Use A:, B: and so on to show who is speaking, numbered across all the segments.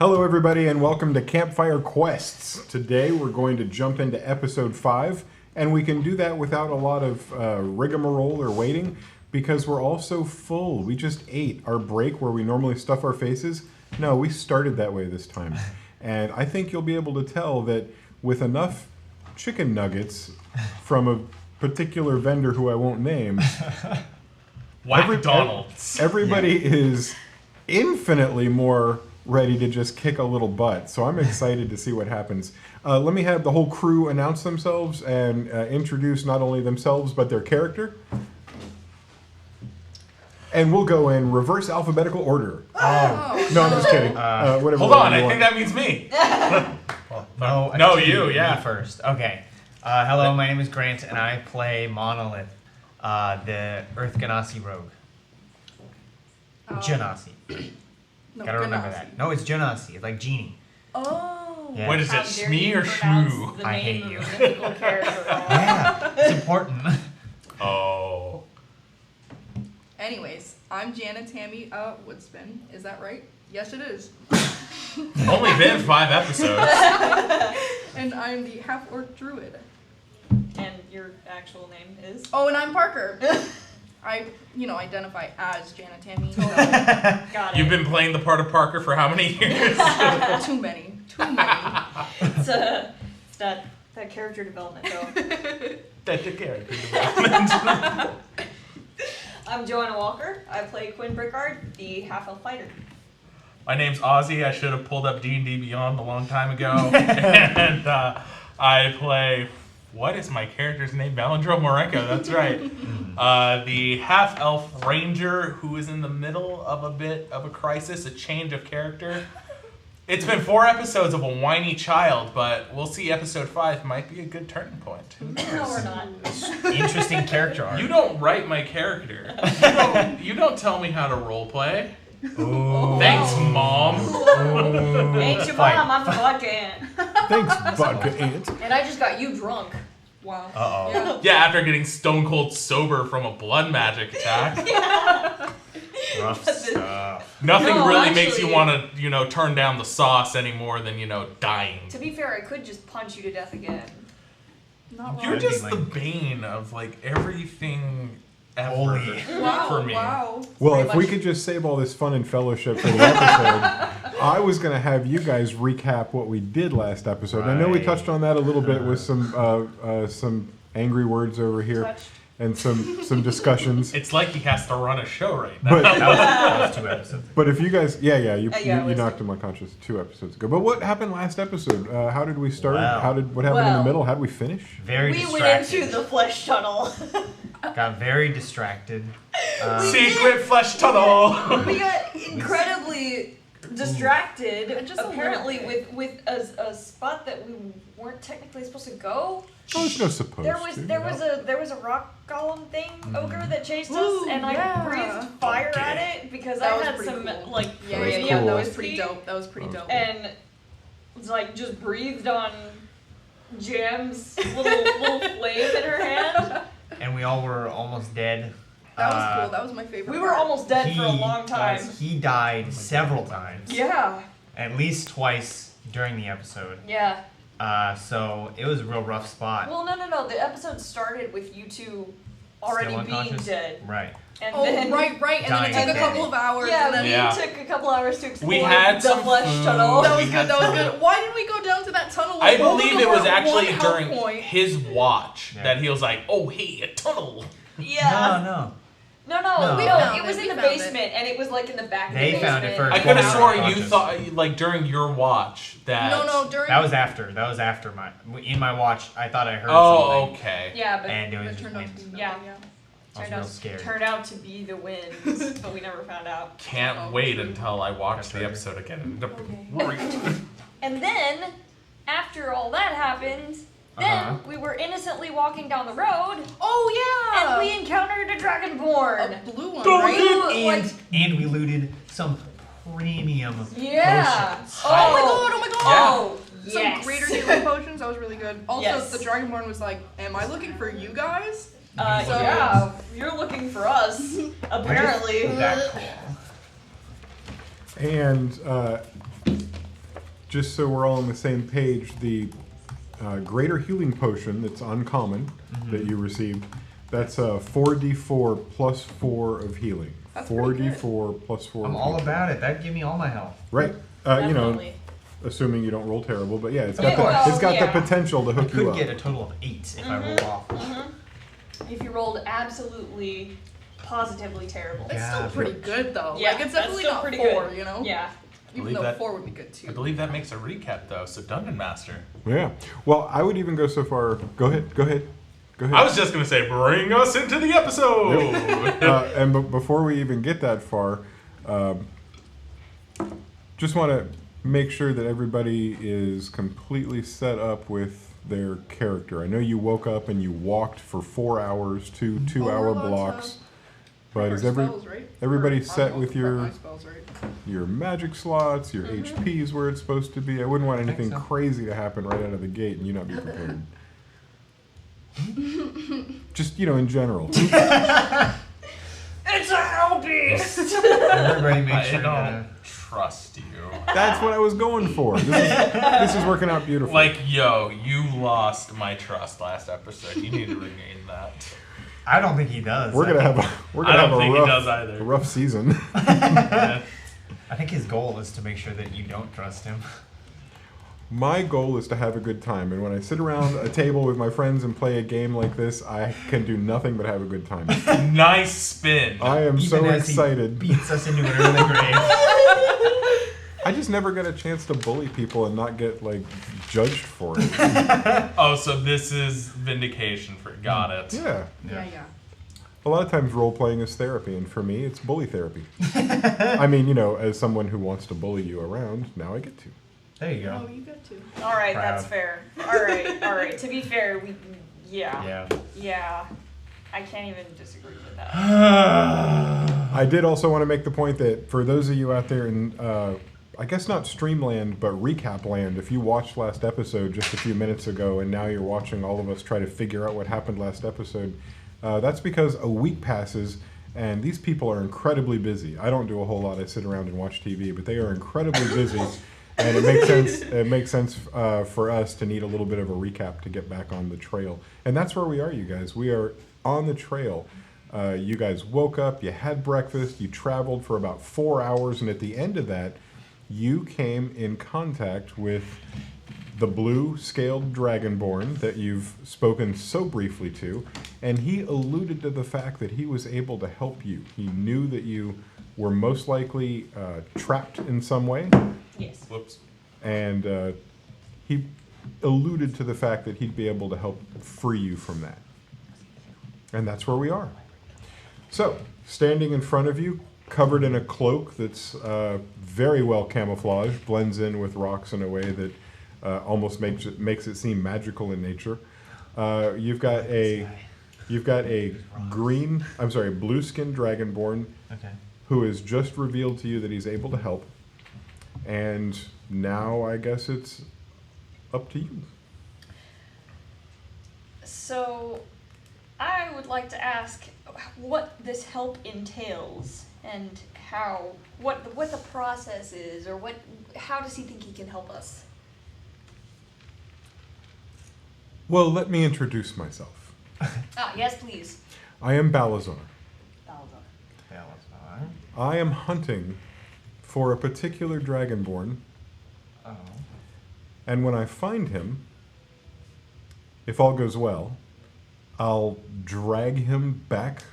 A: Hello everybody and welcome to Campfire Quests. Today we're going to jump into episode 5 and we can do that without a lot of rigmarole or waiting because we're all so full. We just ate our break where we normally stuff our faces. No, we started that way this time. And I think you'll be able to tell that with enough chicken nuggets from a particular vendor who I won't name,
B: McDonald's.
A: Everybody is infinitely more ready to just kick a little butt. So I'm excited to see what happens. Let me have the whole crew announce themselves and introduce not only themselves but their character. And we'll go in reverse alphabetical order.
C: Oh.
A: No, I'm just kidding. Whatever.
B: Hold on, I think that means me. No, you, yeah.
D: Me first. Okay. Hello, my name is Grant, and I play Monolith, the Earth Ganassi rogue. Genasi.
C: No,
D: Gotta remember
C: Ganassi.
D: that. No, it's Genasi, like genie.
C: Oh.
D: Yeah.
B: What is
E: How
B: it,
E: dare
B: Shmee
E: you
B: or
E: pronounce
B: Shmoo?
E: the
D: I
E: name
D: hate you.
E: of the mythical character wrong.
D: Yeah, it's important.
B: Oh.
C: Anyways, I'm Jana Tammy Woodspin. Is that right? Yes, it is.
B: Only been 5 episodes.
C: And I'm the half-orc druid.
E: And your actual name is?
C: Oh, and I'm Parker. I, identify as Jana Tammy. So
E: Got it.
B: You've been playing the part of Parker for how many years?
C: too many.
E: It's that character development, though.
B: That's a character development.
E: I'm Joanna Walker. I play Quinn Brickard, the half-elf fighter.
B: My name's Ozzy. I should have pulled up D&D Beyond a long time ago. And I play... What is my character's name? Valandro Morenko, that's right. The half-elf ranger who is in the middle of a bit of a crisis, a change of character. It's been 4 episodes of a whiny child, but we'll see episode 5 might be a good turning point. Who knows?
E: No, we're not.
D: Interesting character arc.
B: You don't write my character. You don't tell me how to roleplay.
D: Ooh.
B: Thanks, Mom.
E: Ain't your
D: Fight.
E: mom, I'm the vodka aunt.
A: Thanks, vodka ant.
E: And I just got you drunk.
C: wow.
D: Uh-oh.
B: Yeah, after getting stone cold sober from a blood magic attack.
D: Rough stuff.
B: Nothing
E: No,
B: really makes you
E: actually-
B: want to, turn down the sauce any more than, dying.
E: To be fair, I could just punch you to death again.
C: Not
B: You're
C: wrong.
D: That'd be
B: just the
D: like-
B: bane of, everything ever
D: Holy.
C: Wow,
B: for me.
C: wow.
A: Well,
E: Pretty
A: if we
E: much-
A: could just save all this fun and fellowship for the episode, I was going to have you guys recap what we did last episode. I know we
D: Right.
A: touched on that a little bit with some angry words over here
E: Touched.
A: and some discussions.
B: It's like he has to run a show right now.
A: But
D: That was 2 episodes.
A: but if you guys, you
E: yeah, it
A: you
E: was-
A: knocked him unconscious 2 episodes ago. But what happened last episode? How did we start?
D: Wow.
A: What happened in the
E: Well,
A: middle? How did we finish?
D: Very
E: We
D: distracted.
E: went into the flesh tunnel.
D: Got very distracted.
B: Secret flesh tunnel!
E: We got incredibly distracted,
C: Just a
E: apparently,
C: little
E: with a spot that we weren't technically supposed to go.
A: Oh, it's no supposed
E: There was a rock golem thing ogre that chased us,
C: Ooh,
E: and I
C: yeah.
E: breathed fire
B: Okay.
E: at it because
C: That
E: I
C: was
E: had
C: pretty
E: some
C: cool.
E: like
C: Yeah,
A: was
C: yeah,
A: cool.
C: that was pretty dope. That was pretty dope.
E: and just breathed on Jam's little flame in her hand.
D: And we all were almost dead.
C: That was cool. That was my favorite.
E: We were
C: part.
E: almost dead for a long time.
D: He died several times.
E: Yeah,
D: At least twice during the episode.
E: yeah.
D: So it was a real rough spot.
E: Well, no. The episode started with you two already
D: Still
E: being
D: unconscious?
E: dead,
D: Right.
E: and
C: Oh,
E: then
C: right. And then it
D: Dying
C: took a
D: dead.
C: couple of hours.
E: yeah,
C: and then
B: Yeah.
E: we took a couple hours to explore
B: We had
E: the
B: some
E: flesh
B: food.
E: tunnel.
C: That was
B: We
C: good.
B: had
C: That was
B: some-
C: good. Why didn't we go down to that tunnel?
B: I
C: with both
B: believe
C: of
B: it was
C: our
B: actually
C: one health
B: during
C: point?
B: his watch
D: Yeah.
B: that he was like, oh, hey, a tunnel.
E: Yeah.
D: No.
E: No,
D: No.
C: We found
E: it was
C: it,
E: in
C: we
E: the
C: found it.
E: basement, and it was like in the back
D: They
E: of the
D: found it
E: basement.
D: first.
B: I could have
D: Yeah.
B: sworn you
D: Unconscious.
B: thought, during your watch that...
C: No, during.
D: That was after in my watch. I thought I heard
B: Oh,
D: something.
B: okay.
E: Yeah, but
D: And it was
C: It
D: just
C: turned out to
D: wind.
C: be
E: Yeah.
C: nothing,
D: I was real scared.
E: turned out to be the wind, but we never found out.
B: Can't
C: Oh,
B: wait
C: true.
B: until I watch the
D: That's
B: episode again.
E: Okay. And then, after all that happened, then
D: Uh-huh.
E: we were innocently walking down the road,
C: Oh yeah.
E: and we encountered a dragonborn.
C: a blue one,
B: Don't
C: right?
E: Blue, like,
D: And we looted some premium
E: yeah.
D: potions.
C: Oh my god! Oh my god!
E: Oh,
C: Some
E: yes.
C: greater healing potions. That was really good. Also,
E: Yes.
C: the dragonborn was like, "Am I looking for you guys?" So-
E: Yeah, you're looking for us, apparently.
D: That cool.
A: And just so we're all on the same page, the greater healing potion that's uncommon that you received, that's 4d4 plus 4 of healing.
C: That's pretty good.
A: 4d4 plus 4
D: I'm
A: of
D: all
A: healing.
D: about it. That'd give me all my health.
A: Right. You know,
E: Definitely.
A: assuming you don't roll terrible, but yeah, it's got,
E: Yeah,
A: the,
E: well,
A: it's got
E: yeah.
A: the potential to
D: I
A: hook you
D: could
A: up.
D: get a total of 8 if I roll off.
E: If you rolled absolutely, positively terrible.
C: It's
D: Yeah,
C: still pretty good though.
E: Yeah,
C: Like it's
E: that's
C: definitely
E: still
C: not
E: pretty
C: 4,
E: good.
C: you know?
E: Yeah.
C: Even
B: Believe
C: though
B: that-
C: 4 would be good too.
B: I believe that makes a recap though. So Dungeon Master.
A: Yeah. Well, I would even go so far. Go ahead.
B: I was just gonna say, bring us into the episode.
A: And before we even get that far, just want to make sure that everybody is completely set up with their character. I know you woke up and you walked for 4 hours, two
C: Oh,
A: 2-hour
C: we're allowed
A: blocks.
C: to
A: But
C: prep
A: is
C: our spells, right?
A: everybody
C: Or
A: set
C: I'll
A: with
C: prep
A: your
C: my spells, right?
A: your magic slots, your HPs where it's supposed to be? I wouldn't want anything
D: so.
A: crazy to happen right out of the gate and you not be prepared. Just, in general.
E: It's a hell beast!
D: Everybody make
B: I
D: sure to
B: don't trust you.
A: That's what I was going for. This is working out beautifully.
B: Like, yo, you lost my trust last episode. You need to regain that.
D: I don't think he does.
A: we're gonna have a
B: I don't think he does either.
A: a rough season.
B: Yeah.
D: I think his goal is to make sure that you don't trust him.
A: My goal is to have a good time, and when I sit around a table with my friends and play a game like this, I can do nothing but have a good time.
B: Nice spin.
A: I am so
D: Even as
A: excited.
D: He beats us into an early grave.
A: I just never get a chance to bully people and not get judged for it.
B: Oh, so this is vindication for got it.
A: Yeah.
C: Yeah.
A: A lot of times role playing is therapy, and for me, it's bully therapy. I mean, as someone who wants to bully you around, now I get to.
D: There you
C: Oh,
D: go.
C: you got to.
E: Alright,
D: Proud.
E: that's fair. Alright. To be fair, yeah. I can't even disagree with that.
A: I did also want to make the point that for those of you out there in, I guess not Streamland, but Recap Land, if you watched last episode just a few minutes ago and now you're watching all of us try to figure out what happened last episode, that's because a week passes and these people are incredibly busy. I don't do a whole lot. I sit around and watch TV, but they are incredibly busy. And it makes sense. It makes sense for us to need a little bit of a recap to get back on the trail, and that's where we are, you guys. We are on the trail. You guys woke up, you had breakfast, you traveled for about 4 hours, and at the end of that, you came in contact with the blue-scaled dragonborn that you've spoken so briefly to, and he alluded to the fact that he was able to help you. He knew that you were most likely trapped in some way.
E: Yes.
B: Whoops.
A: And he alluded to the fact that he'd be able to help free you from that. And that's where we are. So, standing in front of you, covered in a cloak that's very well camouflaged, blends in with rocks in a way that almost makes it seem magical in nature. You've got a blue-skinned dragonborn
D: Okay.
A: who has just revealed to you that he's able to help. And now I guess it's up to you.
E: So, I would like to ask what this help entails and what the process is, or how does he think he can help us?
A: Well, let me introduce myself.
E: Yes, please.
A: I am Balazar.
D: That was fine.
A: I am hunting for a particular dragonborn,
D: Oh.
A: and when I find him, if all goes well, I'll drag him back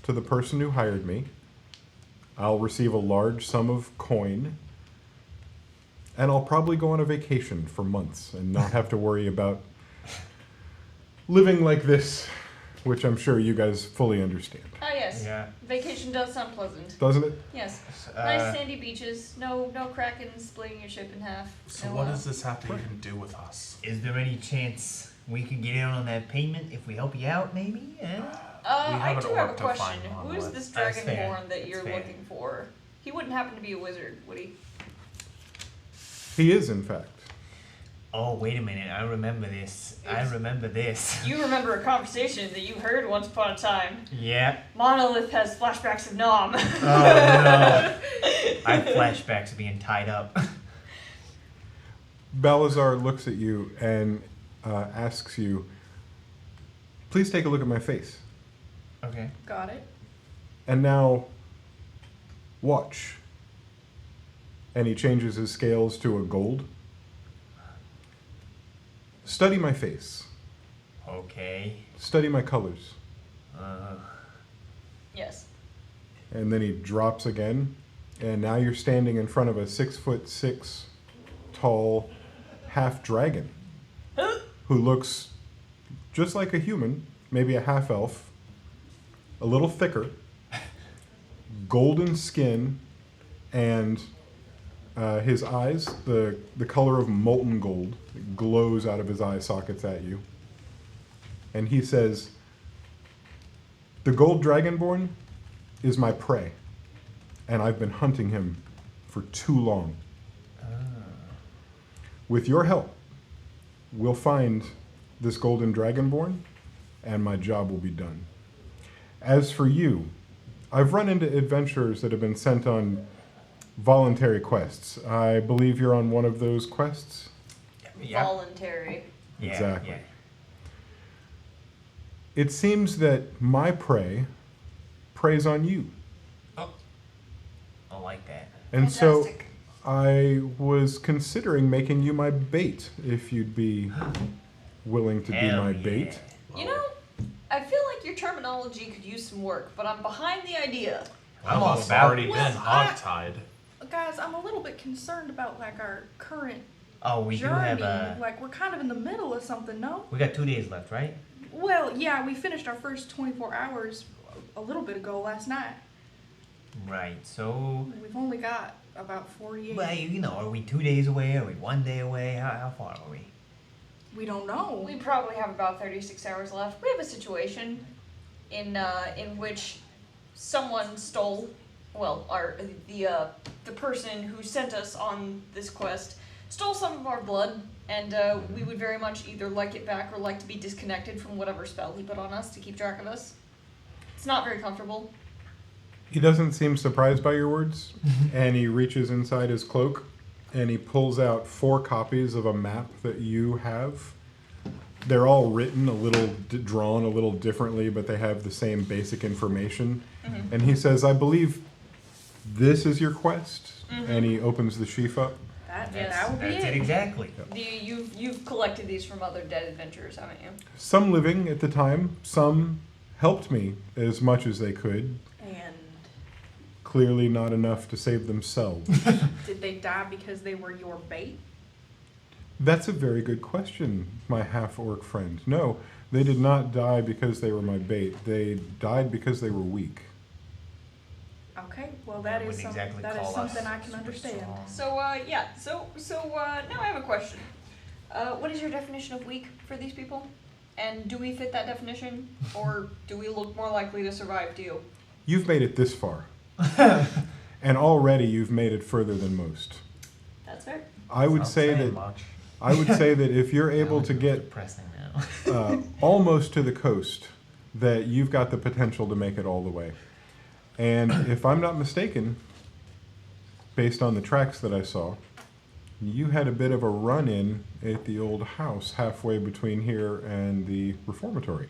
A: to the person who hired me. I'll receive a large sum of coin, and I'll probably go on a vacation for months and not have to worry about living like this, which I'm sure you guys fully understand.
E: Ah, yes.
D: Yeah.
E: Vacation does sound pleasant.
A: Doesn't it?
E: Yes.
D: Uh,
E: Nice sandy beaches. No kraken splitting your ship in half.
B: So
E: No,
B: what does this have to even do with us?
D: Is there any chance we could get in on that payment if we help you out, maybe? Eh?
B: We
E: I
B: have
E: do
B: an
E: have a
B: orc to
E: question.
B: find one
E: Who is
B: with.
E: this
D: That's fair.
E: dragonborn that you're
D: That's fair.
E: looking for? He wouldn't happen to be a wizard, would he?
A: He is, in fact.
D: Oh, wait a minute. I remember this. I remember this.
E: You remember a conversation that you heard once upon a time.
D: Yeah.
E: Monolith has flashbacks of Nom.
D: Oh, no. I have flashbacks of being tied up.
A: Balazar looks at you and asks you, please take a look at my face.
D: Okay.
C: Got it.
A: And now, watch. And he changes his scales to a gold. Study my face.
D: Okay.
A: Study my colors.
E: Yes.
A: And then he drops again. And now you're standing in front of a 6'6" tall half dragon who looks just like a human, maybe a half elf, a little thicker, golden skin, and his eyes, the color of molten gold, it glows out of his eye sockets at you. And he says, the gold dragonborn is my prey, and I've been hunting him for too long. With your help, we'll find this golden dragonborn, and my job will be done. As for you, I've run into adventurers that have been sent on voluntary quests. I believe you're on one of those quests?
D: Yeah.
E: Voluntary.
D: Yeah,
A: Exactly.
D: Yeah.
A: It seems that my prey preys on you.
D: Oh. I like that.
A: And so
E: Fantastic.
A: I was considering making you my bait, if you'd be willing to be
D: Hell
A: my
D: yeah.
A: bait.
E: You know, I feel like your terminology could use some work, but I'm behind the idea.
D: I'm
B: Well,
D: all
B: it's
D: about
B: already
D: it.
B: been
C: Well,
B: hogtied.
C: Guys, I'm a little bit concerned about like our current
D: Oh, we
C: journey.
D: do have a.
C: Like we're kind of in the middle of something, no?
D: We got 2 days left, right?
C: Well, yeah, we finished our first 24 hours a little bit ago last night.
D: Right. So,
C: We've only got about 48.
D: well, you know, are we 2 days away? Are we 1 day away? How far are we?
C: We don't know.
E: We probably have about 36 hours left. We have a situation in which someone stole, well, the person who sent us on this quest stole some of our blood, and we would very much either like it back or like to be disconnected from whatever spell he put on us to keep track of us. It's not very comfortable.
A: He doesn't seem surprised by your words, and he reaches inside his cloak and he pulls out 4 copies of a map that you have. They're all written a little, drawn a little differently, but they have the same basic information.
E: Mm-hmm.
A: And he says, I believe this is your quest. And he opens the sheaf up.
C: That would be
D: That's
C: it.
D: it exactly.
E: You've collected these from other dead adventurers, haven't you?
A: Some living at the time, some helped me as much as they could.
C: And
A: Clearly not enough to save themselves.
C: did they die because they were your bait?
A: That's a very good question, my half-orc friend. No, they did not die because they were my bait. They died because they were weak.
C: Okay, well that is
D: Wouldn't exactly
C: that is
D: call us
C: something I can
D: super
C: understand.
D: strong.
E: So yeah. So now I have a question. What is your definition of weak for these people? And do we fit that definition, or do we look more likely to survive? Do you?
A: You've made it this far. And already you've made it further than most.
E: That's fair.
A: I would
B: Not
A: say
B: saying
A: that
B: much.
A: I would say that if you're able to get
D: Depressing now.
A: almost to the coast, that you've got the potential to make it all the way. And if I'm not mistaken, based on the tracks that I saw, you had a bit of a run-in at the old house halfway between here and the reformatory.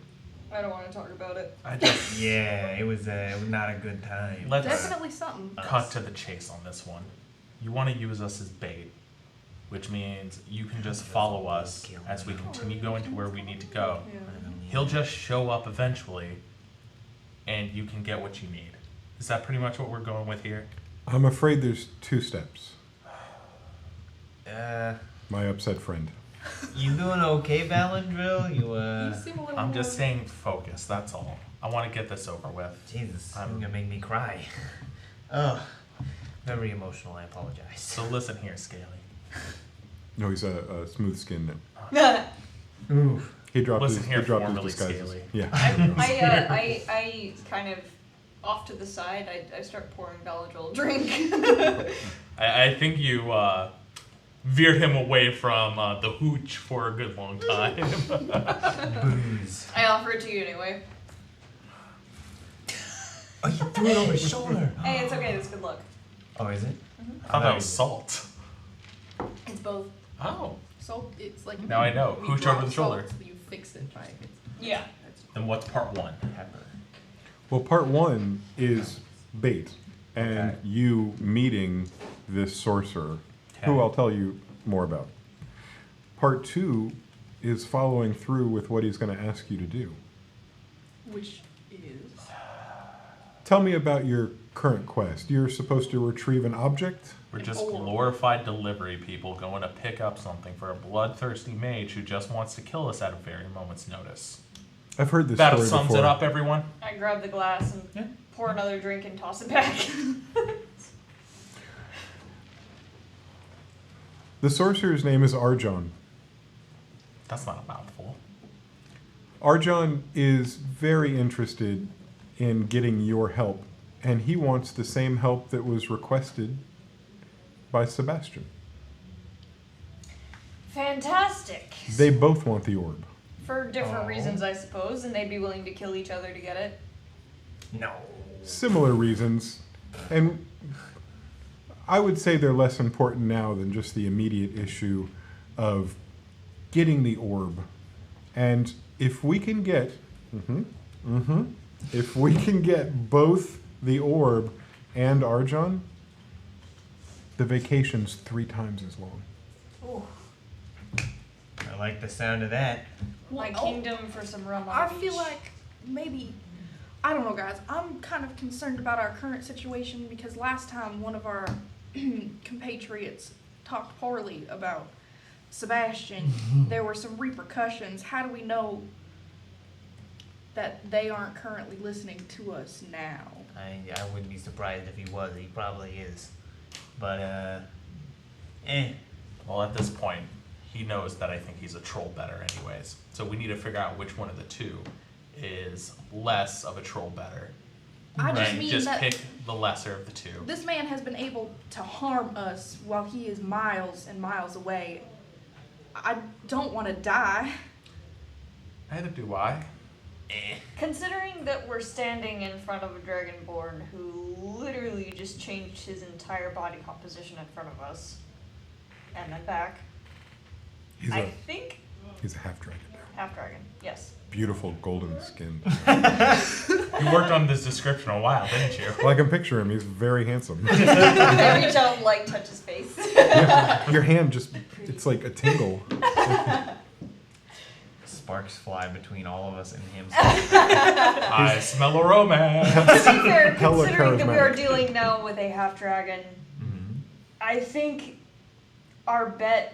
E: I don't want to talk about it.
B: I just
D: Yeah, it was not a good time.
B: let's
C: Definitely something.
B: cut to the chase on this one. You want to use us as bait, which means you can just follow us as we continue going to where we need to go.
C: Yeah.
B: He'll just show up eventually, and you can get what you need. Is that pretty much what we're going with here?
A: I'm afraid there's 2 steps,
D: Uh,
A: my upset friend.
D: you doing okay, Valandril? You
C: You seem a little
B: I'm just
C: more-
B: saying focus, that's all. I want to get this over with.
D: Jesus,
B: I'm-
D: you're gonna make me cry. Oh, very emotional. I apologize.
B: So listen here, Scaly.
A: No, he's a smooth skinned now.
D: Oof.
A: He dropped
B: Listen
A: his,
B: here,
A: he dropped his
B: formerly
A: disguises.
B: Scaly.
A: Yeah.
E: I kind of off to the side. I start pouring Valadril a drink.
B: I think you veered him away from the hooch for a good long time.
D: Booze.
E: I offer it to you anyway.
D: Oh, you threw it over his shoulder.
E: Hey, it's okay. That's good luck.
D: Oh, is it?
B: I thought that was salt.
E: It's both.
B: Oh.
C: So it's like
B: Now I know.
C: we
B: Hooch
C: drop
B: over the shoulder.
C: salt, you fix it by
E: Yeah.
B: Then what's part 1?
A: Well, part 1 is bait, and
B: Okay.
A: you meeting this sorcerer, who
B: Okay.
A: I'll tell you more about. Part 2 is following through with what he's going to ask you to do.
C: which is
A: Tell me about your current quest. You're supposed to retrieve an object?
B: We're
C: An
B: just
C: orb.
B: glorified delivery people going to pick up something for a bloodthirsty mage who just wants to kill us at a very moment's notice.
A: I've heard this
B: That
A: story
B: sums
A: before.
B: it up, everyone.
E: I grab the glass and
B: Yeah.
E: pour another drink and toss it back.
A: The sorcerer's name is Arjon.
B: That's not a mouthful.
A: Arjon is very interested in getting your help, and he wants the same help that was requested by Sebastian.
E: Fantastic.
A: They both want the orb.
E: For different
B: Oh.
E: reasons, I suppose, and they'd be willing to kill each other to get it.
D: No.
A: Similar reasons, and I would say they're less important now than just the immediate issue of getting the orb. And if we can get, if we can get both the orb and Arjon, the vacation's 3 times as long.
E: Ooh.
D: I like the sound of that.
E: My
C: Well,
E: kingdom for some rum on
C: I
E: the
C: feel
E: beach.
C: like maybe I don't know, guys. I'm kind of concerned about our current situation because last time one of our compatriots talked poorly about Sebastian. There were some repercussions. How do we know that they aren't currently listening to us now?
D: I wouldn't be surprised if he was. He probably is. But,
B: Well, at this point, he knows that I think he's a troll better anyways. So we need to figure out which one of the two is less of a troll better.
C: I just
B: And
C: mean
B: just
C: that
B: pick the lesser of the two.
C: this man has been able to harm us while he is miles and miles away. I don't want to die.
B: Neither do I.
E: Considering that we're standing in front of a dragonborn who literally just changed his entire body composition in front of us, and then back,
A: He's
E: I
A: a
E: think
A: half dragon now.
E: half dragon. Yes.
A: Beautiful golden skin.
B: You worked on this description a while, didn't you?
A: Well, I can picture him. He's very handsome.
E: I reach out and like touch his face.
A: Your hand just—it's like a tingle.
D: sparks fly between all of us and him.
B: I smell a romance.
E: To be fair,
A: Hella
E: considering that we are
A: charismatic.
E: dealing now with a half dragon, I think our bet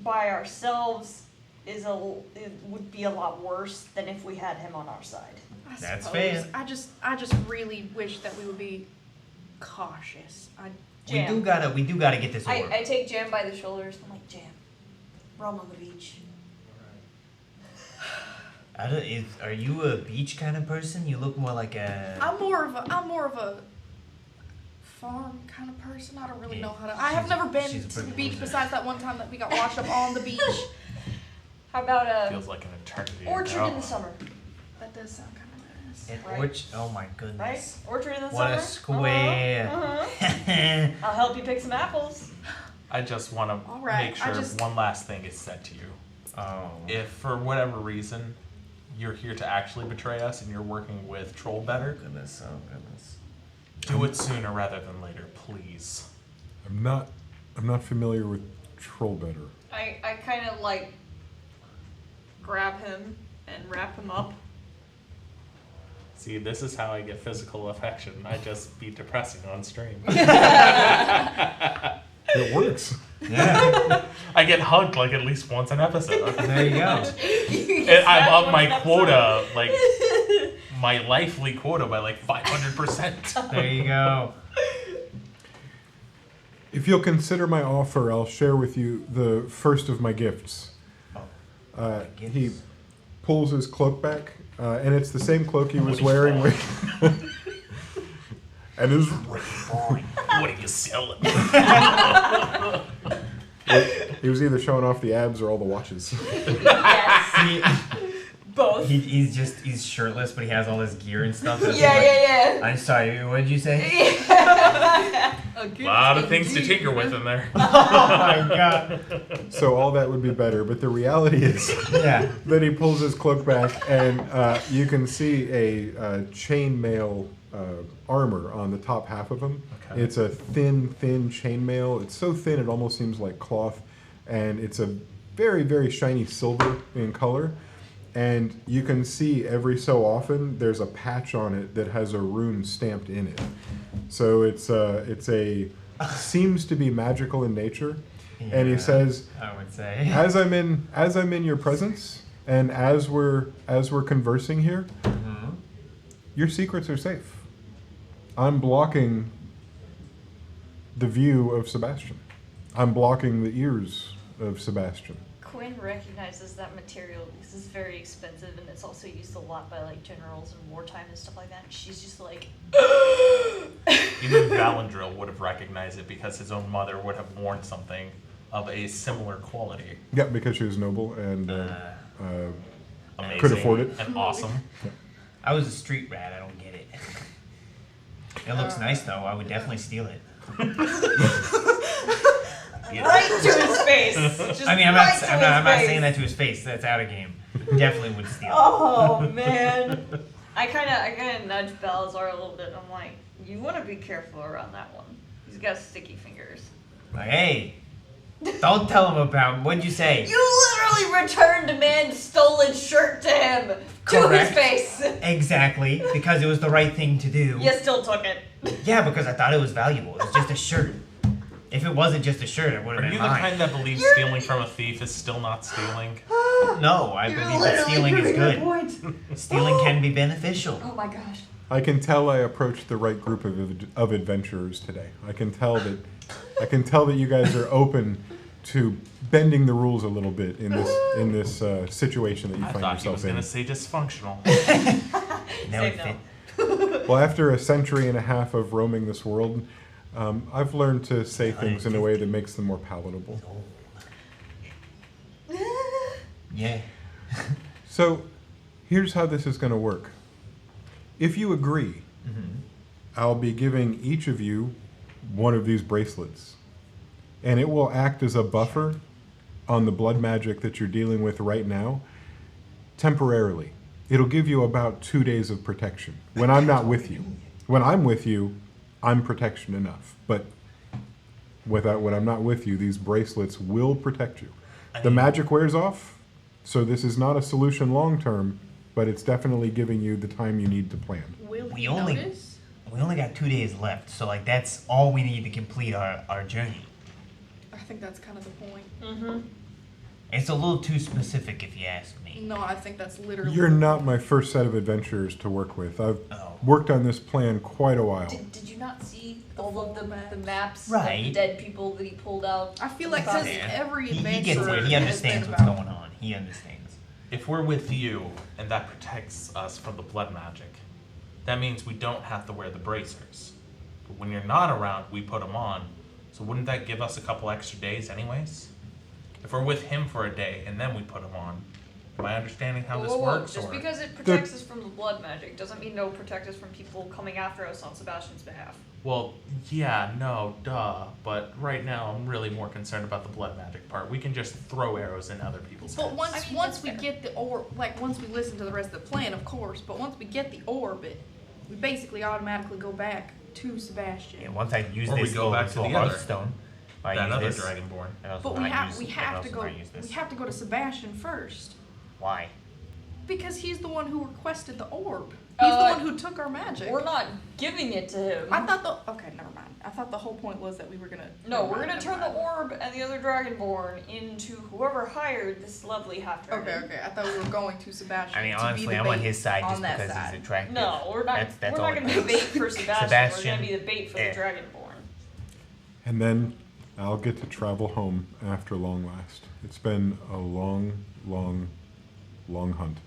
E: by ourselves it would be a lot worse than if we had him on our side.
C: I
D: That's
C: suppose.
D: fair.
C: I just really wish that we would be cautious.
E: Jam.
D: We do gotta get this orb.
E: I take Jam by the shoulders. I'm like, Jam, rum on the beach.
D: Are you a beach kind of person? You look more like a.
C: I'm more of a farm kind of person. I don't really know how to. I have
D: She's-
C: never been
D: she's a
C: to the
D: pretty
C: beach
D: loser.
C: besides that one time that we got washed up on the beach.
E: How about a
B: Feels like an eternity
E: orchard
B: ago.
E: in the summer,
C: That does sound kind of nice.
D: An
E: Right.
D: orchard. Oh my
E: right?
D: goodness.
E: Orchard in the
D: What
E: summer.
D: a square.
E: Uh-huh. I'll help you pick some apples.
B: I just want to
C: All right,
B: make
C: I
B: sure
C: just-
B: one last thing is said to you.
D: Oh.
B: If for whatever reason you're here to actually betray us and you're working with Troll better,
D: Goodness, oh goodness.
B: do it sooner rather than later, please.
A: I'm not familiar with troll better.
E: I kind of like grab him and wrap him up.
B: See, this is how I get physical affection. I just be depressing on stream.
A: It works.
D: Yeah.
B: I get hugged like at least once an episode.
D: There you go.
B: And I'm up my quota, like my lively quota by like 500%.
D: There you go.
A: If you'll consider my offer, I'll share with you the first of my gifts. He pulls his cloak back, and it's the same cloak he was wearing. And his
B: What are you selling?
A: he was either showing off the abs or all the watches.
E: Yes. Both.
D: He's shirtless, but he has all his gear and stuff. So
E: Yeah.
D: I'm sorry. What did you say?
C: A good
B: A lot of things to
C: indeed.
B: tinker with in there.
D: Oh my god.
A: So all that would be better, but the reality is
D: Yeah.
A: that he pulls his cloak back, and you can see a chainmail armor on the top half of him.
B: Okay.
A: It's a thin chainmail. It's so thin it almost seems like cloth, and it's a very, very shiny silver in color. And you can see every so often there's a patch on it that has a rune stamped in it. So it's a seems to be magical in nature. And he
D: Yeah,
A: says,
D: I would say.
A: as I'm in your presence, and as we're conversing here,
D: Mhm.
A: your secrets are safe. I'm blocking the view of Sebastian. I'm blocking the ears of Sebastian.
E: Quinn recognizes that material because it's very expensive and it's also used a lot by like generals in wartime and stuff like that. And she's just like,
B: Even Valandril would have recognized it because his own mother would have worn something of a similar quality.
A: Yeah, because she was noble and
B: Amazing.
A: could afford it.
B: And awesome.
D: I was a street rat. I don't get it. It looks nice though. I would definitely steal it.
E: right to his face. Just
D: I mean, I'm
E: right
D: not.
E: to
D: I'm not. I'm
E: his
D: not
E: face.
D: saying that to his face. That's out of game. Definitely would steal.
E: Oh man. I kind of nudge Balazar a little bit. I'm like, you want to be careful around that one. He's got sticky fingers.
D: Like, hey, don't tell him about. What'd you say?
E: You literally returned a man's stolen shirt to him. To
D: Correct.
E: his face.
D: Exactly, because it was the right thing to do.
E: You still took it.
D: Yeah, because I thought it was valuable. It was just a shirt. If it wasn't just a shirt, it would have
B: Are
D: been
B: you the
D: mine.
B: kind that believes stealing from a thief is still not stealing?
D: No, I
E: You're
D: believe that
E: literally
D: stealing is
E: proving my
D: good.
E: point.
D: Stealing can be beneficial.
E: Oh my gosh.
A: I can tell I approached the right group of adventurers today. I can tell that you guys are open to bending the rules a little bit in this situation that you
B: I
A: find
B: thought he was
A: yourself
B: going
A: in.
B: to say dysfunctional.
D: That would
E: Say
D: fit.
A: Well, after a century and a half of roaming this world, I've learned to say things in a way that makes them more palatable.
D: Yeah.
A: So, here's how this is going to work. If you agree, I'll be giving each of you one of these bracelets, and it will act as a buffer on the blood magic that you're dealing with right now, temporarily. It'll give you about 2 days of protection when I'm not with you. When I'm with you, I'm protection enough. But when I'm not with you, these bracelets will protect you. The magic wears off, so this is not a solution long term, but it's definitely giving you the time you need to plan.
C: Will
D: We
C: he
D: only-
C: notice?
D: We only got 2 days left, so like that's all we need to complete our journey.
C: I think that's kind of the point.
E: Mm-hmm.
D: It's a little too specific if you ask me.
C: No, I think that's literally.
A: You're not my first set of adventurers to work with. I've
D: Oh.
A: worked on this plan quite a while.
E: Did you not see
C: The
E: all of
C: full
E: the
C: maps.
E: maps of
D: Right.
E: the dead people that he pulled out?
C: I feel like
E: About
C: since
E: it.
C: every
D: He
C: adventurer
D: gets it. He
C: has been
D: understands what's
C: about-
D: going on. He understands.
B: If we're with you and that protects us from the blood magic, that means we don't have to wear the bracers. But when you're not around, we put them on. So wouldn't that give us a couple extra days anyways? If we're with him for a day and then we put them on, am I understanding how this
E: Whoa, whoa, whoa.
B: works?
E: Just
B: or?
E: because it protects us from the blood magic doesn't mean it'll protect us from people coming after us on Sebastian's behalf.
B: Well, yeah, no, duh. But right now, I'm really more concerned about the blood magic part. We can just throw arrows in other people's
C: But
B: heads.
C: once
E: I mean,
C: once
E: that's
C: we
E: fair.
C: get the orb, like once we listen to the rest of the plan, of course. But once we get the orb, we basically automatically go back to Sebastian.
D: And once I use
B: Or we
D: this
B: go
D: little,
B: back
D: this
B: to
D: little
B: the other-
D: Hearthstone, I
B: that
D: use
B: other
D: this.
B: dragonborn.
D: I also
C: But
D: not
C: we have
D: use-
C: we
D: I
C: have
D: also
C: to go
D: not use this.
C: we have to go to Sebastian first
D: Why?
C: because he's the one who requested the orb. He's the one who took our magic.
E: We're not giving it to him.
C: I thought okay, never mind. I thought the whole point was that we were gonna.
E: No,
C: never
E: we're
C: mind,
E: gonna turn the
C: never mind.
E: orb and the other dragonborn into whoever hired this lovely half dragon.
C: Okay. I thought we were going to Sebastian.
D: I mean,
C: to be
D: honestly,
C: the
D: I'm on
C: bait
D: his side
C: on
D: just
C: that
D: because
C: side.
D: he's attractive.
E: No, we're not.
D: That's
E: we're
D: all
E: not
D: it
E: gonna be
D: is.
E: bait for Sebastian. We're
D: Sebastian,
E: gonna be the bait for
D: eh.
E: the dragonborn.
A: And then I'll get to travel home after long last. It's been a long, long, long hunt.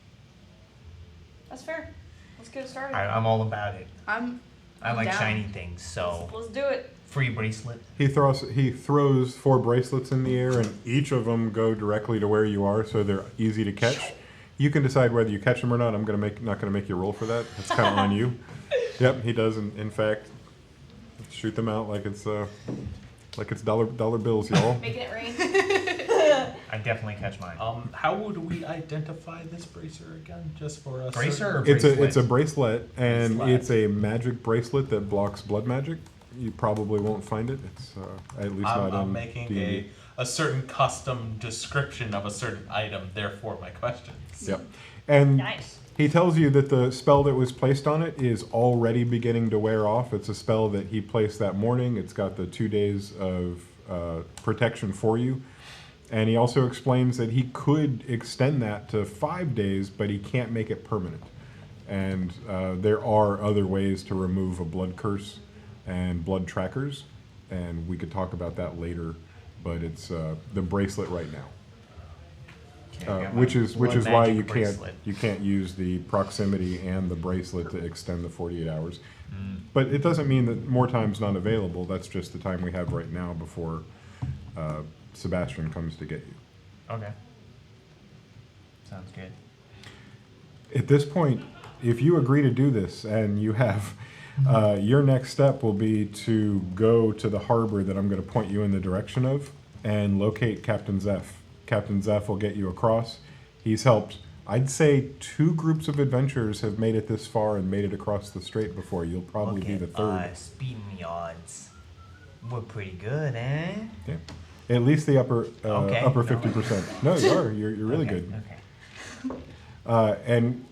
E: That's fair. Let's get it started.
D: I'm all about it.
C: I'm
D: I like
C: down.
D: shiny things, so
E: Let's do it.
D: free bracelet.
A: He throws 4 bracelets in the air, and each of them go directly to where you are, so they're easy to catch. You can decide whether you catch them or not. I'm not gonna make you roll for that. It's kind of on you. Yep, he does. In fact, Shoot them out like it's dollar bills, y'all.
E: Making it rain.
D: I definitely catch mine.
B: How would we identify this bracer again? Just for us.
D: Bracer or
A: It's
D: bracelet?
A: a bracelet, and
B: Bracelet.
A: it's a magic bracelet that blocks blood magic. You probably won't find it. It's at least not
B: I'm
A: in
B: making
A: D&D.
B: a certain custom description of a certain item. Therefore, my questions.
A: Yep. And
E: Nice.
A: he tells you that the spell that was placed on it is already beginning to wear off. It's a spell that he placed that morning. It's got the 2 days of protection for you. And he also explains that he could extend that to 5 days, but he can't make it permanent. And there are other ways to remove a blood curse and blood trackers. And we could talk about that later. But it's the bracelet right now.
D: Okay, I got my
A: Which is
D: blood
A: why
D: magic
A: you
D: bracelet.
A: can't use the proximity and the bracelet to extend the 48 hours. But it doesn't mean that more time's not available. That's just the time we have right now before Sebastian comes to get you.
D: Okay. Sounds good.
A: At this point, if you agree to do this and you have, your next step will be to go to the harbor that I'm going to point you in the direction of and locate Captain Zeph. Captain Zeph will get you across. He's helped, I'd say 2 groups of adventurers have made it this far and made it across the strait before. You'll probably be the third.
D: Speeding odds. We're pretty good, eh?
A: Yeah. At least the upper
D: Okay.
A: upper
D: No.
A: 50%. No, you are. You're really
D: Okay,
A: good.
D: Okay.
A: And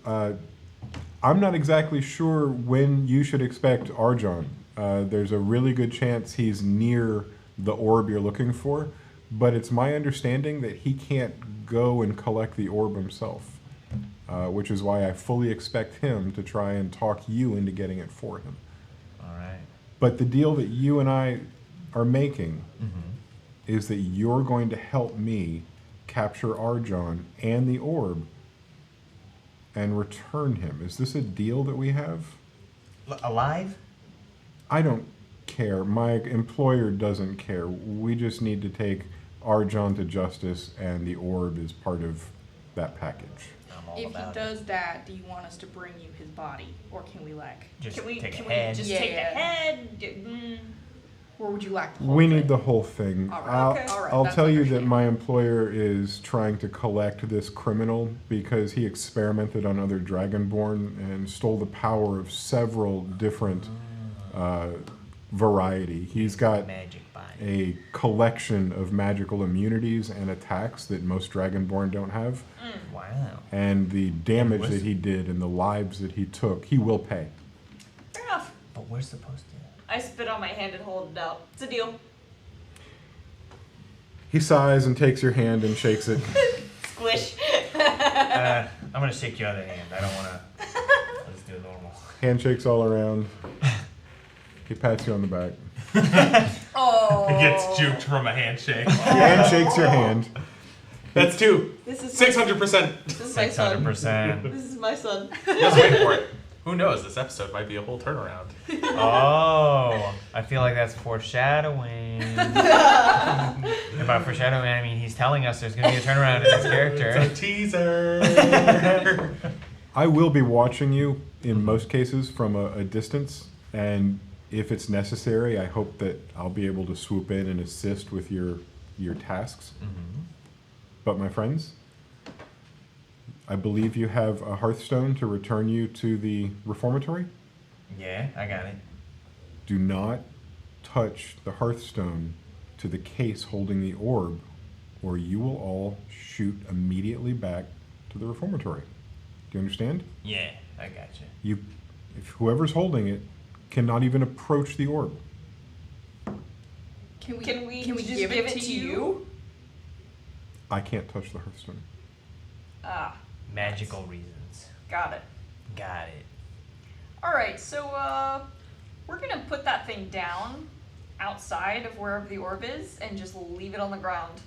A: I'm not exactly sure when you should expect Arjon. There's a really good chance he's near the orb you're looking for, but it's my understanding that he can't go and collect the orb himself, which is why I fully expect him to try and talk you into getting it for him.
D: All right.
A: But the deal that you and I are making
D: Mm-hmm.
A: is that you're going to help me capture Arjon and the orb and return him. Is this a deal that we have?
D: Alive?
A: I don't care. My employer doesn't care. We just need to take Arjon to justice, and the orb is part of that package.
D: I'm all
C: If he
D: about it.
C: does that, do you want us to bring you his body, or can we
D: Just
E: Can we
D: take
E: can
D: a head.
E: we just
C: Yeah.
E: take the head?
C: or would you like the whole
A: We
C: thing?
A: need the whole thing.
C: All right,
A: I'll,
C: okay. All right,
A: I'll
C: that's
A: tell you that
C: understandable.
A: my employer is trying to collect this criminal because he experimented on other Dragonborn and stole the power of several different variety. He's got
D: Magic body.
A: a collection of magical immunities and attacks that most Dragonborn don't have.
D: Wow.
A: And the damage
D: where's-
A: that he did and the lives that he took, he will pay.
E: Fair enough.
D: But we're supposed to.
E: I spit on my hand and hold it out. It's a deal.
A: He sighs and takes your hand and shakes it.
E: Squish.
D: I'm gonna shake your other hand. I don't wanna. Let's do it normal.
A: Handshakes all around. He pats you on the back.
C: Oh.
B: He gets juked from a handshake.
A: He handshakes your hand.
B: That's 2.
E: This is
B: 600%.
E: This is my son.
D: 600%.
E: This is my son.
B: Just wait for it. Who knows? This episode might be a whole turnaround.
D: Oh, I feel like that's foreshadowing. And by foreshadowing, I mean he's telling us there's gonna be a turnaround in this character.
B: It's a teaser.
A: I will be watching you in most cases from a distance, and if it's necessary, I hope that I'll be able to swoop in and assist with your tasks.
D: Mm-hmm.
A: But my friends, I believe you have a hearthstone to return you to the reformatory.
D: Yeah, I got it.
A: Do not touch the hearthstone to the case holding the orb, or you will all shoot immediately back to the reformatory. Do you understand?
D: Yeah, I got you.
A: If whoever's holding it cannot even approach the orb.
C: Can we
E: just give it to you?
A: I can't touch the hearthstone.
E: Ah,
D: Magical reasons.
E: got it.
D: Got it.
E: All right, so we're gonna put that thing down outside of wherever the orb is and just leave it on the ground.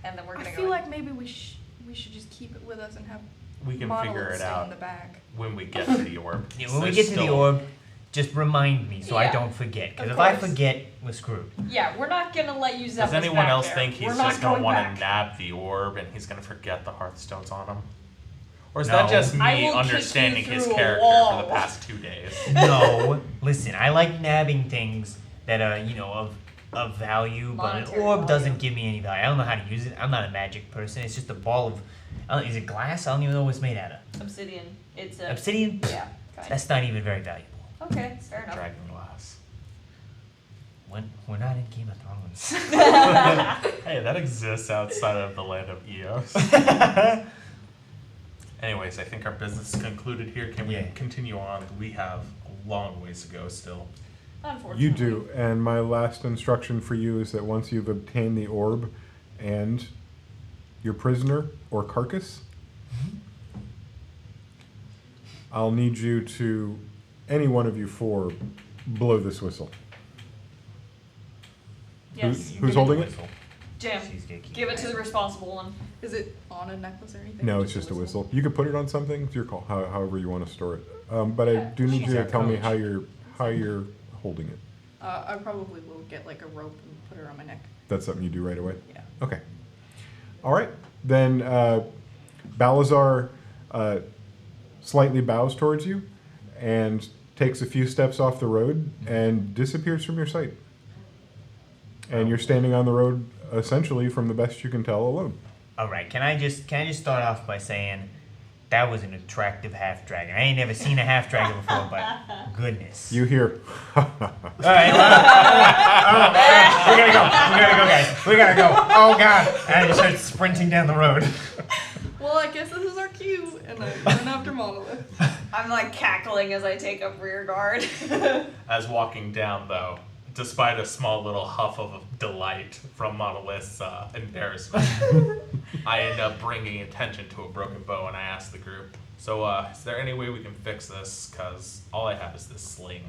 E: And then we're
C: I
E: gonna
C: feel
E: go.
C: like maybe we should just keep it with us and have
B: We can
C: Monolith
B: figure it
C: stay in
B: out
C: the back.
B: when we get to the orb.
D: Yeah, when we
B: There's
D: get to the
B: still-
D: orb, just remind me so I
E: Yeah,
D: don't forget. Because
E: of
D: if I
E: course.
D: forget, we're screwed.
E: Yeah, we're not gonna let you zap
B: Does
E: us
B: anyone
E: back
B: else
E: there.
B: think he's
E: We're not
B: just gonna
E: going
B: want
E: back.
B: to nab the orb and he's gonna forget the Hearthstone's on him? Or is
D: No.
B: that just
E: I
B: me
E: will kick you
B: understanding his
E: through a
B: character
E: wall.
B: for the past 2 days?
D: No, listen, I like nabbing things that are, of value, but an
E: Monetary
D: orb doesn't
E: value.
D: give me any value. I don't know how to use it. I'm not a magic person. It's just a ball of, is it glass? I don't even know what it's made out of.
E: Obsidian. It's a.
D: Obsidian?
E: Yeah. Kind
D: That's not even very valuable.
E: Okay, fair enough.
B: Dragon glass.
D: We're not in Game of Thrones.
B: Hey, that exists outside of the land of Eos. Anyways, I think our business is concluded here. Can we
D: Yeah.
B: continue on? We have a long ways to go still.
E: Unfortunately.
A: You do, and my last instruction for you is that once you've obtained the orb and your prisoner or carcass, I'll need you to, any one of you four, blow this whistle.
E: Yes.
A: Who's holding it?
E: Jim.
D: She's gatekeeper.
E: Give it to the responsible one.
C: Is it on a necklace or anything?
A: No, it's just a whistle. You could put it on something. It's your call. However you want to store it. But I do need
D: She's
A: you to
D: our
A: tell me
D: coach.
A: how you're holding it.
C: I probably will get like a rope and put it on my neck.
A: That's something you do right away.
C: Yeah.
A: Okay. All right. Then Balazar slightly bows towards you and takes a few steps off the road and disappears from your sight. And you're standing on the road essentially, from the best you can tell, alone.
D: All right, can I just start off by saying that was an attractive half dragon. I ain't never seen a half dragon before, but goodness.
A: You hear,
D: All right, we gotta go. We gotta go, guys. We gotta go. Oh God! And I just start sprinting down the road.
C: Well, I guess this is our cue, and I run after Monolith.
E: I'm like cackling as I take up rear guard.
B: As walking down, though, despite a small little huff of delight from Monolith's embarrassment, I end up bringing attention to a broken bow, and I ask the group, so is there any way we can fix this? Because all I have is this sling.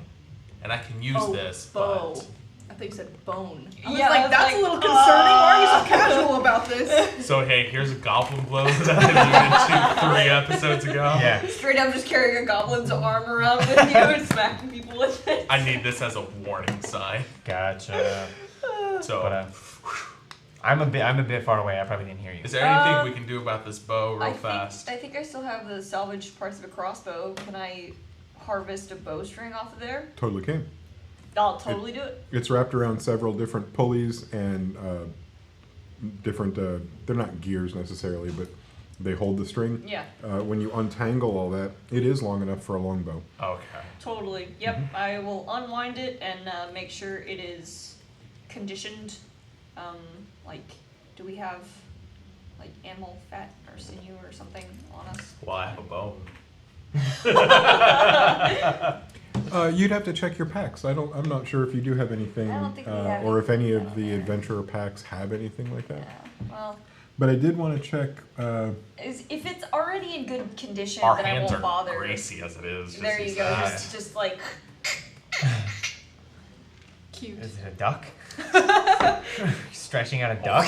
B: And I can use this,
C: bow.
B: but...
C: I think you said bone. I was
E: Yeah, I
C: like,
E: was
C: that's
E: like,
C: a little concerning. Why are you so casual about this?
B: So, hey, here's a goblin blow that I alluded to 3 episodes ago.
D: Yeah.
E: Straight up just carrying a goblin's arm around with you and smacking people with it.
B: I need this as a warning sign.
D: Gotcha.
B: So,
D: But I'm a bit far away. I probably didn't hear you.
B: is there anything we can do about this bow real
E: I
B: fast?
E: think I still have the salvaged parts of a crossbow. Can I harvest a bowstring off of there?
A: totally can.
E: I'll totally do it.
A: It's wrapped around several different pulleys and different, they're not gears necessarily, but they hold the string.
E: Yeah,
A: When you untangle all that, it is long enough for a longbow.
B: Okay.
E: totally. Yep, I will unwind it and make sure it is conditioned. Like, do we have like animal fat or sinew or something on us?
B: Well, I have a bone.
A: You'd have to check your packs. I'm not sure if you do have anything,
E: I don't think we have
A: or if any
E: anything
A: of the
E: down there.
A: adventurer packs have anything like that.
E: Yeah. Well,
A: But I did want to check.
E: if it's already in good condition,
B: Our
E: then I
B: hands
E: won't
B: are
E: bother.
B: greasy as it is.
E: There you go. Just like.
C: Cute.
D: Is it a duck? Stretching out a duck?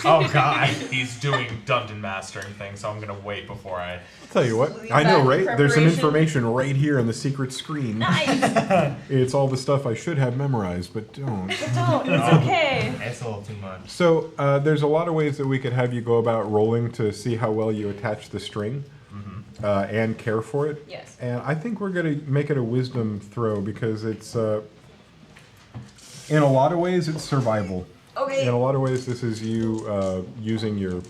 D: Oh God.
B: He's doing dungeon mastering things, so I'm gonna wait before I...
A: I'll tell you what.
E: Leave
A: I know,
E: that in
A: right? There's some
E: preparation.
A: information right here on the secret screen.
E: Nice.
A: It's all the stuff I should have memorized, but don't.
E: Don't. It's okay.
D: That's a little too much.
A: So there's a lot of ways that we could have you go about rolling to see how well you attach the string and care for it.
E: Yes.
A: And I think we're going to make it a wisdom throw because it's, in a lot of ways, it's survival.
E: Okay.
A: In a lot of ways, this is you using your,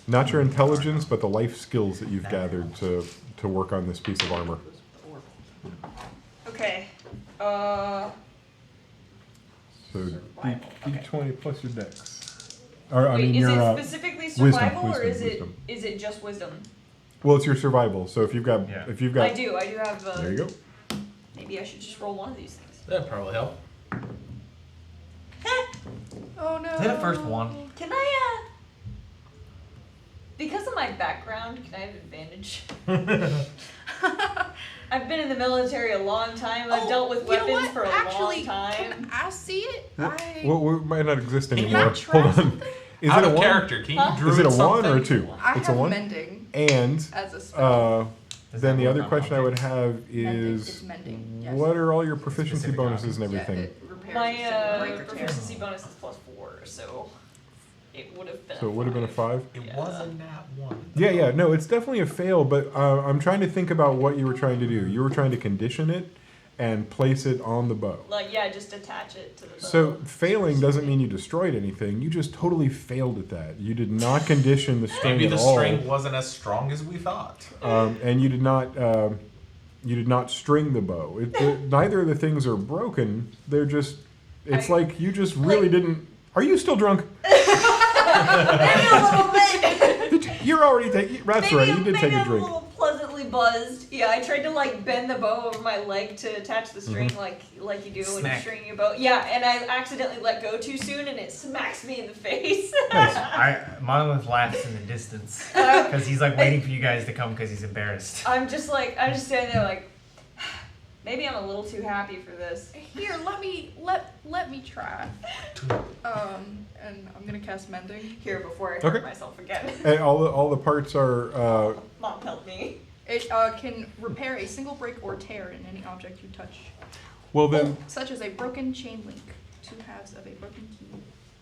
A: not your intelligence, but the life skills that you've gathered to work on this piece of armor.
E: Okay.
A: So
E: Survival, okay.
A: D20 plus your dex. Or, I
E: Wait,
A: mean,
E: is
A: your
E: it specifically survival or
A: wisdom,
E: is
A: wisdom.
E: it just wisdom?
A: Well, it's your survival. So if you've got,
D: Yeah.
A: if you've got,
E: I do have.
A: there you go.
E: Maybe I should just roll one of these things.
B: That'd probably help.
C: Oh no.
D: Is it the first one?
E: Can I because of my background, can I have advantage? I've been in the military a long time. I've dealt with
C: you know
E: weapons
C: what?
E: for a
C: Actually,
E: long time.
C: Can I see it?
A: Well, it might not exist
C: Can
A: anymore.
C: I try
A: Hold on.
C: something?
A: Is
B: Out
A: it a
B: of
A: one?
B: character, can you
E: Huh?
B: druid
A: Is it a
B: something?
A: one or a two?
C: I
A: It's a
C: have
A: one.
C: mending
A: And
C: as a spell.
D: Does
A: then
D: that
A: the
D: work
A: other
D: on
A: question I would
D: objects?
A: have
C: Mending is
A: is,
C: mending. Yes.
A: what are all your proficiency
D: Specific
A: bonuses and
C: Yeah,
A: everything?
C: it repairs
E: My
C: and break or tear.
E: proficiency bonus is +4, so it would have been.
A: So it would have been a 5?
B: It
E: Yeah.
B: wasn't that one.
A: Yeah. No, it's definitely a fail, but I'm trying to think about what you were trying to do. You were trying to condition it and place it on the bow.
E: Like, yeah, just attach it to the bow.
A: So failing doesn't mean you destroyed anything. You just totally failed at that. You did not condition the string
B: Maybe
A: at
B: the
A: all.
B: string wasn't as strong as we thought.
A: And you did not string the bow. Neither of the things are broken. They're just. It's like you just really didn't. Are you still drunk?
E: Maybe a little bit.
A: You're already taking. That's right. You did take a
E: I'm a
A: drink.
E: little pleasantly buzzed. Yeah, I tried to like bend the bow over my leg to attach the string like you do when you're
D: Smack.
E: stringing your bow. Yeah, and I accidentally let go too soon and it smacks me in the face.
D: Monolith laughs in the distance because he's like waiting for you guys to come because he's embarrassed.
E: I'm just standing there like, maybe I'm a little too happy for this.
C: Here, let me try. And I'm gonna cast mending.
E: Here before I
A: Okay.
E: hurt myself again.
A: And all the parts are.
E: Mom help me.
C: It can repair a single break or tear in any object you touch,
A: Well then.
C: such as a broken chain link, 2 halves of a broken key.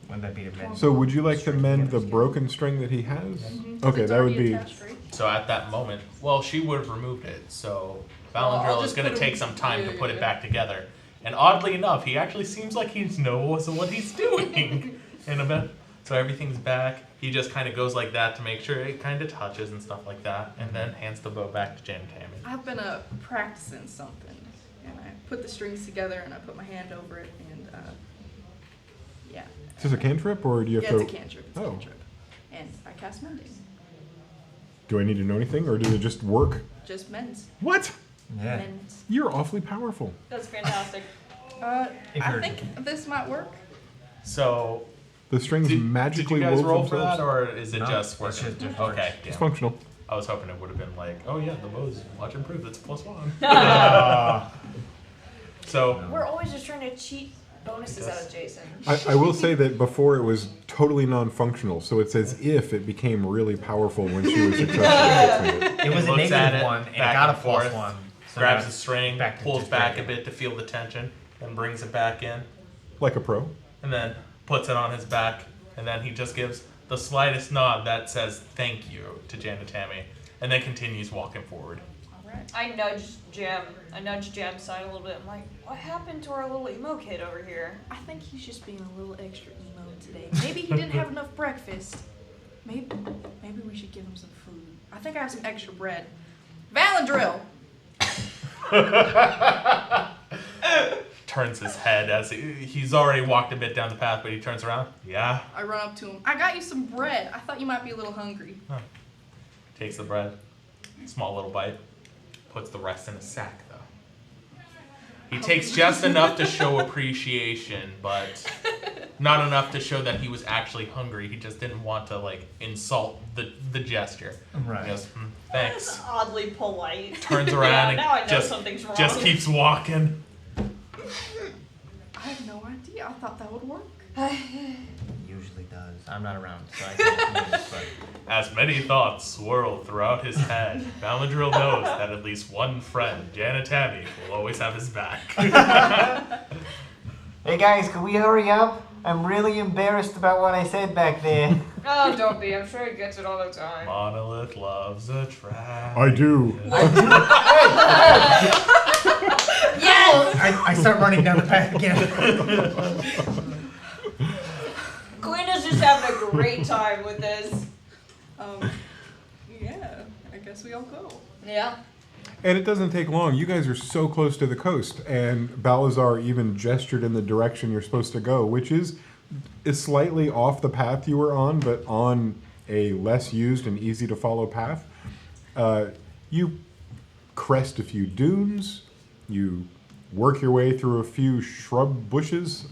D: Wouldn't that be a mend?
A: So would you like to mend the broken string that he has? Okay,
C: It's
A: that would
C: already
A: be.
C: attached, right?
B: So at that moment, well, she would have removed it. So
C: I'll
B: Valandril is
C: just
B: going to
C: put
B: take
C: him-
B: some time to put
C: yeah.
B: it back together. And oddly enough, he actually seems like he knows what he's doing in a bit. So everything's back. He just kind of goes like that to make sure it kind of touches and stuff like that, and then hands the bow back to Jan Tammy.
C: I've been practicing something, and I put the strings together and I put my hand over it, and yeah.
A: Is this a cantrip or do you have
C: Yeah,
A: to?
C: it's a cantrip. It's a
A: Oh.
C: cantrip. And I cast mending.
A: Do I need to know anything or does it just work?
C: Just mends.
A: What?
D: Yeah.
C: Mends.
A: You're awfully powerful.
E: That's fantastic.
D: If
C: I
D: you're-
C: think this might work.
B: So
A: The strings
B: did
A: magically
B: you guys
A: wove
B: roll for
A: themselves.
B: that, or is it
D: No,
B: just
D: it's
B: working?
D: just different.
B: Okay,
A: It's
B: yeah.
A: functional.
B: I was hoping it would have been like, oh yeah, the bow's much improved. It's +1. So
E: We're always just trying to cheat bonuses out of Jason.
A: I will say that before it was totally non-functional, so it's as if it became really powerful when she was successful fixing it.
D: It was a
B: looks at
D: negative
B: it,
D: 1 and it
B: back
D: got a
B: and forth,
D: +1. So
B: grabs
D: now
B: the string,
D: back to
B: pulls
D: just
B: back a
D: regular.
B: bit to feel the tension, then brings it back in,
A: Like a pro.
B: and then puts it on his back, and then he just gives the slightest nod that says thank you to Janatami, and then continues walking forward.
C: Alright.
E: I nudged Jam's side a little bit. I'm like, what happened to our little emo kid over here?
C: I think he's just being a little extra emo today. Maybe he didn't have enough breakfast. Maybe we should give him some food. I think I have some extra bread. Valandril!
B: Turns his head as he's already walked a bit down the path, but he turns around. Yeah,
C: I run up to him. I got you some bread. I thought you might be a little hungry.
B: takes the bread, small little bite, puts the rest in a sack though. He takes just enough to show appreciation, but not enough to show that he was actually hungry. He just didn't want to like insult the gesture.
D: Right.
B: He goes,
E: That's
B: thanks.
E: oddly polite.
B: Turns around
E: now I
B: and
E: know
B: just
E: something's wrong.
B: keeps walking.
C: I have no idea. I thought that would work.
D: Usually does. I'm not around, so I can't use, but
B: As many thoughts swirl throughout his head, Valandril knows that at least one friend, Janatami, will always have his back.
D: Hey guys, can we hurry up? I'm really embarrassed about what I said back there.
E: Oh, don't be. I'm sure he gets it all the time.
B: Monolith loves a trap.
A: I do.
D: I start running down the path again.
E: Quinn is just having a great time with this.
C: Yeah, I guess we all go.
E: Yeah.
A: And it doesn't take long. You guys are so close to the coast, and Balazar even gestured in the direction you're supposed to go, which is slightly off the path you were on, but on a less used and easy to follow path. You crest a few dunes. You work your way through a few shrub bushes.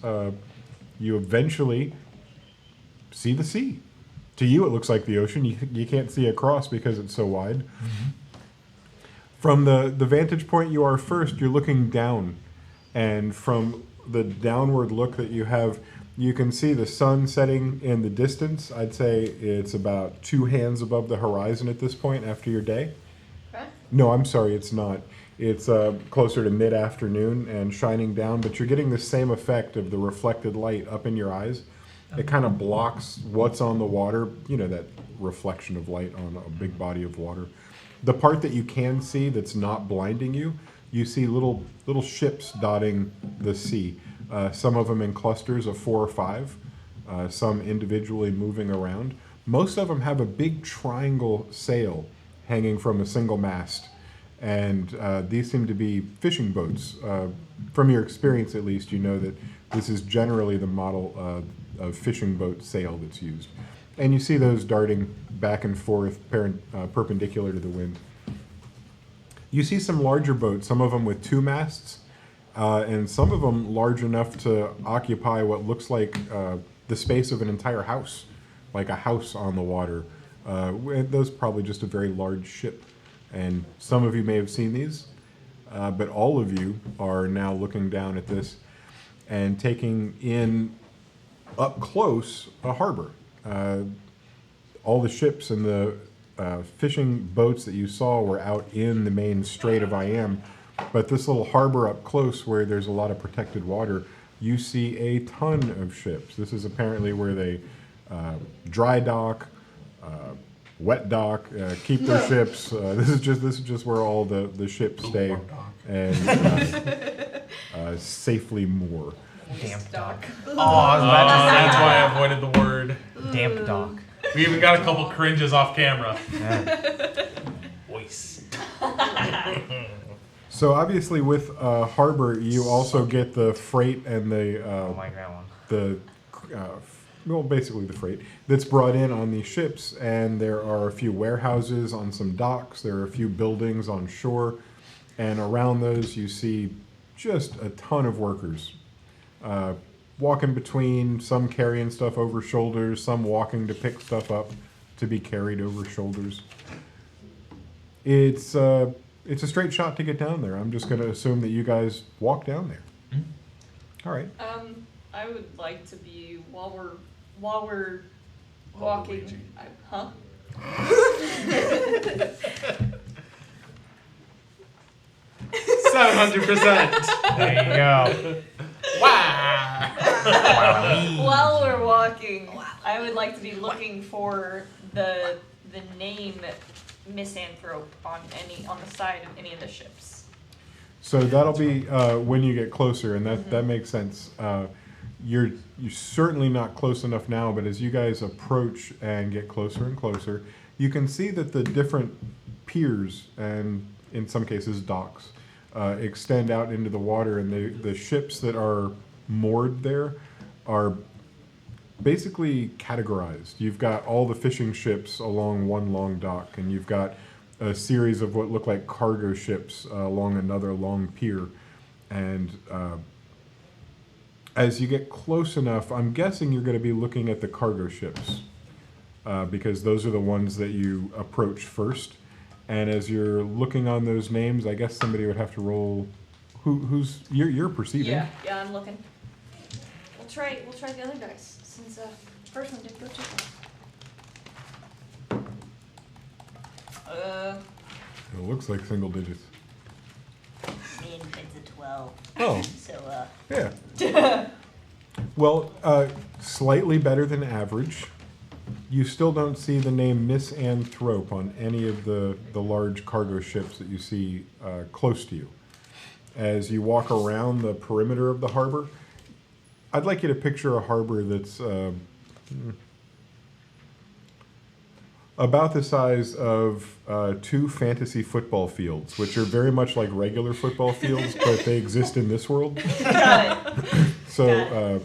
A: You eventually see the sea. To you, it looks like the ocean. You can't see across because it's so wide. Mm-hmm. From the vantage point you are first, you're looking down. And from the downward look that you have, you can see the sun setting in the distance. I'd say it's about 2 hands above the horizon at this point after your day.
E: Okay.
A: No, I'm sorry, it's not. It's closer to mid-afternoon and shining down, but you're getting the same effect of the reflected light up in your eyes. It kind of blocks what's on the water, you know, that reflection of light on a big body of water. The part that you can see that's not blinding you, you see little ships dotting the sea. Some of them in clusters of 4 or 5, some individually moving around. Most of them have a big triangle sail hanging from a single mast, and these seem to be fishing boats. From your experience, at least, you know that this is generally the model of fishing boat sail that's used. And you see those darting back and forth perpendicular to the wind. You see some larger boats, some of them with 2 masts, and some of them large enough to occupy what looks like the space of an entire house, like a house on the water. Those are probably just a very large ship. And some of you may have seen these, but all of you are now looking down at this and taking in up close a harbor. All the ships and the fishing boats that you saw were out in the main Strait of Iam, but this little harbor up close where there's a lot of protected water, you see a ton of ships. This is apparently where they dry dock, wet dock, keep their ships. This is just where all the ships stay and safely moor.
D: Damp dock.
B: Oh,
D: I was about to say
B: that's
D: that.
B: why I avoided the word.
D: Damp dock.
B: We even got a couple cringes off camera.
D: Yeah.
B: Voice.
A: So obviously with harbor, you also get the freight and the
D: Like that one.
A: the well, basically the freight that's brought in on these ships, and there are a few warehouses on some docks. There are a few buildings on shore, and around those you see just a ton of workers walking between, some carrying stuff over shoulders, some walking to pick stuff up to be carried over shoulders. It's a straight shot to get down there. I'm just going to assume that you guys walk down there. All right.
E: I would like to be while we're walking. Huh?
B: 700%.
D: There you go.
B: Wow.
E: While we're walking, I would like to be looking for the name Misanthrope on the side of any of the ships.
A: So that'll be when you get closer, and that makes sense. You're certainly not close enough now, but as you guys approach and get closer and closer, you can see that the different piers and in some cases docks extend out into the water, and the ships that are moored there are basically categorized. You've got all the fishing ships along one long dock, and you've got a series of what look like cargo ships along another long pier. And as you get close enough, I'm guessing you're going to be looking at the cargo ships because those are the ones that you approach first. And as you're looking on those names, I guess somebody would have to roll. Who's you're perceiving?
E: Yeah, I'm looking. We'll try the other dice since first one didn't go too well.
A: It looks like single digits.
F: Me and Kid's a 12.
A: Oh,
F: So,
A: yeah. Well, slightly better than average. You still don't see the name Misanthrope on any of the large cargo ships that you see close to you. As you walk around the perimeter of the harbor, I'd like you to picture a harbor that's about the size of 2 fantasy football fields, which are very much like regular football fields, but they exist in this world.
E: Got it.
A: So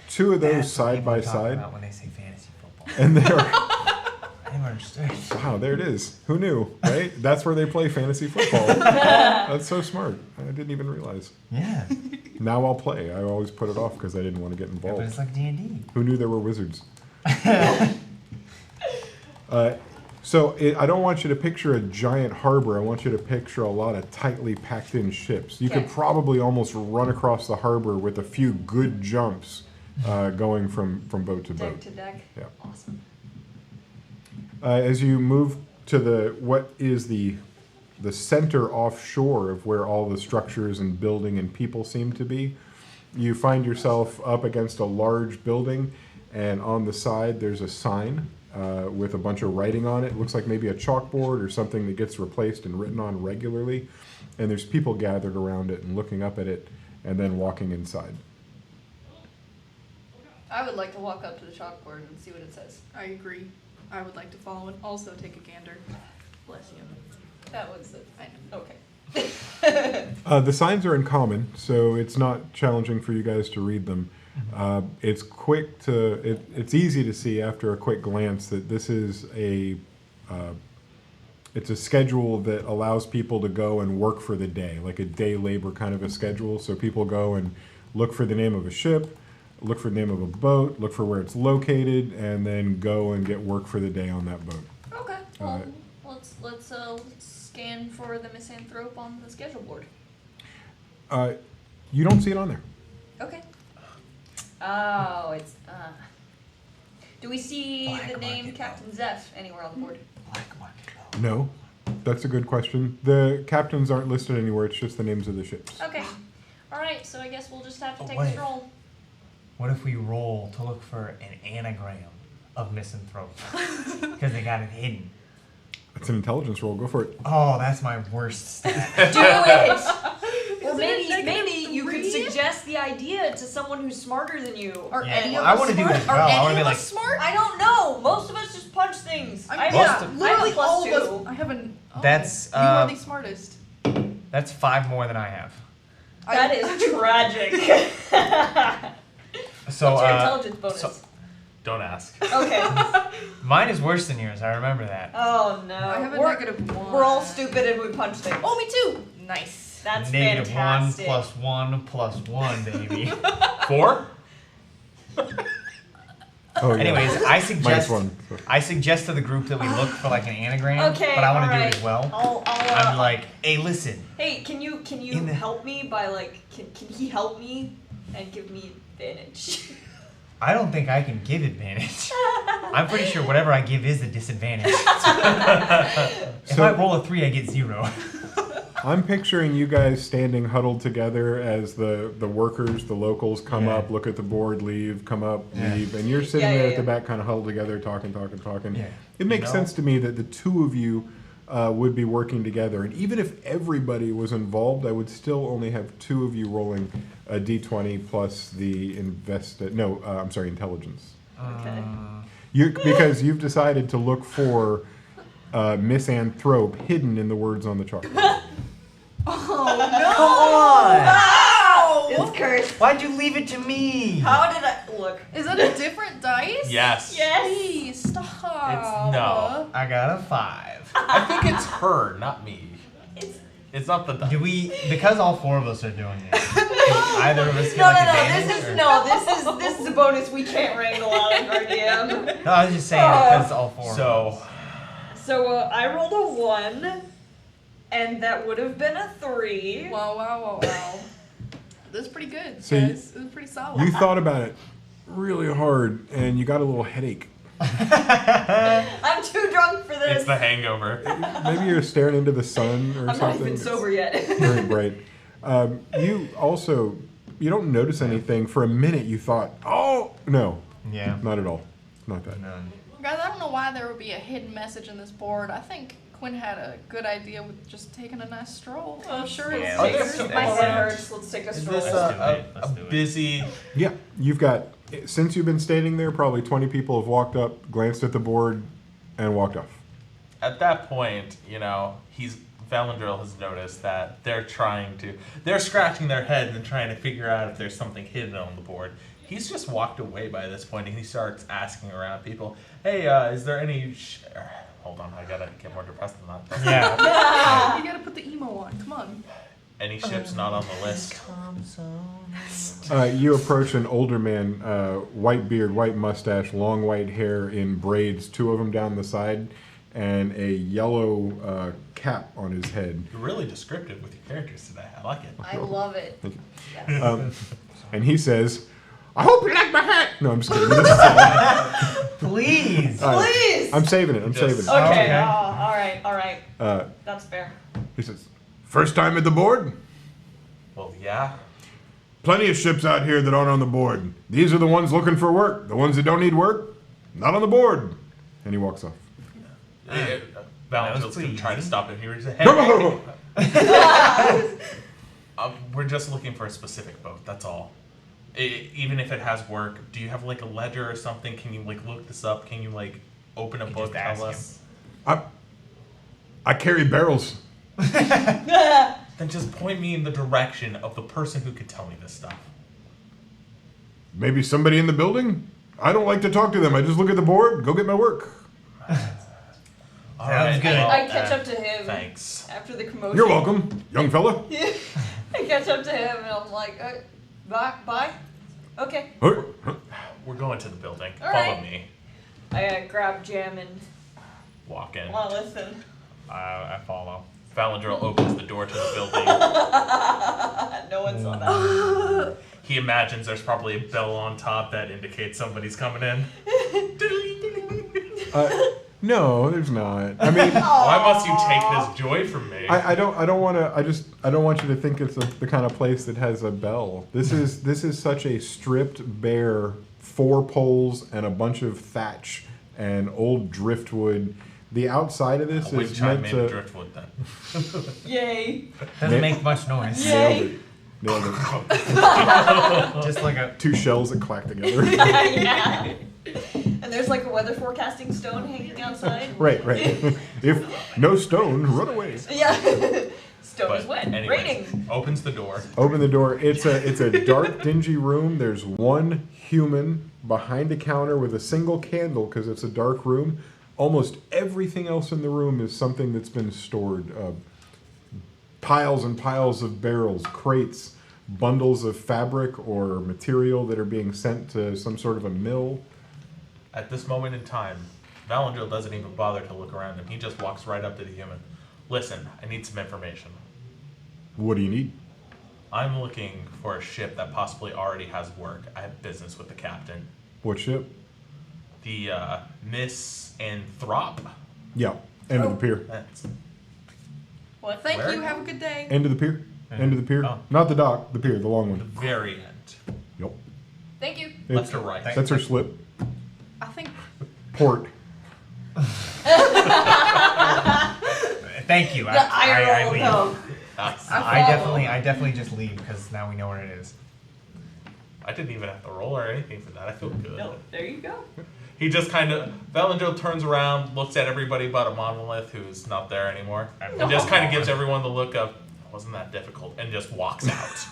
A: 2 of those
D: That's what
A: side
D: people
A: by
D: talk
A: side,
D: about when they say fantasy football.
A: and they're
D: I never understood.
A: wow, there it is. Who knew, right? That's where they play fantasy football. That's so smart. I didn't even realize.
D: Yeah.
A: Now I'll play. I always put it off because I didn't want to get
D: Yeah, but
A: involved.
D: it's like D&D.
A: Who knew there were wizards? I don't want you to picture a giant harbor. I want you to picture a lot of tightly packed in ships. You could
E: Okay.
A: probably almost run across the harbor with a few good jumps going from boat to
E: Deck
A: boat.
E: to deck.
A: Yeah.
E: Awesome.
A: As you move to what is the center offshore of where all the structures and building and people seem to be, you find yourself up against a large building, and on the side there's a sign with a bunch of writing on it. It looks like maybe a chalkboard or something that gets replaced and written on regularly. And there's people gathered around it and looking up at it and then walking inside.
E: I would like to walk up to the chalkboard and see what it says.
C: I agree. I would like to follow and also take a gander. Bless you.
E: That was it.
C: I know.
E: Okay.
A: The signs are in common, so it's not challenging for you guys to read them. It's quick to, it's easy to see after a quick glance that this is it's a schedule that allows people to go and work for the day, like a day labor kind of a schedule. So people go and look for the name of a ship, look for the name of a boat, look for where it's located, and then go and get work for the day on that boat.
E: Okay. Well, let's scan for the misanthrope on the schedule board.
A: You don't see it on there.
E: Okay. Oh, it's Do we see
D: Black
E: the name
D: market,
E: Captain Zeph anywhere on the board?
D: Black market.
A: No, that's a good question. The captains aren't listed anywhere. It's just the names of the ships.
E: Okay. All right. So I guess we'll just have to
D: Oh,
E: take
D: wait.
E: a stroll.
D: What if we roll to look for an anagram of misanthrope? Because they got it hidden.
A: It's an intelligence roll. Go for it.
D: Oh, that's my worst stat.
E: Do it. Or
C: Isn't
E: maybe
C: it
E: maybe you could
C: -3?
E: suggest the idea to someone who's smarter than you.
C: Are
D: Yeah,
C: any
D: well,
C: of
D: I
C: us
D: wanna do it
C: smart?
D: as well.
C: Are
D: I wanna
C: any
D: be
C: of
D: like-
C: us smart?
E: I don't know. Most of us just punch things.
C: I'm,
E: I have,
C: yeah,
D: Most of-
C: literally
E: I have a
C: all
E: plus
C: of us.
E: two.
C: I have an. Oh,
D: That's,
C: you are the smartest.
D: That's 5 more than I have.
E: That is tragic.
D: So,
E: What's your intelligence bonus?
D: so-
B: Don't ask.
E: Okay.
D: mine is worse than yours. I remember that.
E: Oh no.
C: I have a
E: we're,
C: -1.
E: we're all stupid and we punch things.
C: Oh, me too. Nice.
E: That's
D: -1
E: fantastic.
D: plus 1 plus 1, baby.
B: 4?
A: Oh, yeah.
D: Anyways, I suggest
A: -1.
D: I suggest to the group that we look for like an anagram,
E: Okay,
D: but I want to do
E: alright.
D: it as well.
E: I'll
D: I'm like, hey, listen.
E: hey, can you
D: In the-
E: help me by like can he help me and give me advantage?
D: I don't think I can give advantage. I'm pretty sure whatever I give is a disadvantage. If
A: So-
D: I roll a 3, I get 0.
A: I'm picturing you guys standing huddled together as the workers, the locals come
D: Yeah.
A: up, look at the board, leave, come up,
D: Yeah.
A: leave, and you're sitting
E: Yeah,
A: there
E: yeah,
A: at the
E: yeah.
A: back kind of huddled together, talking.
D: Yeah.
A: It makes
D: You know?
A: sense to me that the two of you would be working together. And even if everybody was involved, I would still only have 2 of you rolling a d20 plus the intelligence.
E: Okay.
A: Because you've decided to look for misanthrope hidden in the words on the chalkboard.
C: Oh
D: Come on!
E: Wow! It's cursed.
D: Why'd you leave it to me?
E: How did I look?
C: no! Is that a different dice?
B: Yes.
E: Yes.
C: Please stop.
B: It's no.
D: I got a 5.
B: I think it's her, not me. It's not the.
D: Do we? Because all 4 of us are doing it. Do either of us get
E: No,
D: like
E: no, no.
D: advantage, or-
E: This is a bonus we can't wrangle out of our DM.
D: No, I was just saying because all 4. of us.
B: So,
E: I rolled a 1, and that would have been a 3.
C: Wow. That's pretty good,
A: So you-
C: guys. It was pretty solid.
A: You thought about it really hard, and you got a little headache.
E: I'm too drunk for this.
B: it's the hangover.
A: Maybe you're staring into the sun or
E: I'm
A: something.
E: not even
A: It's
E: sober yet.
A: very bright. You don't notice anything. For a minute, you thought, oh, no,
D: Yeah.
A: not at all. Not that.
D: None.
C: Guys, I don't know why there would be a hidden message in this board. I think Quinn had a good idea with just taking a nice stroll. I'm sure
D: Yeah,
C: it's
B: Are
C: safer.
B: there some-
E: My
B: Oh,
E: head
B: yeah.
E: hurts. Let's take a
B: Is
E: stroll.
B: this
D: Let's do it.
B: a
D: Let's do it.
B: busy?
A: Yeah, you've got, since you've been standing there, probably 20 people have walked up, glanced at the board, and walked off.
B: At that point, Valandril has noticed that they're scratching their head and trying to figure out if there's something hidden on the board. He's just walked away by this point, and he starts asking around people, hey, is there any... Hold on, I gotta get more depressed than that.
D: Yeah.
C: You gotta put the emo on. Come on.
B: Any ships not on the list?
A: You approach an older man, white beard, white mustache, long white hair in braids, 2 of them down the side, and a yellow cap on his head.
B: You're really descriptive with your characters today. I like it.
E: I love it.
A: Thank you.
E: Yes.
A: And he says, I hope you like my hat. No, I'm just kidding.
D: Please.
E: Please.
A: I'm saving it. I'm saving it.
E: Okay.
D: Okay.
E: All right. That's fair.
A: He says, first time at the board?
B: Well, yeah.
A: plenty of ships out here that aren't on the board. These are the ones looking for work. The ones that don't need work, not on the board. And he walks off.
B: Valentil's going to try to stop him. He was hey, we're just looking for a specific boat, that's all. Even if it has work, do you have like a ledger or something? Can you like look this up? Can you like open a book, tell us?
A: I carry barrels.
B: Then just point me in the direction of the person who could tell me this stuff.
A: Maybe somebody in the building? I don't like to talk to them. I just look at the board, go get my work.
B: All right,
D: good.
B: well,
E: I catch up to him
B: Thanks.
E: after the commotion.
A: You're welcome, young fella.
E: I catch up to him and I'm like, bye. Okay.
B: We're going to the building.
E: All
B: Follow
E: right.
B: me.
E: I grab Jam and
B: Walk in.
E: want to listen.
D: I follow.
B: Valandril opens the door to the building.
E: No one saw that.
B: He imagines there's probably a bell on top that indicates somebody's coming in.
A: No, there's not. I mean,
B: Why must you take this joy from me?
A: I don't want to. I don't want you to think it's the kind of place that has a bell. This is such a stripped bare 4 poles and a bunch of thatch and old driftwood. The outside of this
B: Wind
A: is
B: chime
A: meant
B: made of
A: to.
B: driftwood then.
E: Yay.
D: Doesn't make much noise.
E: Yay.
A: Nailed it.
D: Just like a
A: 2 shells that clack together.
E: Yeah. And there's like a weather forecasting stone hanging outside.
A: Right. If no stone, run away.
E: Yeah. Stone
B: But
E: is wet.
B: anyways,
E: Raining.
B: opens the door.
A: Open the door. It's a dark, dingy room. There's one human behind a counter with a single candle because it's a dark room. Almost everything else in the room is something that's been stored. Piles and piles of barrels, crates, bundles of fabric or material that are being sent to some sort of a mill.
B: At this moment in time, Valandril doesn't even bother to look around him. He just walks right up to the human. Listen, I need some information.
A: What do you need?
B: I'm looking for a ship that possibly already has work. I have business with the captain.
A: What ship?
B: The Miss Anthrop.
A: Yeah, end of the pier.
B: That's
E: What?
C: Thank
B: Where?
C: you. Have a good day.
A: End of the pier. End of the pier.
D: Oh.
A: Not the dock. The pier. The long
B: the
A: one.
B: very end.
A: Yep.
C: Thank you.
B: Left or right?
A: That's her slip.
C: I think
A: Port.
D: thank you.
E: The eye
D: I
E: roll
D: leave.
E: though.
D: I definitely just leave because now we know where it is.
B: I didn't even have to roll or anything for that. I feel good.
E: No, there you go.
B: He just kind of, Valandril turns around, looks at everybody but a monolith who's not there anymore, and just kind of gives everyone the look of, wasn't that difficult, and just walks out.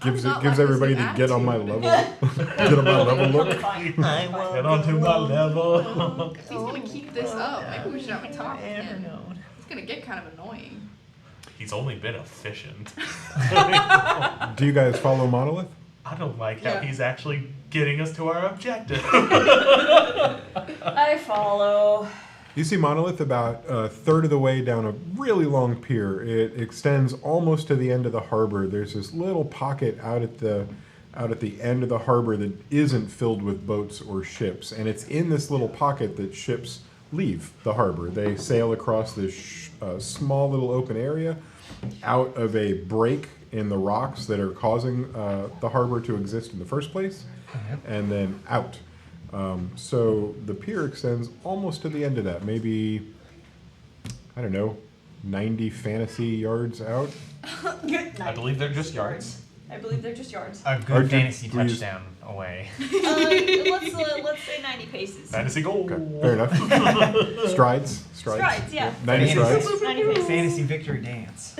A: Gives
C: not
A: gives
C: like
A: everybody
C: this
A: the get on my
C: attitude.
A: level. Get on my level look.
B: Get onto my level.
C: he's gonna keep this up. Maybe we should have a talk. It's gonna get kind of annoying.
B: He's only been efficient.
A: Do you guys follow Monolith?
B: I don't like how
C: Yeah.
B: he's actually getting us to our objective.
E: I follow.
A: You see Monolith about a third of the way down a really long pier. It extends almost to the end of the harbor. There's this little pocket out at the end of the harbor that isn't filled with boats or ships, and it's in this little pocket that ships leave the harbor. They sail across this small little open area out of a break in the rocks that are causing the harbor to exist in the first place, and then out. So the pier extends almost to the end of that, maybe, I don't know, 90 fantasy yards out.
B: I believe they're just yards.
E: I believe they're just yards.
D: A
A: Or
D: good
A: do-
D: fantasy
A: do you-
D: touchdown away.
E: Let's say 90 paces.
B: Fantasy goal.
A: Okay, fair enough. Strides.
E: Strides, yeah.
A: 90 strides.
E: 90 paces.
D: Fantasy victory dance.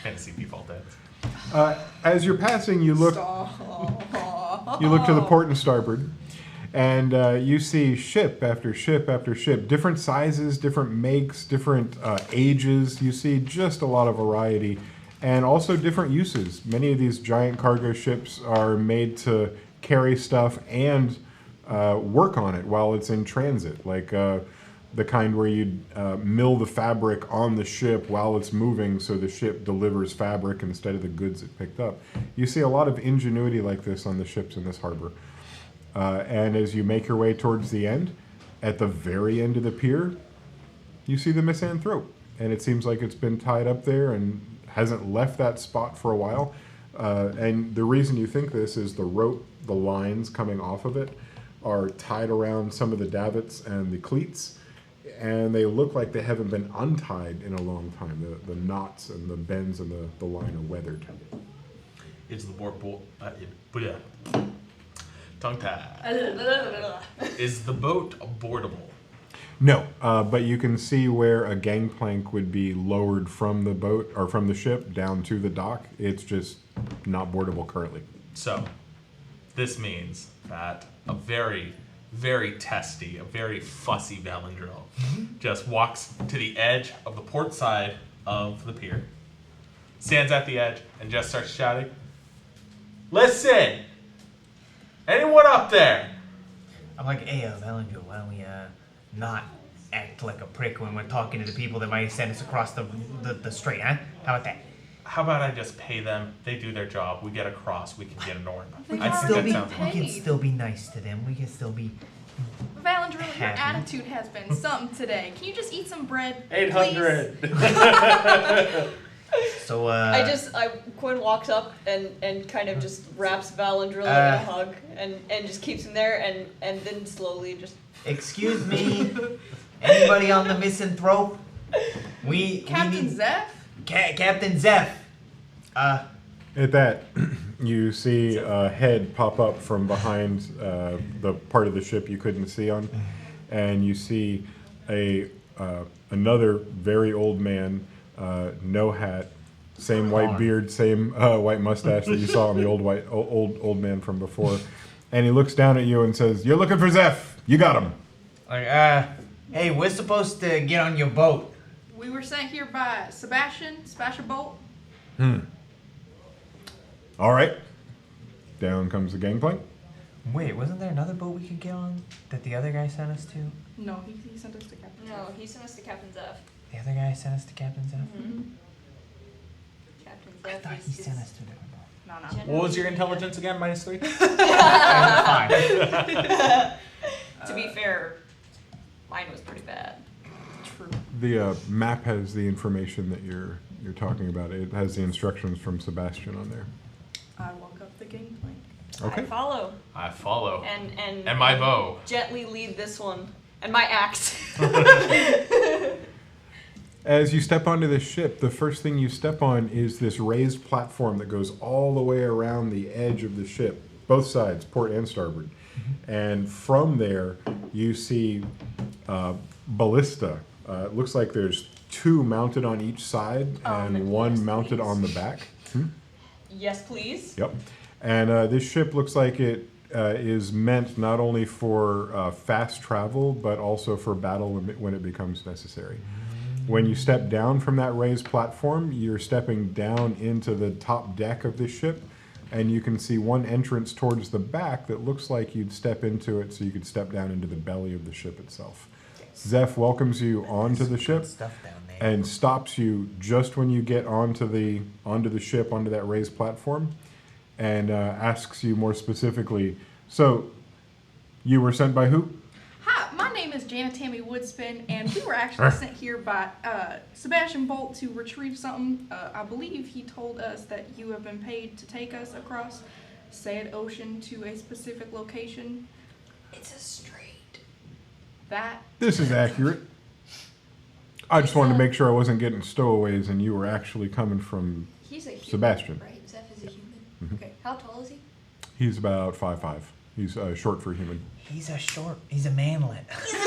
B: Fantasy default dance.
A: As you're passing, you look to the port and starboard, and you see ship after ship after ship, different sizes, different makes, different ages. You see just a lot of variety, and also different uses. Many of these giant cargo ships are made to carry stuff and work on it while it's in transit, like the kind where you mill the fabric on the ship while it's moving so the ship delivers fabric instead of the goods it picked up. You see a lot of ingenuity like this on the ships in this harbor. And as you make your way towards the end, at the very end of the pier, you see the misanthrope. And it seems like it's been tied up there and hasn't left that spot for a while. And the reason you think this is the rope, the lines coming off of it, are tied around some of the davits and the cleats, and they look like they haven't been untied in a long time. The knots and the bends and the line are weathered.
B: Is the tongue tied. Is the boat boardable?
A: No, but you can see where a gangplank would be lowered from the boat or from the ship down to the dock. It's just not boardable currently.
B: So, this means that a very, very testy, a very fussy Valandril just walks to the edge of the port side of the pier, stands at the edge, and just starts shouting, "Listen! Anyone up there?"
D: I'm like, hey, Valandro, why don't we not act like a prick when we're talking to the people that might send us across the strait, huh? How about that?
B: How about I just pay them? They do their job. We get across. We can get north.
C: We
B: I
C: can
B: think
C: still
B: that
C: be
B: sounds
C: paid.
D: We can still be nice to them. We can still be...
C: Valandril, your
D: Happy.
C: attitude has been something today. Can you just eat some bread?
B: 800.
D: So,
E: Quinn walks up and kind of just wraps Valandril in a hug and just keeps him there and then slowly just...
D: excuse me, anybody on the misanthrope?
C: Captain Zeph?
D: Captain Zeph.
A: At that, you see a head pop up from behind the part of the ship you couldn't see on, and you see another very old man, no hat, same white beard, same white mustache that you saw on the old man from before, and he looks down at you and says, "You're looking for Zeph. You got him."
D: Like, hey, we're supposed to get on your boat.
C: We were sent here by Sebastian Bolt.
A: All right. Down comes the gangplank.
D: Wait, wasn't there another boat we could get on that the other guy sent us to?
C: No, he sent us to Captain
E: No,
C: Zeph.
E: he sent us to Captain Zeph.
D: The other guy sent us to Captain Zeph?
E: Mm-hmm. Captain
D: I
E: Zeph
D: thought
E: is...
D: he sent us to a different boat.
C: No.
B: What was your intelligence again? -3?
D: Fine.
E: To be fair, mine was pretty bad.
C: True.
A: The map has the information that you're talking about. It has the instructions from Sebastian on there.
C: I walk up the gangplank.
A: Okay.
E: I follow.
B: I follow.
E: And
B: my bow.
E: Gently lead this one. And my axe.
A: As you step onto the ship, the first thing you step on is this raised platform that goes all the way around the edge of the ship, both sides, port and starboard. And from there, you see ballista. It looks like there's 2 mounted on each side and one
E: yes,
A: mounted
E: please.
A: on the back.
E: Yes, please.
A: Yep. And this ship looks like it is meant not only for fast travel, but also for battle when it becomes necessary. When you step down from that raised platform, you're stepping down into the top deck of the ship, and you can see one entrance towards the back that looks like you'd step into it so you could step down into the belly of the ship itself. Zeph welcomes you onto the ship
D: Stuff down there.
A: and stops you just when you get onto the ship, onto that raised platform, and asks you more specifically, so you were sent by who?
C: Hi, my name is Janet Tammy Woodspin, and we were actually sent here by Sebastian Bolt to retrieve something. I believe he told us that you have been paid to take us across said ocean to a specific location.
E: It's a strait.
C: That
A: This is accurate. I just wanted to make sure I wasn't getting stowaways and you were actually coming from
E: He's a human,
A: Sebastian.
E: right? Zeph is a human.
A: Mhm.
E: Okay. How tall is he?
A: He's about 5'5". He's short for a human.
D: He's a manlet.
E: He's a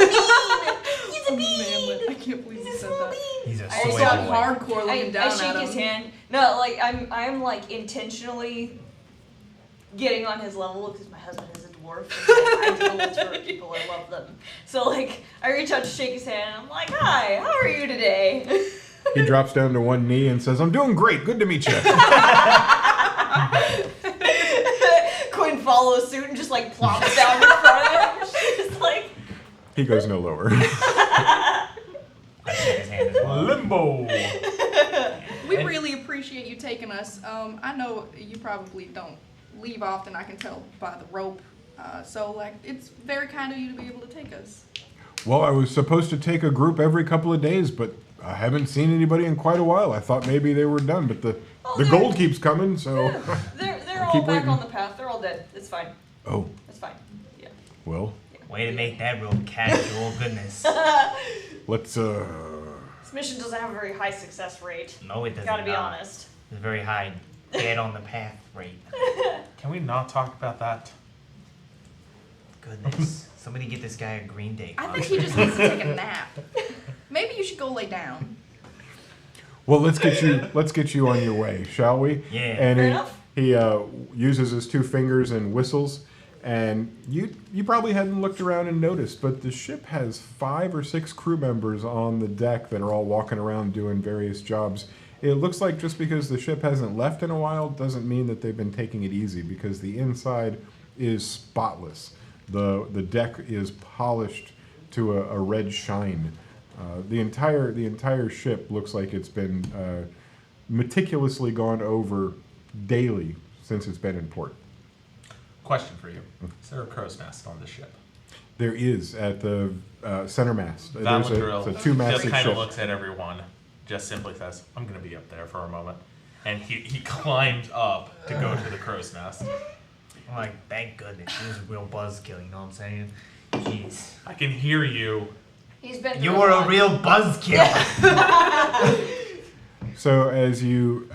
C: oh, man, I can't believe you said that.
D: He's a
E: I
D: soy
E: saw
C: Got
D: boy.
C: hardcore
E: I
C: looking down
E: shake
C: at
E: his
C: him.
E: hand. No, like I'm like intentionally getting on his level because my husband is a dwarf. And, like, I deal with short people. I love them. So like I reach out to shake his hand. And I'm like, "Hi, how are you today?"
A: He drops down to one knee and says, "I'm doing great. Good to meet you."
E: Quinn follows suit and just like plops down in front of him. She's like,
A: He goes no lower.
D: I shake his hand as well.
B: Limbo.
C: We really appreciate you taking us. I know you probably don't leave often, I can tell by the rope. So, like, it's very kind of you to be able to take us.
A: Well, I was supposed to take a group every couple of days, but I haven't seen anybody in quite a while. I thought maybe they were done, but the gold keeps coming, so...
E: They're all
A: Keep
E: back
A: waiting.
E: on the path. They're all dead. It's fine.
A: Oh,
E: It's fine. Yeah.
A: well,
D: Way to make that real casual. Goodness.
A: let's,
E: This mission doesn't have a very high success rate.
D: No, it doesn't.
E: Gotta be
D: not.
E: honest.
D: It's a very high dead on the path rate.
B: Can we not talk about that?
D: Goodness. Somebody get this guy a Green Day
C: I
D: concert.
C: think he just needs to take a nap. Maybe you should go lay down.
A: well, let's get you on your way, shall we?
D: Yeah.
A: And
E: Fair enough.
A: he uses his 2 fingers and whistles, and you probably hadn't looked around and noticed, but the ship has 5 or 6 crew members on the deck that are all walking around doing various jobs. It looks like just because the ship hasn't left in a while doesn't mean that they've been taking it easy, because the inside is spotless. The deck is polished to a red shine. The entire ship looks like it's been meticulously gone over daily since it's been in port.
B: Question for you. Is there a crow's nest on the ship?
A: There is at the center mast.
B: Valandril
A: It's a
B: just
A: 2-masted
B: kind
A: ship.
B: of looks at everyone, just simply says, I'm going to be up there for a moment. And he climbed up to go to the crow's nest.
D: I'm like, thank goodness. He was a real buzzkill, you know what I'm saying? Jeez.
B: I can hear you.
E: He's been.
D: You
E: through
D: were a
E: lot.
D: real buzzkill.
A: So as you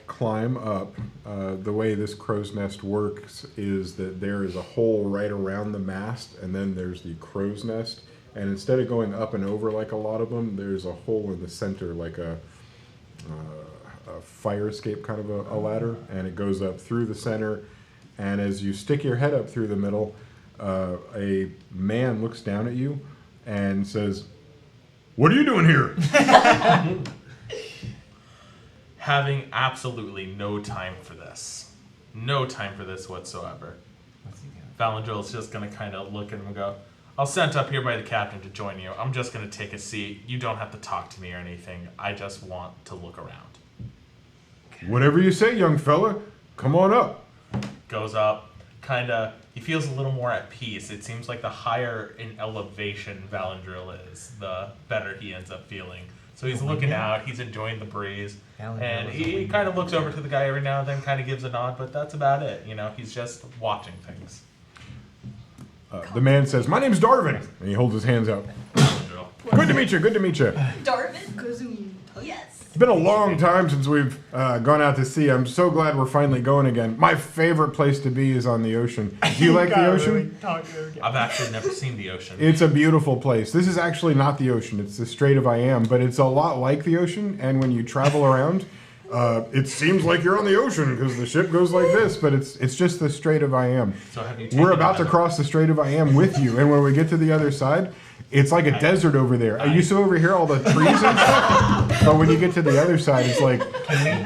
A: climb up, the way this crow's nest works is that there is a hole right around the mast, and then there's the crow's nest. And instead of going up and over like a lot of them, there's a hole in the center, like a fire escape kind of a ladder, and it goes up through the center. And as you stick your head up through the middle, a man looks down at you and says, "What are you doing here?"
B: Having absolutely no time for this. No time for this whatsoever. Valandril's just going to kind of look at him and go, I'll sent up here by the captain to join you. I'm just going to take a seat. You don't have to talk to me or anything. I just want to look around.
A: "Whatever you say, young fella. Come on up."
B: Goes up, kind of, he feels a little more at peace. It seems like the higher in elevation Valandril is, the better he ends up feeling. So he's looking out, he's enjoying the breeze,
D: Valandril
B: and
D: is a
B: he
D: wingman.
B: kind of looks over to the guy every now and then, kind of gives a nod, but that's about it. You know, he's just watching things.
A: The man says, "My name's Darvin," and he holds his hands out.
B: Valandril.
A: "Good to meet you. Good to meet you.
E: Darvin?
C: Kazoom.
F: Yes.
A: It's been a long time since we've gone out to sea. I'm so glad we're finally going again. My favorite place to be is on the ocean. Do you like the ocean?
B: I've actually never seen the ocean.
A: It's a beautiful place. This is actually not the ocean. It's the Strait of Iam, but it's a lot like the ocean. And when you travel around, it seems like you're on the ocean because the ship goes like this, but it's just the Strait of Iam.
B: So have you
A: We're
B: taken
A: about to
B: him-
A: cross the Strait of Iam with you, and when we get to the other side, it's like a desert over there. You see over here all the trees and stuff, but when you get to the other side, it's like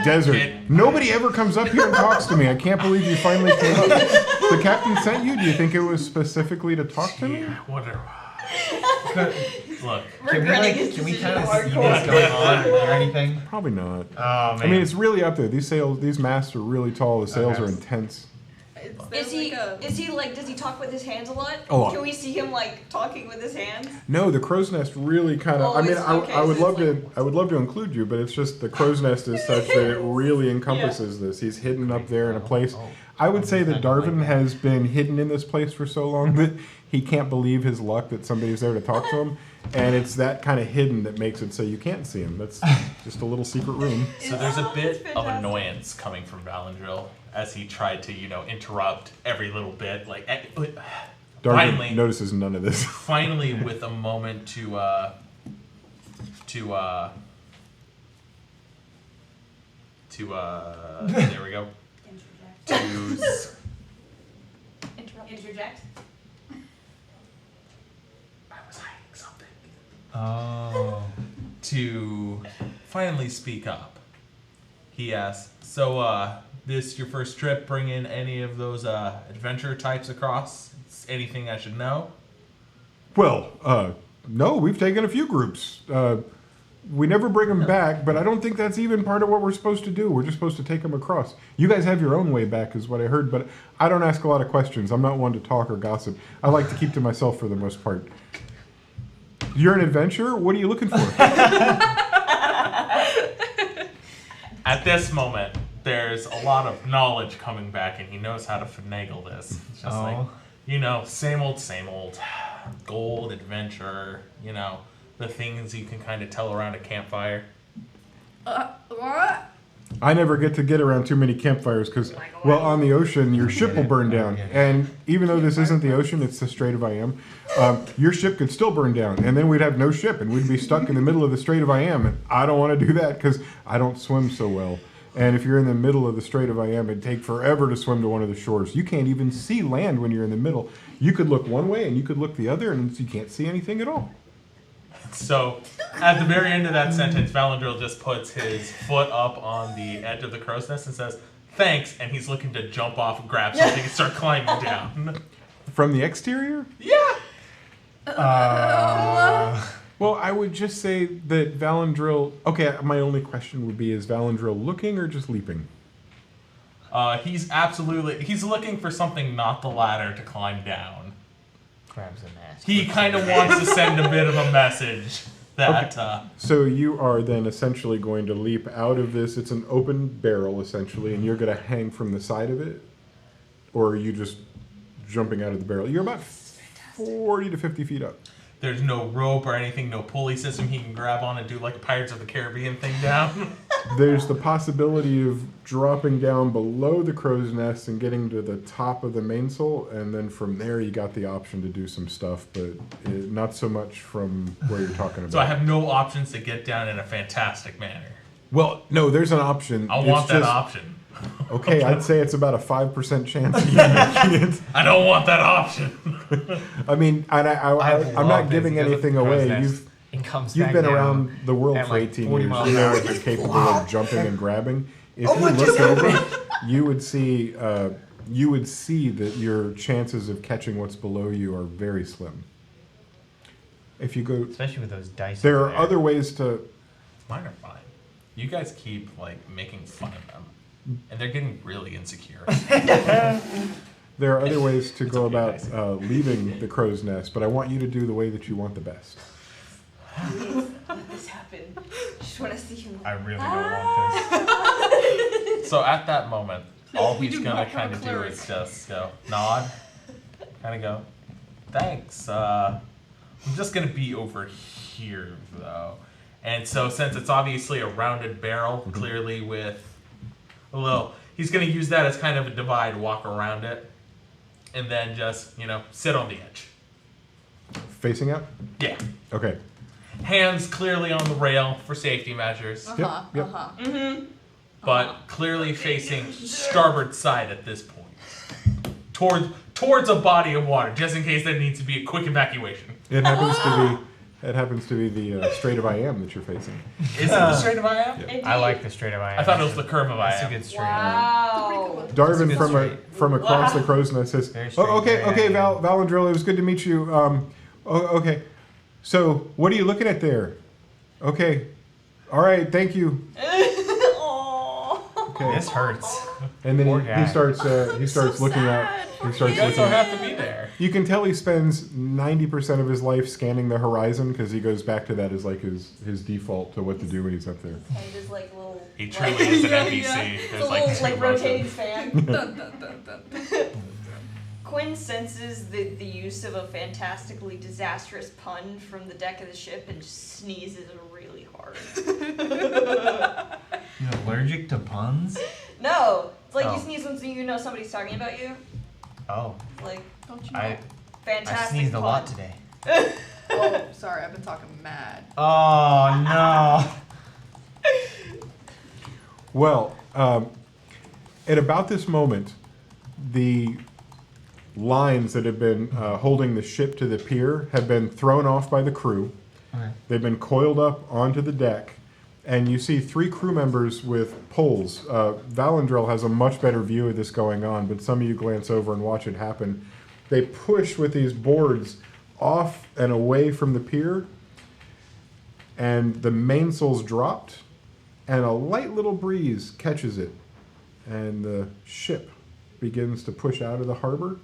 A: desert. Nobody ever comes up here and talks to me. I can't believe you finally came up. The captain sent you? Do you think it was specifically to talk to me?
B: Yeah, whatever. Look,
E: Regretting his
D: Can we
E: decision
D: kind of see
E: hardcore.
D: what's going on or anything?
A: Probably not.
D: Oh, man.
A: I mean, it's really up there. These masts are really tall. The sails are intense.
E: Is he like, does he talk with his hands a lot?
A: A lot.
E: Can we see him like talking with his hands?
A: No, the crow's nest really kind of.
E: Oh,
A: I mean,
E: it's- okay,
A: I would
E: so
A: love
E: it's
A: to. I would love to include you, but it's just the crow's nest is such that it really encompasses this. He's hidden up there in a place. I would say that Darvin has been hidden in this place for so long that he can't believe his luck that somebody's there to talk to him, and it's that kind of hidden that makes it so you can't see him. That's just a little secret room.
B: so there's a
E: That's
B: bit of
E: fantastic.
B: annoyance coming from Valandril as he tried to, interrupt every little bit. Like,
A: Darvin
B: finally,
A: notices none of this.
B: finally, with a moment to there we go.
F: Interject.
B: To
F: Interject.
B: I was hiding something.
D: Oh.
B: To finally speak up. He asks, "So, this your first trip bringing any of those adventure types across? Anything I should know?"
A: Well, no, we've taken a few groups. We never bring them back, but I don't think that's even part of what we're supposed to do. We're just supposed to take them across. You guys have your own way back, is what I heard, but I don't ask a lot of questions. I'm not one to talk or gossip. I like to keep to myself for the most part. You're an adventurer? What are you looking for?
B: At this moment, there's a lot of knowledge coming back, and he knows how to finagle this. It's just like, same old. Gold, adventure, the things you can kind of tell around a campfire.
C: What?
A: I never get around too many campfires because, well, on the ocean, your ship will burn down. And even though this isn't the ocean, it's the Strait of Iam, your ship could still burn down. And then we'd have no ship, and we'd be stuck in the middle of the Strait of Iam. And I don't want to do that because I don't swim so well. And if you're in the middle of the Strait of Iam, it'd take forever to swim to one of the shores. You can't even see land when you're in the middle. You could look one way, and you could look the other, and you can't see anything at all.
B: So, at the very end of that sentence, Valandril just puts his foot up on the edge of the crow's nest and says, "Thanks," and he's looking to jump off and grab something and start climbing down.
A: From the exterior?
B: Yeah!
A: Well, I would just say that Valandril... Okay, my only question would be, is Valandril looking or just leaping?
B: He's looking for something not the ladder to climb down.
D: Grabs a mask.
B: He kind of wants to send a bit of a message that...
A: So you are then essentially going to leap out of this. It's an open barrel, essentially, and you're going to hang from the side of it? Or are you just jumping out of the barrel? You're about 40 to 50 feet up.
B: There's no rope or anything, no pulley system he can grab on and do like a Pirates of the Caribbean thing down.
A: There's the possibility of dropping down below the crow's nest and getting to the top of the mainsail, and then from there you got the option to do some stuff, but not so much from where you're talking about.
B: So I have no options to get down in a fantastic manner.
A: Well, no, there's an option.
B: I want that option.
A: Okay, I'd say it's about a 5% chance of you making it.
B: I don't want that option.
A: I mean, and I'm not giving anything away. You've been around the world for 18 years. You know that you're capable of jumping and grabbing. If you look over, you would see that your chances of catching what's below you are very slim. If you go,
D: especially with those dice.
A: There are other ways to.
B: Mine are fine. You guys keep making fun of them, and they're getting really insecure.
A: There are other ways to go about leaving the crow's nest, but I want you to do the way that you want the best.
E: Let this happen. Just want to see him.
D: I really don't want this.
B: So at that moment, all
C: We
B: he's
C: do
B: gonna
C: not have
B: kind
C: a
B: of do
C: cleric.
B: is just go nod, kind of go, thanks. I'm just gonna be over here though. And so since it's obviously a rounded barrel, clearly with a little, he's gonna use that as kind of a divide, walk around it, and then just sit on the edge.
A: Facing out?
B: Yeah.
A: Okay.
B: Hands clearly on the rail for safety measures,
A: Yep.
B: but clearly facing starboard side at this point, towards a body of water, just in case there needs to be a quick evacuation.
A: It happens to be the Strait of Iam that you're facing.
B: Is it the Strait of Iam?
E: Indeed.
D: I like the Strait of Iam.
B: I thought it was the curve of
D: That's a
B: Iam.
D: good straight.
E: Wow.
A: Darvin
D: That's a good
A: from across the crow's nest says,
D: Very straight,
A: "Oh, okay,
D: very
A: Valandril, it was good to meet you. Okay, so what are you looking at there? Okay, all right, thank you.
E: Aw.
A: Okay,
D: This hurts.
A: and then
D: Poor
A: he
D: guy.
A: starts looking out. He starts
B: You guys
A: looking.
B: don't have to be there.
A: You can tell he spends 90% of his life scanning the horizon because he goes back to that as like his default to what to do when he's up there.
E: And just little.
B: He truly is an
C: Yeah,
B: NPC.
C: yeah.
E: It's a
B: There's
E: little
B: two
E: rotating
B: motions.
E: fan.
C: Dun, dun, dun, dun.
E: Quinn senses the use of a fantastically disastrous pun from the deck of the ship and just sneezes really hard.
D: You allergic to puns?
E: No, it's like
D: Oh.
E: you sneeze when you know somebody's talking about you.
D: Oh,
E: Like
C: Don't you know?
D: I
E: fantastic.
D: sneezed a
E: pun.
D: lot today.
C: Oh, sorry, I've been talking mad.
D: Oh no.
A: Well, at about this moment, the lines that have been holding the ship to the pier have been thrown off by the crew.
D: Okay.
A: They've been coiled up onto the deck, and you see 3 crew members with poles. Valandril has a much better view of this going on, but some of you glance over and watch it happen. They push with these boards off and away from the pier, and the mainsail's dropped, and a light little breeze catches it, and the ship begins to push out of the harbor.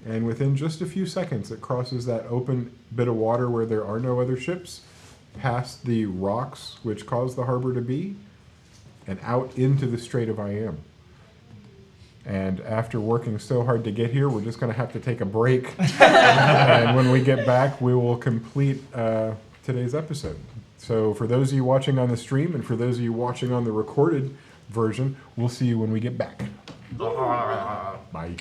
A: And within just a few seconds, it crosses that open bit of water where there are no other ships, past the rocks which cause the harbor to be, and out into the Strait of I Am. And after working so hard to get here, we're just going to have to take a break. And when we get back, we will complete today's episode. So for those of you watching on the stream and for those of you watching on the recorded version, we'll see you when we get back. Bye.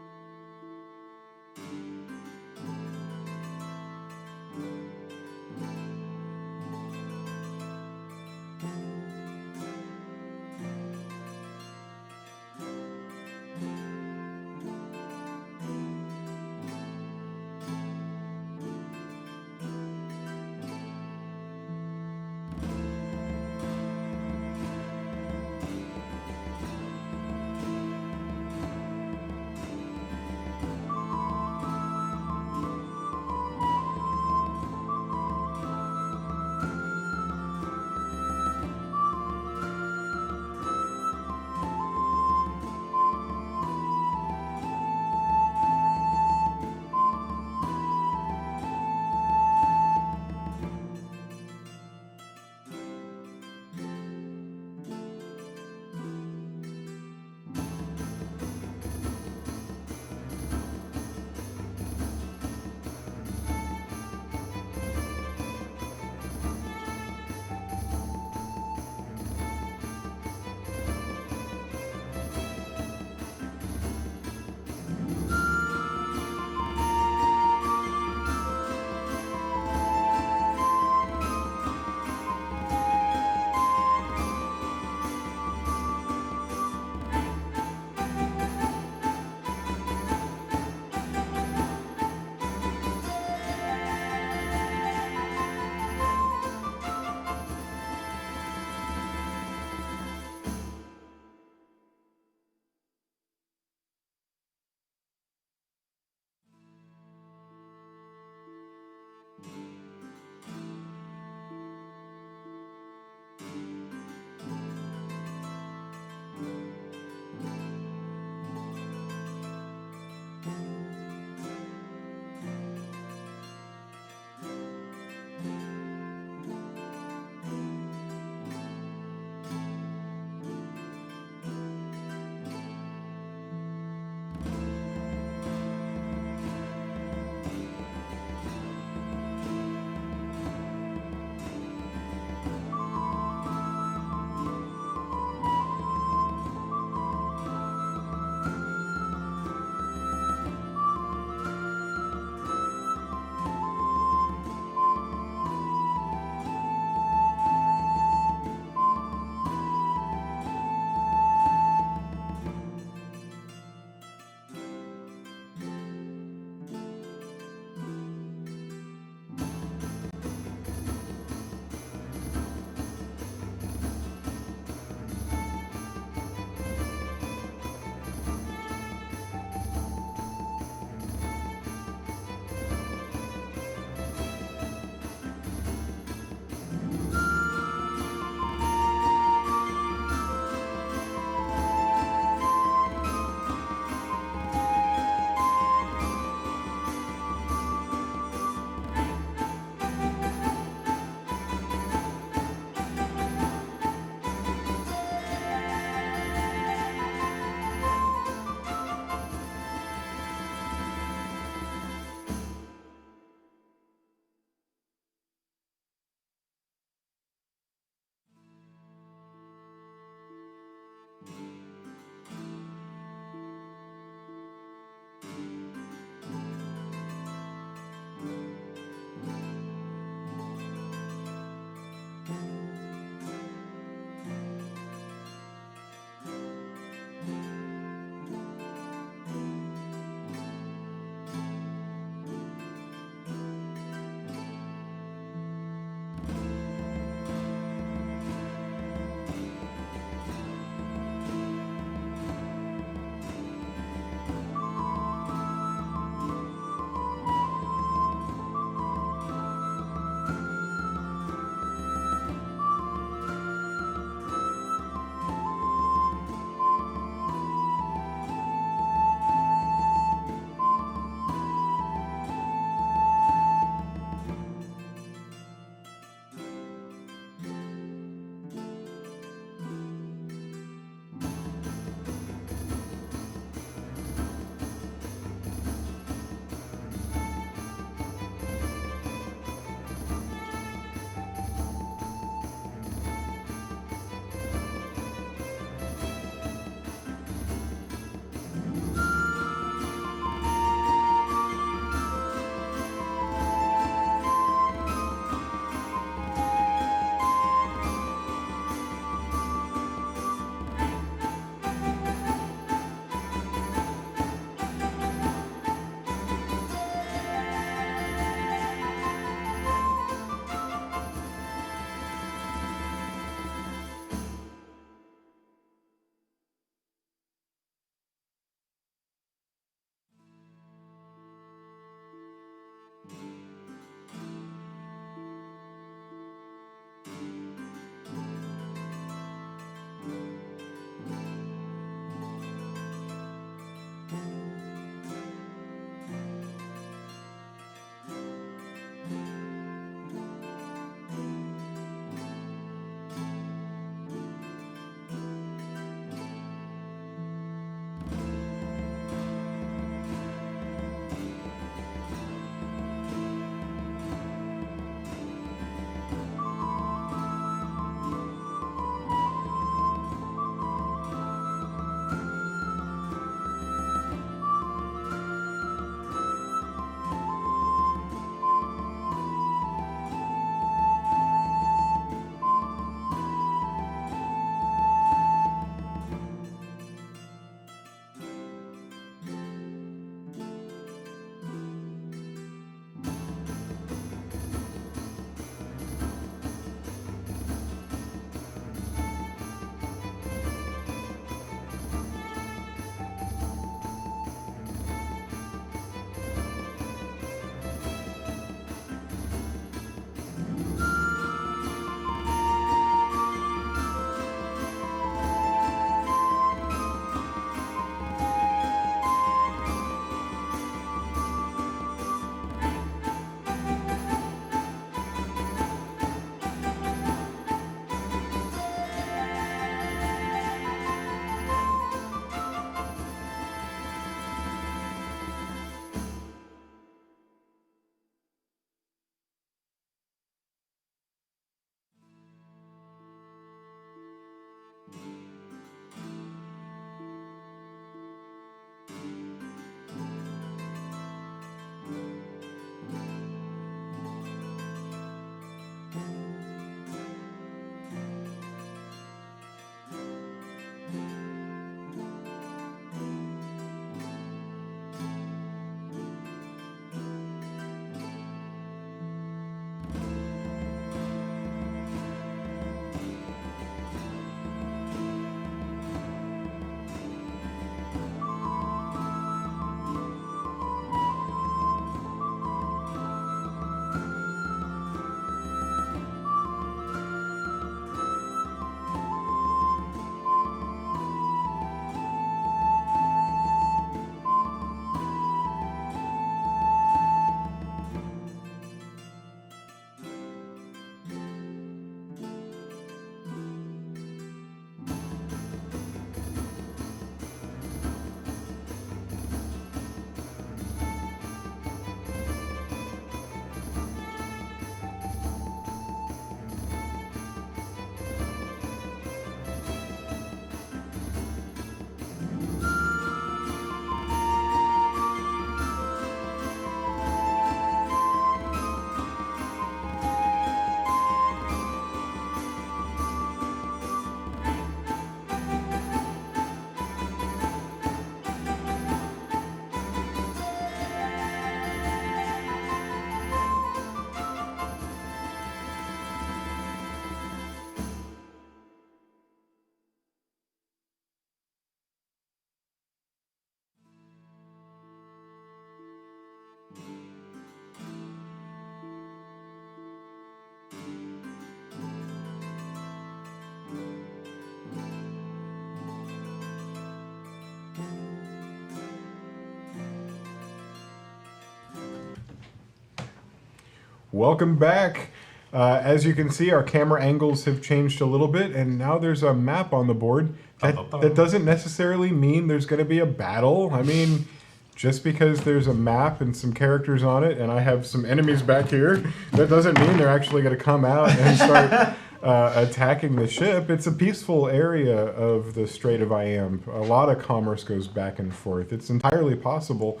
A: Welcome back. As you can see, our camera angles have changed a little bit, and now there's a map on the board. That doesn't necessarily mean there's going to be a battle. I mean, just because there's a map and some characters on it, and I have some enemies back here, that doesn't mean they're actually going to come out and start attacking the ship. It's a peaceful area of the Strait of Iamb. A lot of commerce goes back and forth. It's entirely possible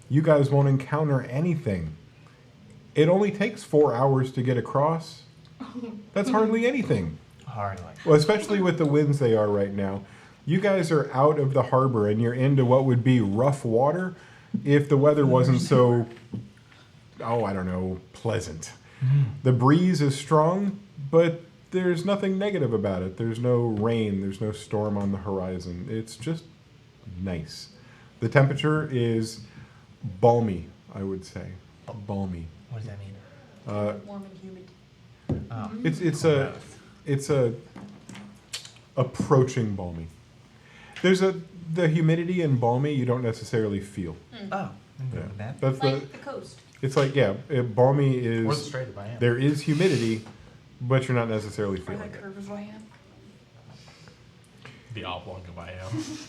A: you guys won't encounter anything. It only takes 4 hours to get across. That's hardly anything.
D: Hardly.
A: Well, especially with the winds they are right now. You guys are out of the harbor and you're into what would be rough water if the weather wasn't so, pleasant. The breeze is strong, but there's nothing negative about it. There's no rain, there's no storm on the horizon. It's just nice. The temperature is balmy, I would say. Balmy.
D: What does that mean?
E: Warm and humid.
D: Oh.
A: It's a approaching balmy. There's the humidity in balmy you don't necessarily feel.
D: Oh.
A: Yeah.
D: That.
A: That's
E: Like the coast.
A: It's like balmy
B: Or the
A: is
B: Strait of Iamb.
A: there is humidity, but you're not necessarily
C: Or
A: feeling
C: the
A: it.
C: curve of Iamb.
B: The oblong of Iamb.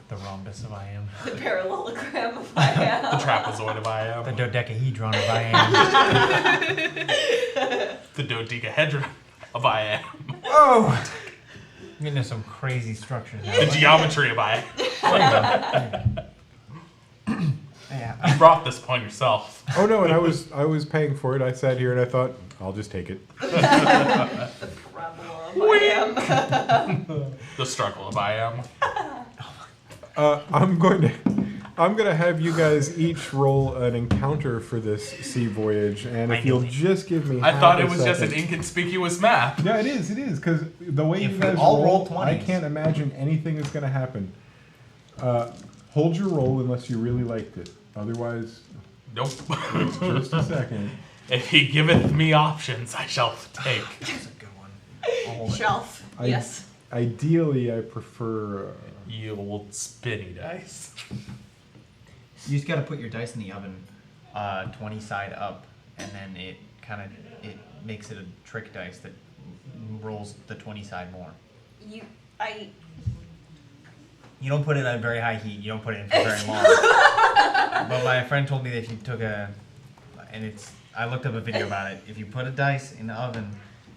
D: The rhombus of Iamb.
E: The parallelogram of Iamb.
B: The trapezoid of Iamb.
D: The dodecahedron of Iamb.
B: The dodecahedron of Iamb.
D: Oh! I'm getting into some crazy structures now.
B: The geometry of Iamb.
D: There you go. Yeah.
B: You brought this upon yourself.
A: Oh no, and I was paying for it. I sat here and I thought, I'll just take it.
E: The parabola of Iamb.
B: The struggle of Iamb.
A: I'm gonna have you guys each roll an encounter for this sea voyage, and if you'll just give me,
B: I thought
A: half
B: it
A: a
B: was just an
A: second.
B: inconspicuous map.
A: Yeah, it is, because the way
D: If
A: you
D: we
A: guys
D: all roll
A: I
D: 20s.
A: can't imagine anything is gonna happen. Hold your roll unless you really liked it. Otherwise,
B: Nope.
A: just a second.
B: If he giveth me options, I shall take.
D: That's a good one. I'll hold it.
E: Shelf.
A: I-
E: Yes.
A: Ideally, I prefer.
B: You old spinny dice.
D: You just got to put your dice in the oven, 20 side up, and then it makes it a trick dice that rolls the 20 side more. You don't put it at very high heat. You don't put it in for very long. But my friend told me that if you took I looked up a video about it. If you put a dice in the oven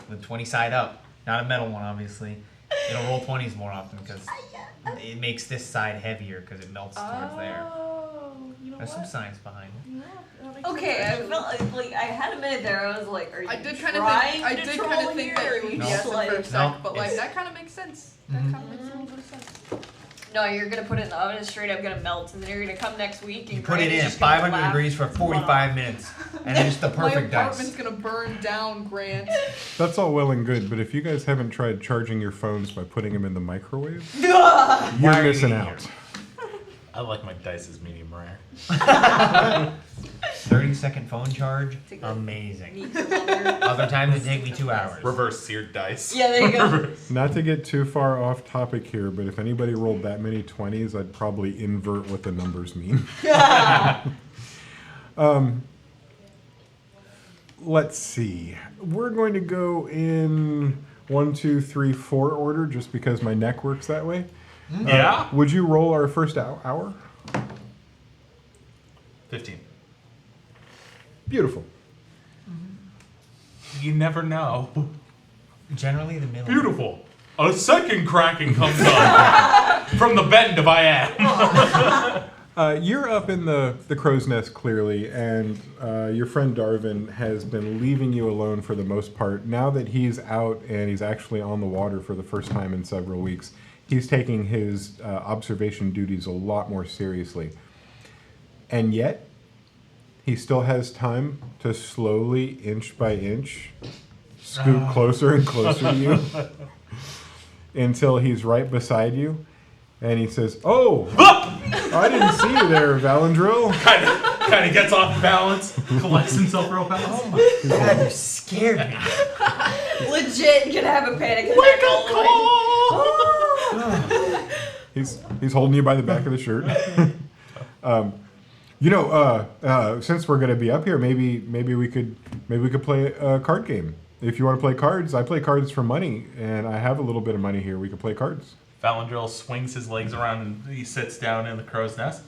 D: with 20 side up, not a metal one obviously, it'll roll 20s more often because it makes this side heavier because it melts towards there.
C: Oh, you know
D: There's some
C: what?
D: science behind it.
C: Yeah, that makes
E: Okay,
C: sense,
E: I
C: actually.
E: felt like I had a minute there. I was like, "Are you
C: I did
E: trying
C: kind
E: to
C: of
E: troll
C: think
E: here,
C: that
E: or
C: you
E: are
C: would
E: you
C: be
E: just
C: yes for a
E: like,
C: sec,
D: No,
C: but like
D: it's-
C: that kind of makes sense. That
D: Mhm.
C: kind of makes a little bit of sense.
E: no, you're gonna put it in the oven, it's straight up gonna melt, and then you're gonna come next week and
D: You put it
E: Grant is
D: in at
E: just gonna
D: 500
E: laugh.
D: degrees for 45 minutes, and then it's the perfect
C: My apartment's
D: dice.
C: gonna burn down, Grant.
A: That's all well and good, but if you guys haven't tried charging your phones by putting them in the microwave,
D: Why
A: you're
D: are you
A: missing
D: eating
A: out.
B: I like my dice as medium rare.
D: 30-second phone charge,
E: Take a
D: amazing.
E: Meat for longer.
D: Other times it take me 2 hours.
B: Reverse seared dice.
E: Yeah, there you go.
A: Not to get too far off topic here, but if anybody rolled that many 20s, I'd probably invert what the numbers mean. Let's see. We're going to go in 1, 2, 3, 4 order just because my neck works that way.
B: Yeah?
A: Would you roll our first hour?
B: 15.
A: Beautiful.
B: You never know.
D: Generally the middle.
B: Beautiful. A second cracking comes up from the bend of Iamb.
A: You're up in the crow's nest clearly, and your friend Darvin has been leaving you alone for the most part. Now that he's out and he's actually on the water for the first time in several weeks, he's taking his observation duties a lot more seriously. And yet, he still has time to slowly, inch by inch, scoot closer and closer to you until he's right beside you. And he says, "Oh, I didn't see you there, Valandril."
B: Kind of gets off balance, collects himself real fast.
D: God, you scared me.
E: Legit gonna have a panic attack all the way.
A: He's holding you by the back of the shirt. Since we're gonna be up here, maybe we could play a card game. If you want to play cards, I play cards for money, and I have a little bit of money here. We could play cards.
B: Valandril swings his legs around and he sits down in the crow's nest.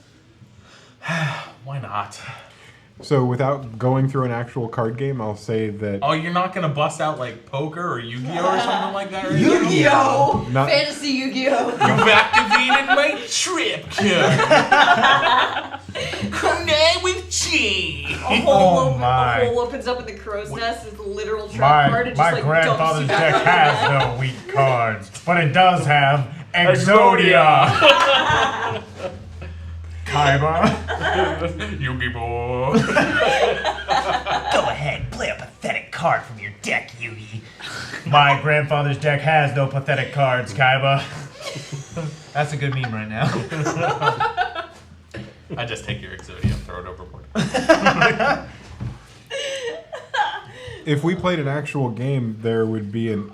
B: Why not?
A: So without going through an actual card game, I'll say that
B: Oh, you're not gonna bust out like poker or Yu-Gi-Oh or something like that? Right?
C: Yu-Gi-Oh!
A: Not-
C: Fantasy Yu-Gi-Oh!
B: You've activated my trip card. Now we've changed.
E: A
D: Oh
E: hole,
D: my.
E: a hole opens up in the crow's nest. It's a literal trap card.
D: My,
E: It just,
D: my
E: like,
D: grandfather's
E: dumps you
D: deck
E: back
D: has no weak cards, but it does have Exodia. Kaiba.
B: Yu-Gi-Oh.
D: Go ahead, play a pathetic card from your deck, Yugi. My grandfather's deck has no pathetic cards, Kaiba. That's a good meme right now.
B: I just take your Exodia and throw it overboard.
A: if we played an actual game, there would be an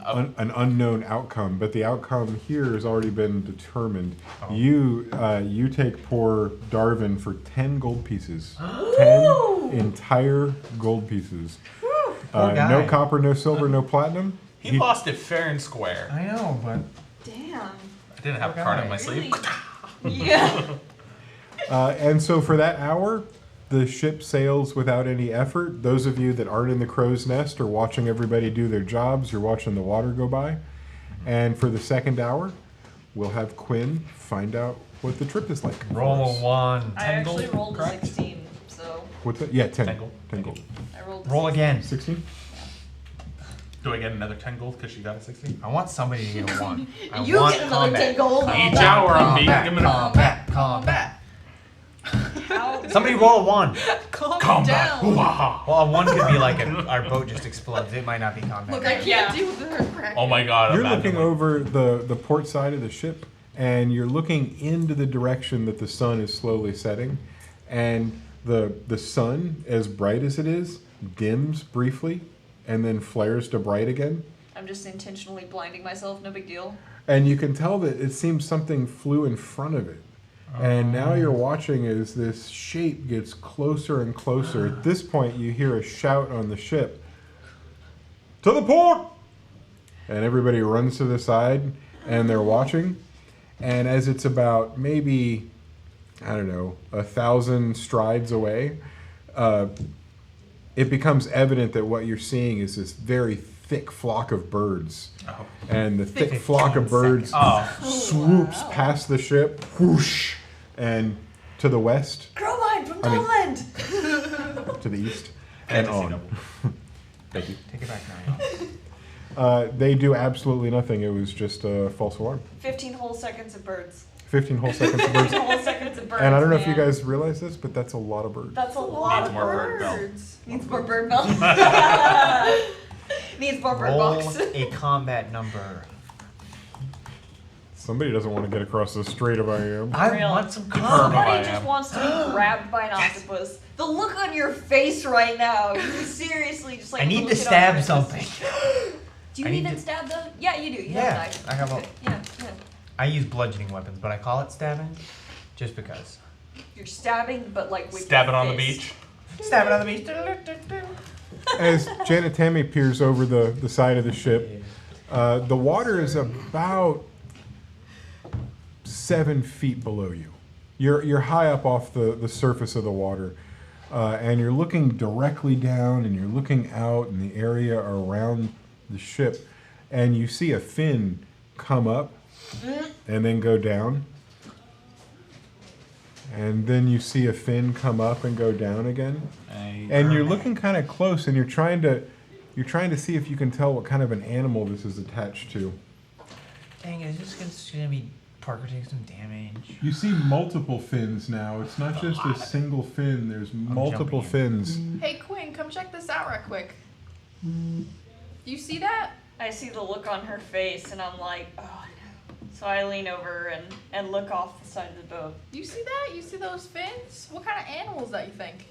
A: unknown outcome, but the outcome here has already been determined.
B: Oh.
A: You take poor Darvin for 10 gold pieces. 10 entire gold pieces.
D: Poor guy.
A: No copper, no silver, no platinum.
B: He lost it fair and square.
D: I know, but
E: Damn.
B: I didn't have a
D: Poor
B: card
D: guy.
B: in my sleeve.
E: Yeah.
A: And so for that hour, the ship sails without any effort. Those of you that aren't in the crow's nest are watching everybody do their jobs. You're watching the water go by. And for the second hour, we'll have Quinn find out what the trip is like. for
D: roll
A: us.
D: a one.
E: I actually
B: gold,
E: rolled a
B: correct?
E: 16, so
A: What's that? Yeah, 10.
B: 10 gold.
A: 10 gold.
E: I rolled a
D: Roll
E: 16.
D: again.
A: 16?
B: Do I get another 10 gold because she got a 16?
D: I want somebody to get a one. I
E: You
D: want
E: get another
D: combat.
E: 10 gold.
B: Each hour I'm beating him in a
D: combat, combat.
E: How-
D: Somebody roll a one.
C: Calm
B: combat.
C: down.
B: Wow.
D: Well, a one could be like our boat just explodes. It might not be combat.
C: Look, I can't
E: Yeah.
C: deal with the hurt crack.
B: Oh my god.
A: You're
B: imagine
A: looking over the port side of the ship, and you're looking into the direction that the sun is slowly setting. And the sun, as bright as it is, dims briefly and then flares to bright again.
E: I'm just intentionally blinding myself, no big deal.
A: And you can tell that it seems something flew in front of it. And now you're watching as this shape gets closer and closer. At this point, you hear a shout on the ship, "To the port!" And everybody runs to the side, and they're watching. And as it's about maybe, I don't know, 1,000 strides away, it becomes evident that what you're seeing is this very thick flock of birds.
B: Oh.
A: And the thick flock of birds
B: Oh.
A: swoops past the ship, whoosh, and to the west,
E: Crowmine from
A: I mean-
E: Dublin!
A: to the east, and
B: Fantasy
A: on.
B: novel.
A: Thank you.
D: Take it back now.
A: They do absolutely nothing. It was just a false alarm.
E: 15 whole seconds of birds.
A: 15 whole seconds of birds.
E: 15 whole seconds of birds.
A: And I don't know if you
E: man.
A: guys realize this, but that's a lot of birds.
E: That's a lot
B: Needs
E: of
B: more bird bell.
C: Birds.
E: Needs more bird bell. Needs more bird
D: Roll
E: box.
D: a combat number.
A: Somebody doesn't want to get across the strait of I am.
D: I
E: Real.
D: want some
B: Herb.
D: combat.
B: I
E: Somebody just
B: am.
E: wants to be grabbed by an octopus. The look on your face right now. You seriously just like.
D: I need
E: look
D: to
E: it
D: stab
E: up.
D: something.
E: Do you
D: I need
E: even
D: to-
E: stab them? Yeah, you do. You
D: Yeah,
E: have a knife.
D: I have a-
E: Okay, yeah.
D: I use bludgeoning weapons, but I call it stabbing just because.
E: You're stabbing, but like with
B: Stab
E: your
B: it on the
E: fist.
B: beach.
D: Stab it on the beach.
A: As Janet Tammy peers over the side of the ship, the water is about 7 feet below you. You're high up off the surface of the water, and you're looking directly down, and you're looking out in the area around the ship, and you see a fin come up and then go down. And then you see a fin come up and go down again. And you're looking kind of close, and you're trying to see if you can tell what kind of an animal this is attached to.
D: Dang it, is this gonna be Parker take some damage?
A: You see multiple fins now. It's not just a single fin. There's multiple fins.
C: Hey, Quinn, come check this out right quick. You see that?
E: I see the look on her face, and I'm like, oh no. So I lean over and look off the side of the boat.
C: You see that? You see those fins? What kind of animal is that, you think?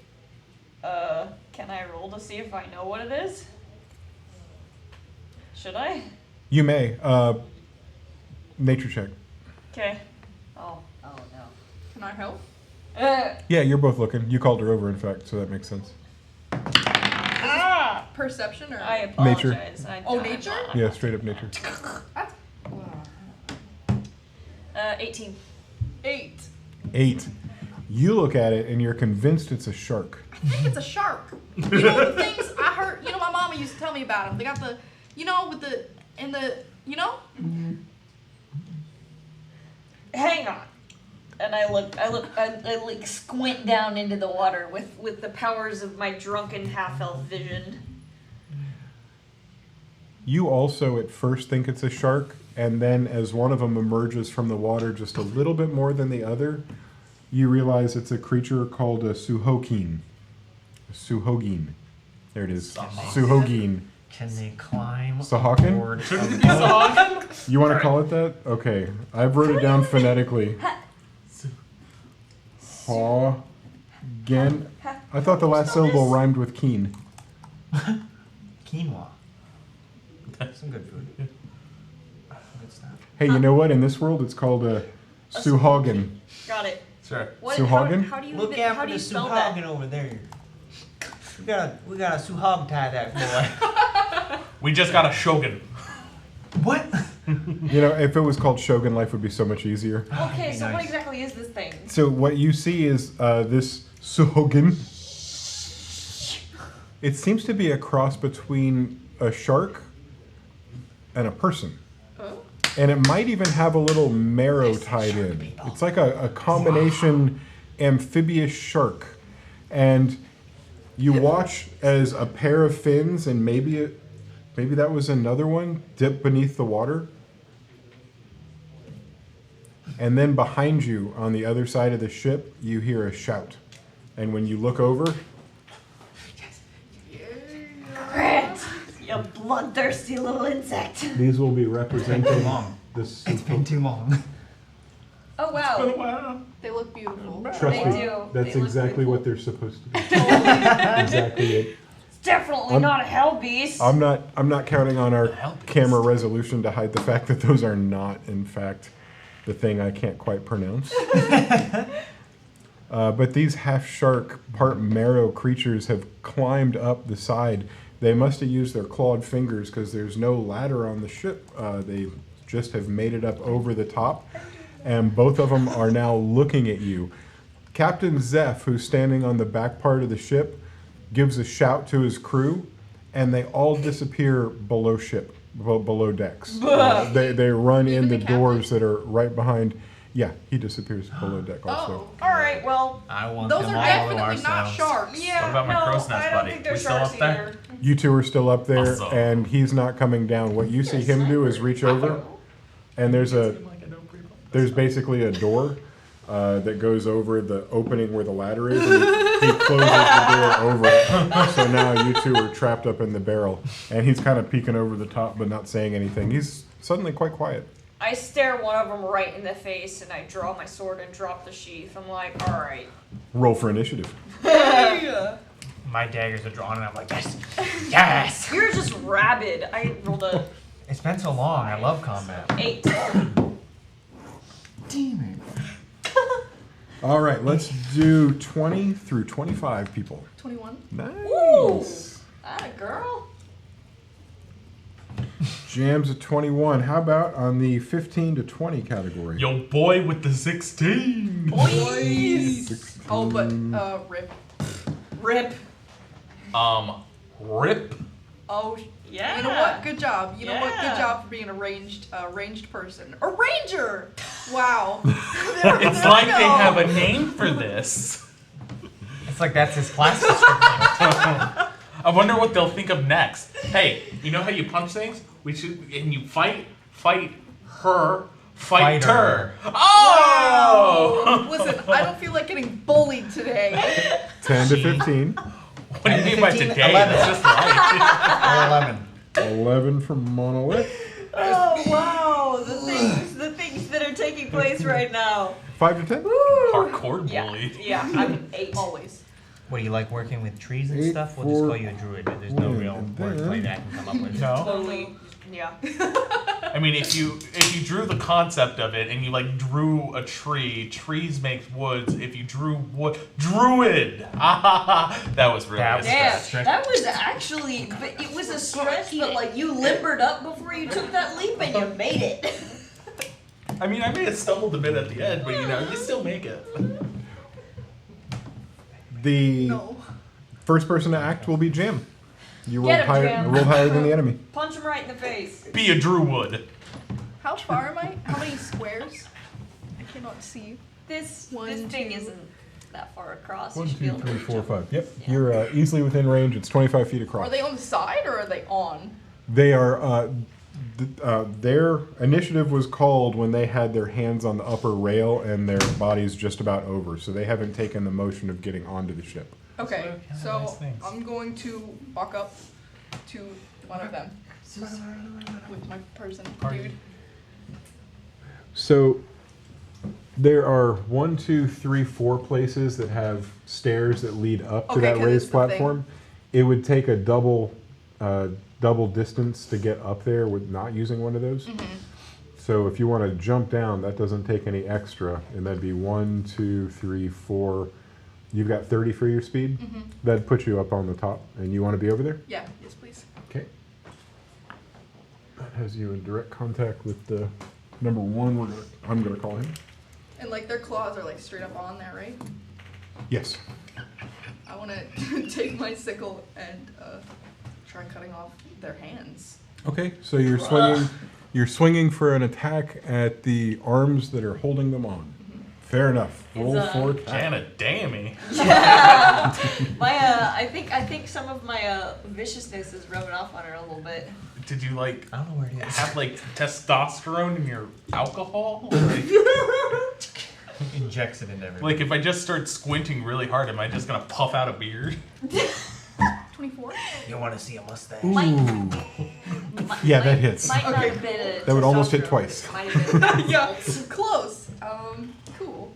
E: Can I roll to see if I know what it is? Should I?
A: You may. Nature check.
E: Okay. Oh no.
C: Can I help?
A: Yeah, you're both looking. You called her over, in fact, so that makes sense.
C: Perception or?
E: I
A: Nature.
E: apologize.
C: Oh, nature?
A: Yeah, straight up nature.
C: That's
E: 18.
C: 8.
A: 8. You look at it and you're convinced it's a shark.
C: I think it's a shark. You know the things I heard. You know my mama used to tell me about them. They got the, with the
E: Hang on. And I like squint down into the water with the powers of my drunken half-elf vision.
A: You also at first think it's a shark, and then as one of them emerges from the water just a little bit more than the other, you realize it's a creature called a suhogin. There it is. Suhogin.
D: Can they climb
A: Sahagin?
D: aboard?
A: You want to call it that? Okay. I've wrote it down phonetically. Hagen. I thought the last syllable rhymed with keen.
D: Quinoa. Some good food. Some good stuff.
A: Hey, you know what? In this world, it's called a suhogin.
E: Got it.
B: Sure.
E: What?
A: Suhagin?
E: How do you
D: Look
E: how
D: out for
E: do
D: the
E: you spell that?
D: suhagin over there. We got a suhag tie that boy.
B: We just got a shogun.
D: What?
A: You know, if it was called Shogun, life would be so much easier.
E: Okay, so what
D: Nice.
E: exactly is this thing?
A: So what you see is this suhogin. It seems to be a cross between a shark and a person.
C: Oh.
A: And it might even have a little marrow tied in. It's like a combination amphibious shark. And you watch as a pair of fins and maybe that was another one dip beneath the water. And then behind you on the other side of the ship, you hear a shout. And when you look over,
E: Grit! You bloodthirsty little insect.
A: these will be representing
D: long.
A: this.
D: It's been too long.
E: Oh wow.
C: They look beautiful.
A: Trust
E: They
A: me,
E: do.
A: that's
E: They look
A: exactly
E: beautiful.
A: what they're supposed to be. Exactly it.
E: It's definitely not a hell beast.
A: I'm not counting on our
B: hell beast?
A: camera resolution to hide the fact that those are not, in fact, the thing I can't quite pronounce. But these half shark, part marrow creatures have climbed up the side. They must have used their clawed fingers because there's no ladder on the ship. They just have made it up over the top. And both of them are now looking at you. Captain Zeph, who's standing on the back part of the ship, gives a shout to his crew, and they all disappear below ship, below decks. They run in
C: Even
A: the
C: the
A: doors that are right behind. Yeah, he disappears below deck also.
C: Oh.
E: Alright, well.
D: I want
C: Those
D: them
C: are
D: all to
C: definitely not
D: ourselves.
C: sharks.
E: Yeah,
B: What about my
E: no,
B: crow's nest
E: I don't
B: buddy?
E: think they're
B: We still
E: sharks
B: up there?
E: either.
A: You two are still up there,
B: Awesome.
A: and he's not coming down. What you see him do is reach over, and there's basically a door that goes over the opening where the ladder is, and he closes the door over it. So now you two are trapped up in the barrel, and he's kind of peeking over the top but not saying anything. He's suddenly quite quiet.
E: I stare one of them right in the face and I draw my sword and drop the sheath. I'm like, alright.
A: Roll for initiative.
D: My daggers are drawn, and I'm like, yes, yes.
E: You're just rabid. I rolled a
D: It's been so long. I love combat.
E: 8.
D: Damn it.
A: All right, let's do 20 through 25 people.
C: 21.
A: Nice.
E: Ah, girl.
A: Jams at 21. How about on the 15 to 20 category?
B: Yo, boy with the 16.
C: Boys. Oh, but rip.
E: Rip.
B: Rip.
C: Oh,
E: Yeah.
C: You know what? Good job. You know what? Good
E: Yeah.
C: job for being a ranged person. A ranger. Wow.
B: It's like they have a name for this.
D: It's like that's his class description.
B: I wonder what they'll think of next. Hey, you know how you punch things? And you fight her, fight her. Oh!
C: Listen, I don't feel like getting bullied today.
A: 10 to 15.
B: What do you mean by
D: 15,
B: today?
D: 11.
B: It's just life.
D: Or 11.
A: 11 from Monolith.
E: Oh wow, the things that are taking place right now.
A: 5 to 10.
B: Hardcore
E: Yeah,
B: bully.
E: yeah, I'm 8.
C: Always.
D: What do you like working with trees and
A: 8,
D: stuff? We'll just
A: 4,
D: call you a druid. There's no real
A: and
D: wordplay
A: then-
D: that I can come up with.
B: No.
E: Totally Yeah.
B: I mean, if you drew the concept of it and you like drew a tree, trees make woods. If you drew wood, druid. That was really
D: That
B: a
D: was
E: Yeah,
B: stretch.
E: that was actually, but it was a stretch, but like you limbered up before you took that leap and you made it.
B: I mean, I may have stumbled a bit at the end, but you know, you still make it.
A: The
C: No.
A: first person to act will be Jam. You rolled
E: Get him,
A: higher,
E: Jam.
A: rolled higher than the enemy.
E: Punch him right in the face.
B: Be a druid.
C: How far am I? How many squares? I cannot see.
E: This
C: One,
E: thing
C: two.
E: isn't that far across.
A: 1,
E: You should be
A: 2,
E: able to
A: 3,
E: reach
A: 4,
E: him.
A: 5. Yep,
E: Yeah.
A: you're easily within range. It's 25 feet across.
C: Are they on the side or are they on?
A: They are. Their initiative was called when they had their hands on the upper rail and their bodies just about over, so they haven't taken the motion of getting onto the ship.
C: Okay,
B: Yeah,
C: so
B: nice things.
C: I'm going to walk up to one of them with my person, dude.
A: So there are 1, 2, 3, 4 places that have stairs that lead up to
C: Okay,
A: that
C: 'cause
A: raised
C: it's the thing.
A: platform. It would take a double distance to get up there with not using one of those.
C: Mm-hmm.
A: So if you want to jump down, that doesn't take any extra, and that'd be 1, 2, 3, 4. You've got 30 for your speed.
C: Mm-hmm.
A: That'd put you up on the top, and you want to be over there.
C: Yeah, yes, please.
A: Okay. That has you in direct contact with the number 1. I'm gonna call him.
C: And like their claws are like straight up on there, right?
A: Yes.
C: I want to take my sickle and try cutting off their hands.
A: Okay, so you're swinging. You're swinging for an attack at the arms that are holding them on. Fair enough. Roll for attack.
B: Jana, dammy.
E: I think some of my viciousness is rubbing off on her a little bit.
B: Did you like
D: I don't know where it is.
B: have like testosterone in your alcohol? Like,
D: Injects it into everybody.
B: like if I just start squinting really hard, am I just gonna puff out a beard?
C: 24?
D: You want to see a mustache?
A: Ooh. Yeah, that hits.
E: Might not
C: Okay,
E: have been a
A: That would almost hit
E: testosterone,
A: twice.
E: but it might have been
C: Yeah,
E: results.
C: close. Cool.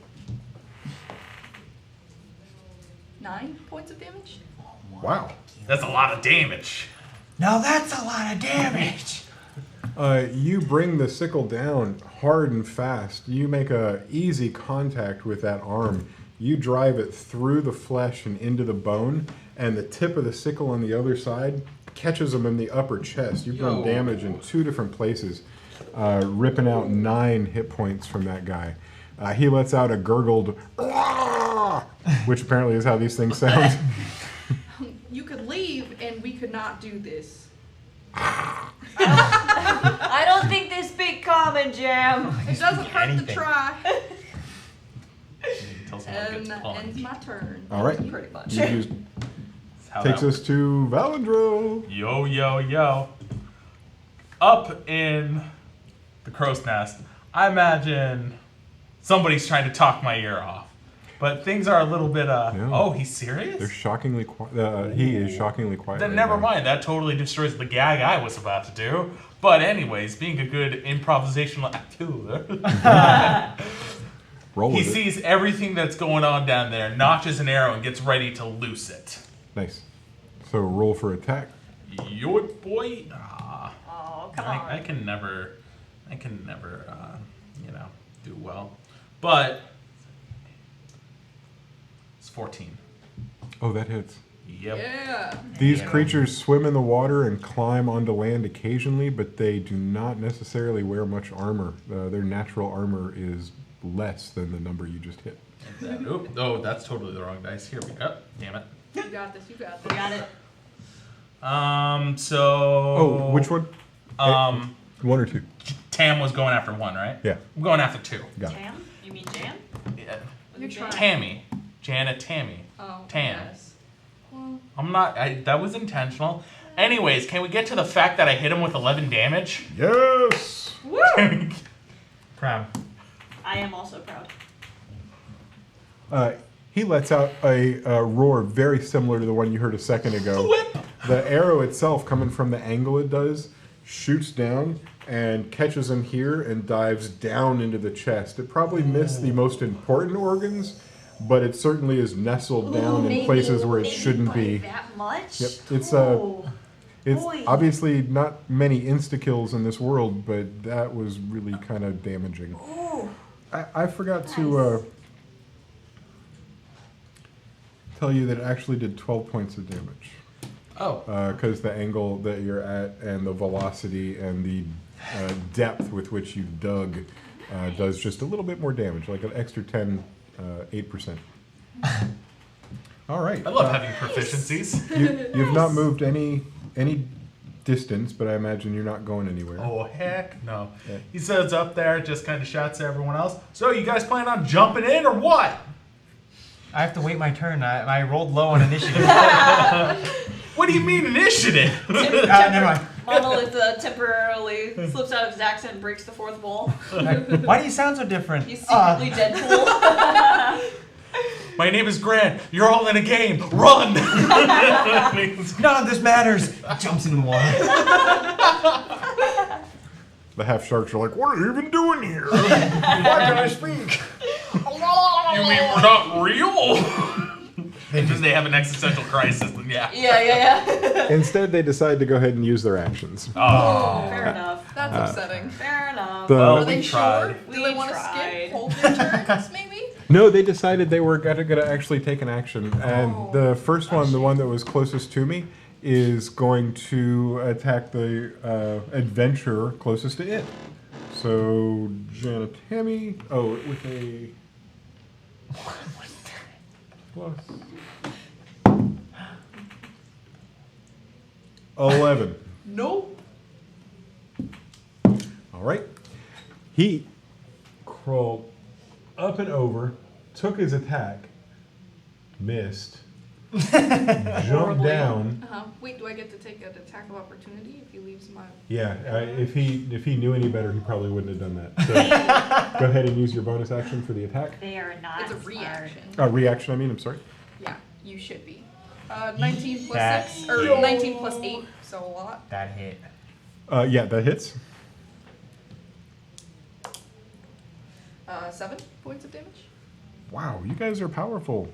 C: 9 points of damage?
A: Wow.
B: That's a lot of damage.
D: Now that's a lot of damage.
A: You bring the sickle down hard and fast. You make a easy contact with that arm. You drive it through the flesh and into the bone, and the tip of the sickle on the other side catches him in the upper chest. You've done
B: Yo.
A: damage in 2 different places, ripping out 9 hit points from that guy. He lets out a gurgled, "Ah!" which apparently is how these things sound.
C: You could leave and we could not do this.
E: I don't think they speak common, Jam.
C: It doesn't hurt to
D: anything.
C: try.
B: Until someone
C: And
B: gets
C: that
B: punched.
C: ends my turn.
A: All right.
E: Pretty much.
A: You just
B: That's how
A: takes
B: that
A: us to Valandro.
B: Yo, yo, yo. Up in the crow's nest, I imagine somebody's trying to talk my ear off. But things are a little bit,
A: Yeah.
B: oh, he's serious?
A: They're shockingly quiet. He is shockingly quiet.
B: Then
A: right
B: never
A: now.
B: mind, that totally destroys the gag I was about to do. But anyways, being a good improvisational actor,
A: Roll
B: he
A: with it.
B: sees everything that's going on down there, notches an arrow, and gets ready to loose it.
A: Nice. So roll for attack.
B: Yo, boy. Ah.
E: Oh, come on.
B: I can never, do well. But it's 14.
A: Oh, that hits.
B: Yep.
C: Yeah.
A: These
D: Yeah.
A: creatures swim in the water and climb onto land occasionally, but they do not necessarily wear much armor. Their natural armor is less than the number you just hit.
B: Oop, oh, that's totally the wrong dice. Here we go. Damn it.
C: You got this, you got
E: We
C: this.
E: got it.
B: So.
A: Oh, which one? 1 or 2?
B: Tam was going after 1, right?
A: Yeah,
B: I'm going after 2.
A: got it.
E: Jam? You mean Jam?
B: Yeah.
C: You're trying.
B: Tammy. Janet Tammy.
C: Oh,
B: Tam.
C: yes. Well,
B: I'm not. That was intentional. Anyways, can we get to the fact that I hit him with 11 damage?
A: Yes!
C: woo!
D: Proud.
E: I am also proud.
A: He lets out a roar very similar to the one you heard a second ago.
B: Whip.
A: The arrow itself, coming from the angle it does, shoots down and catches him here and dives down into the chest. It probably missed the most important organs, but it certainly is nestled down in places where it shouldn't be.
E: That much?
A: Yep, it's It's
E: Boy.
A: obviously not many insta-kills in this world, but that was really kind of damaging.
E: Ooh.
A: I forgot to tell you that it actually did 12 points of damage.
B: Oh.
A: Because the angle that you're at and the velocity and the depth with which you dug does just a little bit more damage, like an extra 8%. All right.
B: I love having proficiencies.
A: You've not moved any distance, but I imagine you're not going anywhere.
B: Oh, heck no.
A: Yeah.
B: He sits up there, just kind of shouts at everyone else. So, you guys plan on jumping in or what?
D: I have to wait my turn. I rolled low on initiative.
B: What do you mean initiative?
D: Never mind.
E: Monolith temporarily slips out of his accent and breaks the fourth wall.
D: Why do you sound so different?
E: He's secretly Deadpool.
B: My name is Grant. You're all in a game. Run!
D: None of this matters. Jumps into the water.
A: The half sharks are like, what are you even doing here?
D: Why can't I speak?
B: You mean we're not real? They have an existential crisis, then yeah.
E: Yeah.
A: Instead, they decide to go ahead and use their actions.
B: Oh.
E: Fair enough.
C: That's upsetting.
E: Fair enough.
B: Well,
C: Are they
B: we
C: sure?
B: tried.
C: Do they
E: We
C: want to
E: tried.
C: skip hold their turns, maybe?
A: No, they decided they were gonna actually take an action, and
C: Oh.
A: the first one, the one that was closest to me, is going to attack the adventurer closest to it. So, Janet Tammy, with a plus 11.
C: Nope.
A: All right. He crawled up and over, took his attack, missed, jumped down.
C: Wait, do I get to take an attack of opportunity if he leaves my...
A: Yeah, if he knew any better, he probably wouldn't have done that. So go ahead and use your bonus action for the attack.
F: They are not
C: It's a
F: smart.
C: reaction.
A: Reaction, I'm sorry.
C: Yeah, you should be. 19 plus
D: That
C: 6, or
D: hit.
C: 19 plus 8, so a lot.
D: That hit.
A: Yeah, that hits.
C: 7 points of damage.
A: Wow, you guys are powerful.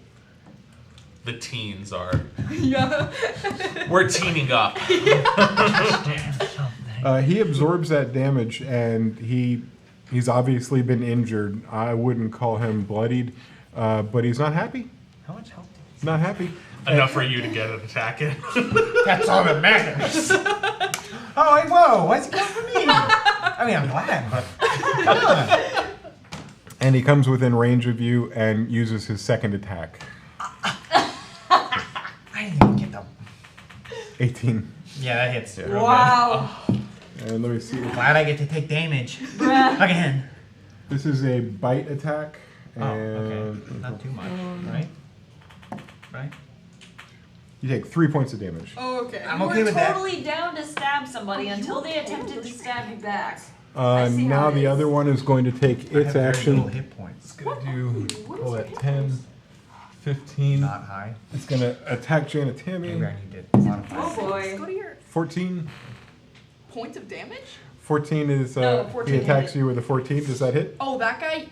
B: The teens are.
C: Yeah.
B: We're teaming up.
A: He absorbs that damage, and he's obviously been injured. I wouldn't call him bloodied, but he's not happy.
D: How much health?
A: He's not happy.
B: Enough for you to get an attack in.
D: That's all that matters. Oh, wait, whoa! Why's he going for me? I mean, I'm glad, but come on.
A: And he comes within range of you and uses his second attack.
D: I didn't even get them.
A: 18.
D: Yeah, that hits.
A: Yeah.
D: Real
E: Wow.
A: And let me see.
D: good. Glad I get to take damage again.
A: This is a bite attack.
D: Oh,
A: And
D: okay. Not too much, right? Right?
A: You take 3 points of damage.
C: Oh, okay.
D: I'm
E: You
D: okay
E: were
D: with that.
E: totally down to stab somebody until they attempted to stab you back. see
A: Now
E: how it
A: the
E: is.
A: other one is going to take
D: I
A: its
D: have very
A: action.
D: little hit points.
A: It's going to do roll that 10, 15.
D: Not high.
A: It's going to attack Janet Tammy.
D: Maybe I need to modify.
E: Oh
D: it.
E: boy.
C: Go to your
A: 14.
C: point of damage?
A: 14 is
E: No,
A: he
E: 14
A: attacks
E: hit.
A: you with a 14. Does that hit?
C: Oh, that guy?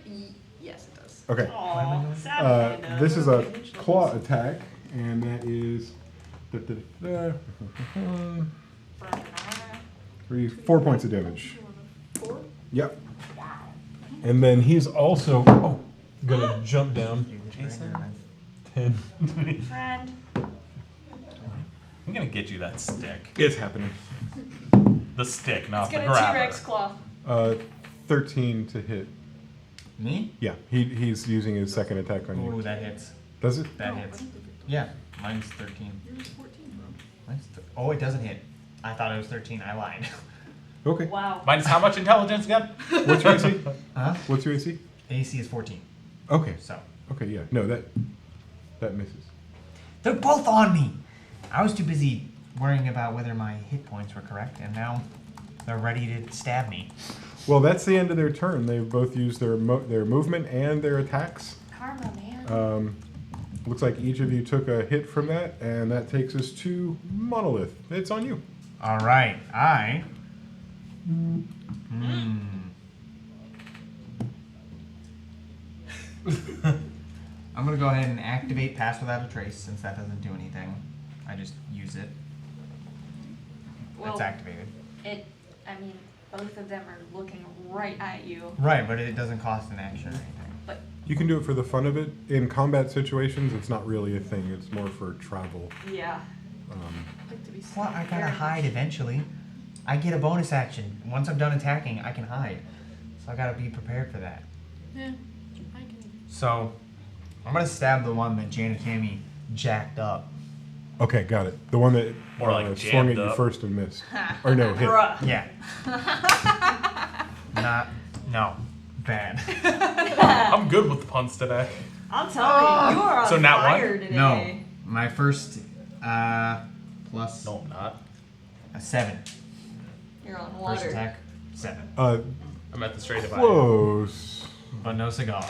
C: Yes, it does.
A: Okay.
E: Aw, sad
A: This is a claw attack, and that is 4 points of damage.
C: 4?
A: Yep. And then he's also gonna jump down.
B: Jason?
A: 10.
E: Friend.
B: I'm gonna get you that stick.
A: It's happening.
B: The stick, not
E: It's
B: the
E: gonna
B: grabber.
E: T-Rex claw.
A: 13 to hit.
D: Me?
A: Yeah, he's using his second attack on
D: Oh,
A: you.
D: that hits.
A: Does it?
D: That hits. Yeah, mine's 13.
C: Yours is 14, bro.
D: Mine's oh, it doesn't hit. I thought it was 13. I lied.
A: Okay.
E: Wow.
B: Minus how much intelligence again?
A: What's your AC?
D: Huh?
A: What's your AC?
D: AC is 14.
A: Okay.
D: So
A: Okay, yeah. No, that misses.
D: they're both on me. I was too busy worrying about whether my hit points were correct, and now they're ready to stab me.
A: Well, that's the end of their turn. They've both used their movement and their attacks.
E: Karma, man.
A: Looks like each of you took a hit from that, and that takes us to Monolith. It's on you.
D: All right, I'm gonna go ahead and activate Pass Without a Trace since that doesn't do anything. I just use it.
E: Well,
D: it's activated.
E: I mean, both of them are looking right at you.
D: Right, but it doesn't cost an action or anything.
E: But
A: You can do it for the fun of it. In combat situations, it's not really a thing. It's more for travel.
E: yeah.
C: Like to be
D: Well, I gotta
C: very
D: hide
C: much-
D: eventually. I get a bonus action. Once I'm done attacking, I can hide. So I gotta be prepared for that.
C: Yeah, I can.
D: So, I'm gonna stab the one that Jan and Tammy jacked up.
A: Okay, got it. The one that
B: More like
A: swung
B: jammed
A: at you
B: up.
A: first and missed. Or no, hit.
E: Bruh.
D: Yeah. No. Bad.
B: I'm good with the puns today.
E: I'm telling you, you are on
B: So nat one?
E: fire today.
D: No. My first, plus
B: No, I'm not.
D: a 7.
E: You're on
D: First
E: water.
D: attack, 7.
B: I'm at the straight divide.
A: Close.
D: But no cigar.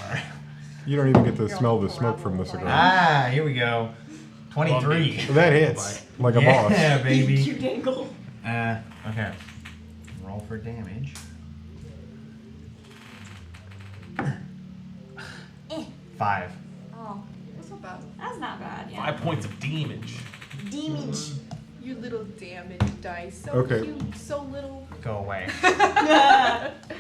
A: You don't even get to
E: You're
A: smell
E: on
A: the smoke from the
E: gravel,
A: cigar.
D: Ah, here we go. 23.
A: That hits like a boss.
D: Yeah, baby.
E: You dangle.
D: Okay. Roll for damage. 5.
E: Oh,
C: What's up, Basil?
E: that's not bad. Yeah.
B: 5 points of damage.
E: Damage.
C: You little damage dice. So
A: Okay.
C: cute, so little.
D: Go away.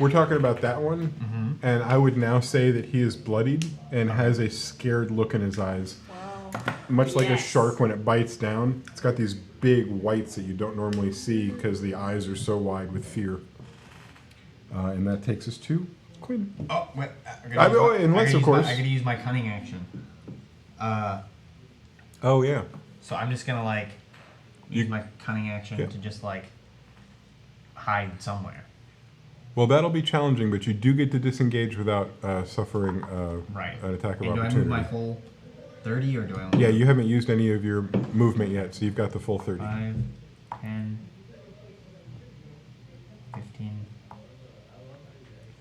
A: We're talking about that one,
D: Mm-hmm.
A: and I would now say that he is bloodied and has a scared look in his eyes.
C: Wow.
A: Much like a
E: Yes.
A: shark when it bites down, it's got these big whites that you don't normally see because the eyes are so wide with fear. And that takes us to Quinn.
D: Oh, wait.
A: Unless, of course.
D: I gotta use my cunning action.
A: Oh, yeah.
D: So I'm just gonna, like, use my cunning action
A: Yeah.
D: to just, like, hide somewhere.
A: Well, that'll be challenging, but you do get to disengage without suffering
D: Right.
A: an attack of
D: And do I
A: opportunity.
D: move my full 30 or do I only
A: Yeah, you haven't used any of your movement yet, so you've got the full 30.
D: 5, 10, 15,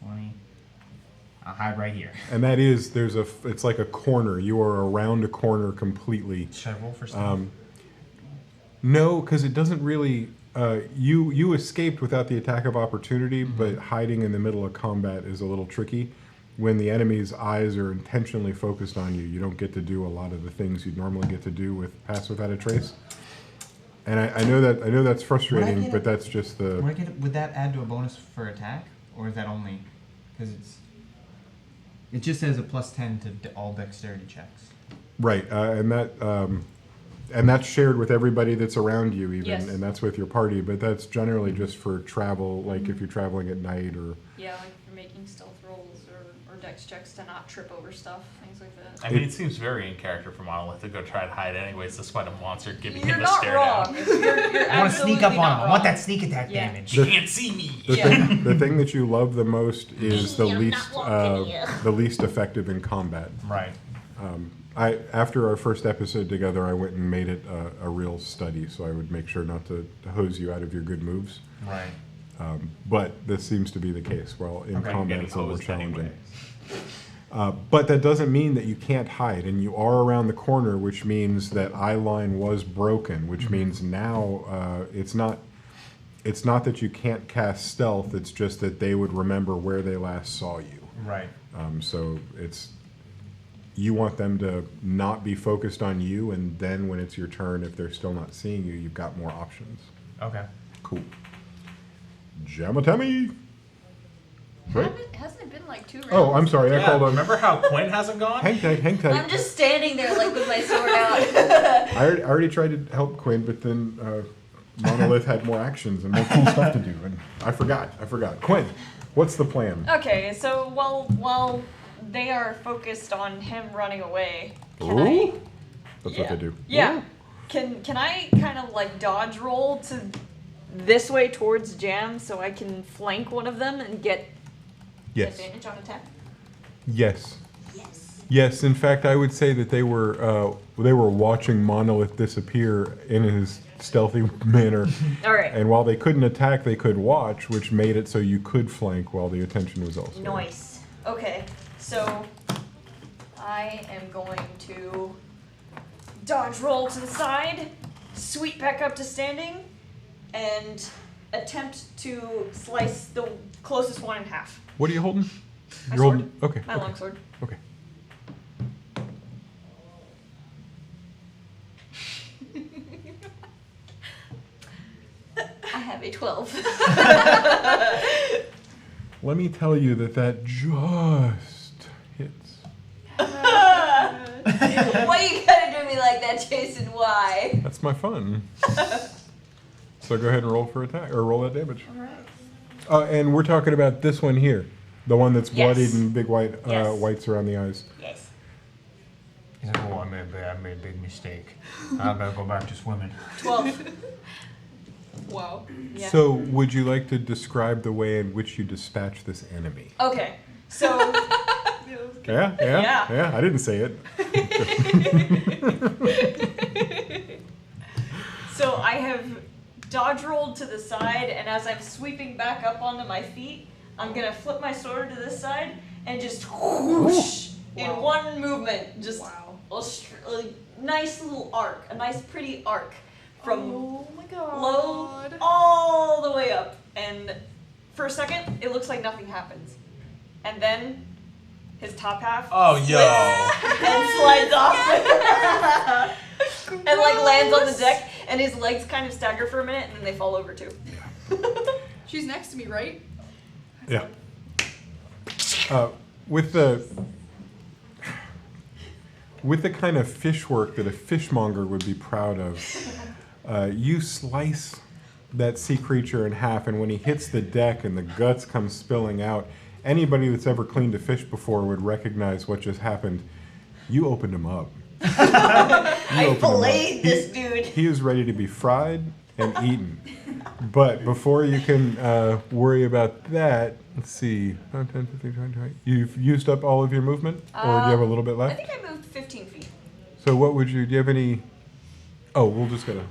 D: 20. I'll hide right here.
A: And that is, it's like a corner. You are around a corner completely.
D: Should I roll for stealth?
A: No, because it doesn't really. You escaped without the attack of opportunity, but hiding in the middle of combat is a little tricky. When the enemy's eyes are intentionally focused on you, you don't get to do a lot of the things you'd normally get to do with Pass Without a Trace. And I know that's frustrating,
D: get
A: but
D: it?
A: that's just the.
D: Would that add to a bonus for attack? Or is that only. Because it just says a plus 10 to all dexterity checks.
A: Right, and that's shared with everybody that's around you, even,
E: Yes.
A: and that's with your party. But that's generally just for travel, like if you're traveling at night or.
E: Yeah, like for making stealth rolls or dex checks to not trip over stuff, things like that.
B: I mean, it seems very in character for Monolith to go try to hide anyways, despite a monster giving
E: You're
B: him a
E: not
B: stare
E: wrong.
B: down.
E: You're
D: I want to sneak up
E: absolutely
D: on
E: not
D: him. I want
E: wrong.
D: that sneak attack
E: Yeah.
D: damage.
B: She can't see me.
A: The thing that you love the most is the least effective in combat.
D: Right.
A: After our first episode together, I went and made it a real study, so I would make sure not to hose you out of your good moves.
D: Right.
A: But this seems to be the case. Well, in
D: Okay.
A: combat,
B: Getting
A: it's a little
B: hosed
A: challenging.
B: anyways.
A: But that doesn't mean that you can't hide, and you are around the corner, which means that eye line was broken, which means now it's not that you can't cast stealth. It's just that they would remember where they last saw you.
D: Right.
A: So you want them to not be focused on you, and then when it's your turn, if they're still not seeing you, you've got more options.
D: Okay.
A: Cool. Jamatemi. Right?
C: Hasn't it been like 2 rounds?
A: Oh, I'm sorry. I
B: Yeah,
A: called on.
B: remember how Quinn hasn't gone?
A: Hang tight. Hang
E: I'm
A: tight.
E: just standing there like with my sword out.
A: I already tried to help Quinn, but then Monolith had more actions and more cool stuff to do, and I forgot. Quinn, what's the plan?
E: Okay, so while they are focused on him running away, can
A: Ooh.
E: I?
A: That's
E: Yeah.
A: what they do.
E: Yeah.
A: Ooh.
E: Can I kind of like dodge roll to this way towards Jam so I can flank one of them and get
A: Yes.
E: advantage on attack?
A: Yes.
E: Yes.
A: Yes. In fact, I would say that they were watching Monolith disappear in his stealthy manner.
E: All right.
A: And while they couldn't attack, they could watch, which made it so you could flank while the attention was elsewhere.
E: Nice. Okay, so I am going to dodge roll to the side, sweep back up to standing, and attempt to slice the closest one in half.
A: What are you holding?
E: My
A: You're holding. Okay.
E: My
A: okay.
E: longsword.
A: Okay.
E: I have a 12.
A: Let me tell you that just hits.
E: Why you gotta do me like that, Jason? Why?
A: That's my fun. So go ahead and roll for attack, or roll that damage.
E: Alright.
A: And we're talking about this one here. The one that's bloodied
E: Yes.
A: and big white
E: Yes.
A: whites around the eyes.
E: Yes.
D: He's like, oh, I made a big mistake. I gotta go back to swimming.
E: 12.
C: Wow.
E: Yeah.
A: So would you like to describe the way in which you dispatch this enemy?
E: Okay, so
A: Yeah, I didn't say it.
E: so I have dodge rolled to the side, and as I'm sweeping back up onto my feet, I'm gonna flip my sword to this side and just whoosh in
C: Wow.
E: one movement, just
C: Wow.
E: a nice little arc, a nice pretty arc from
C: Oh my god.
E: low all the way up. And for a second, it looks like nothing happens, and then his top half
B: Oh, yo.
E: and slides off and like lands on the deck, and his legs kind of stagger for a minute, and then they fall over too.
C: She's next to me, right?
A: Yeah. With the kind of fish work that a fishmonger would be proud of, you slice that sea creature in half, and when he hits the deck and the guts come spilling out, anybody that's ever cleaned a fish before would recognize what just happened. You opened him up.
E: I filleted this dude.
A: He is ready to be fried and eaten. But before you can worry about that, let's see. 10, 15, 20, 20. You've used up all of your movement? Or do you have a little bit
E: I
A: left?
E: think I moved 15 feet.
A: So what would you, do you have any, oh, we're gonna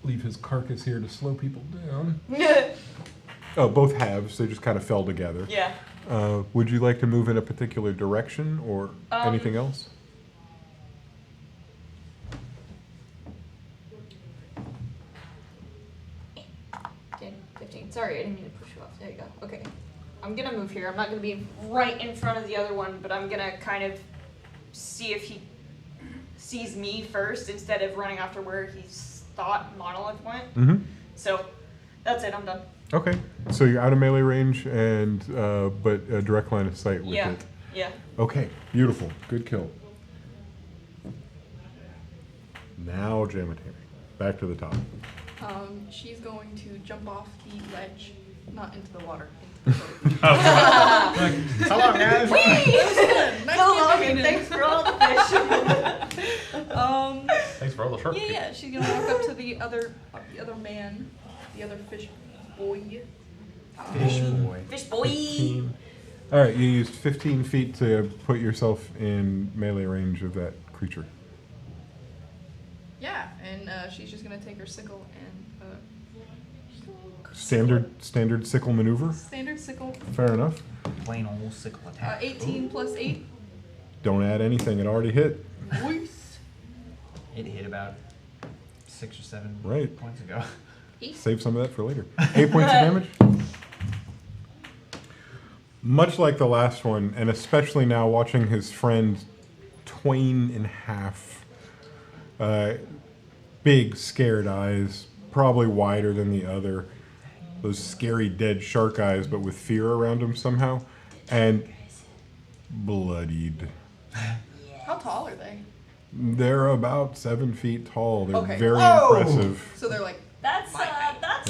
A: leave his carcass here to slow people down. Oh, both halves, they just kind of fell together.
E: Yeah.
A: Would you like to move in a particular direction or anything else?
E: 10, 15. Sorry, I didn't mean to push you off. There you go. Okay. I'm gonna move here. I'm not gonna be right in front of the other one, but I'm gonna kind of see if he sees me first instead of running after where he thought Monolith went.
A: Mm-hmm.
E: So that's it. I'm done.
A: Okay, so you're out of melee range and but a direct line of sight with
E: Yeah.
A: it.
E: Yeah.
A: Okay, beautiful, good kill. Now Jamatani, back to the top.
C: She's going to jump off the ledge, not into the water, into the boat.
D: So long, guys.
C: Nice
E: So long,
C: meeting
E: and
C: you.
E: thanks for all the fish.
B: Thanks for all the shark.
C: Yeah, she's gonna walk up to the other man, the other fish boy.
D: Fish boy.
E: Fish boy.
A: 15. All right, you used 15 feet to put yourself in melee range of that creature.
C: Yeah, and she's just gonna take her sickle and
A: Standard sickle maneuver.
C: standard sickle.
A: Fair enough.
D: Plain old sickle attack.
C: 18 plus 8.
A: Don't add anything; it already hit.
C: Voice.
D: It hit about 6 or 7
A: Right.
D: points ago.
A: Save some of that for later. 8 points of damage. Much like the last one, and especially now watching his friend twain in half. Big, scared eyes, probably wider than the other. Those scary dead shark eyes, but with fear around them somehow. And bloodied.
C: How tall are they?
A: They're about 7 feet tall. They're
C: Okay.
A: very
D: Whoa!
A: impressive.
C: So they're like,
E: That's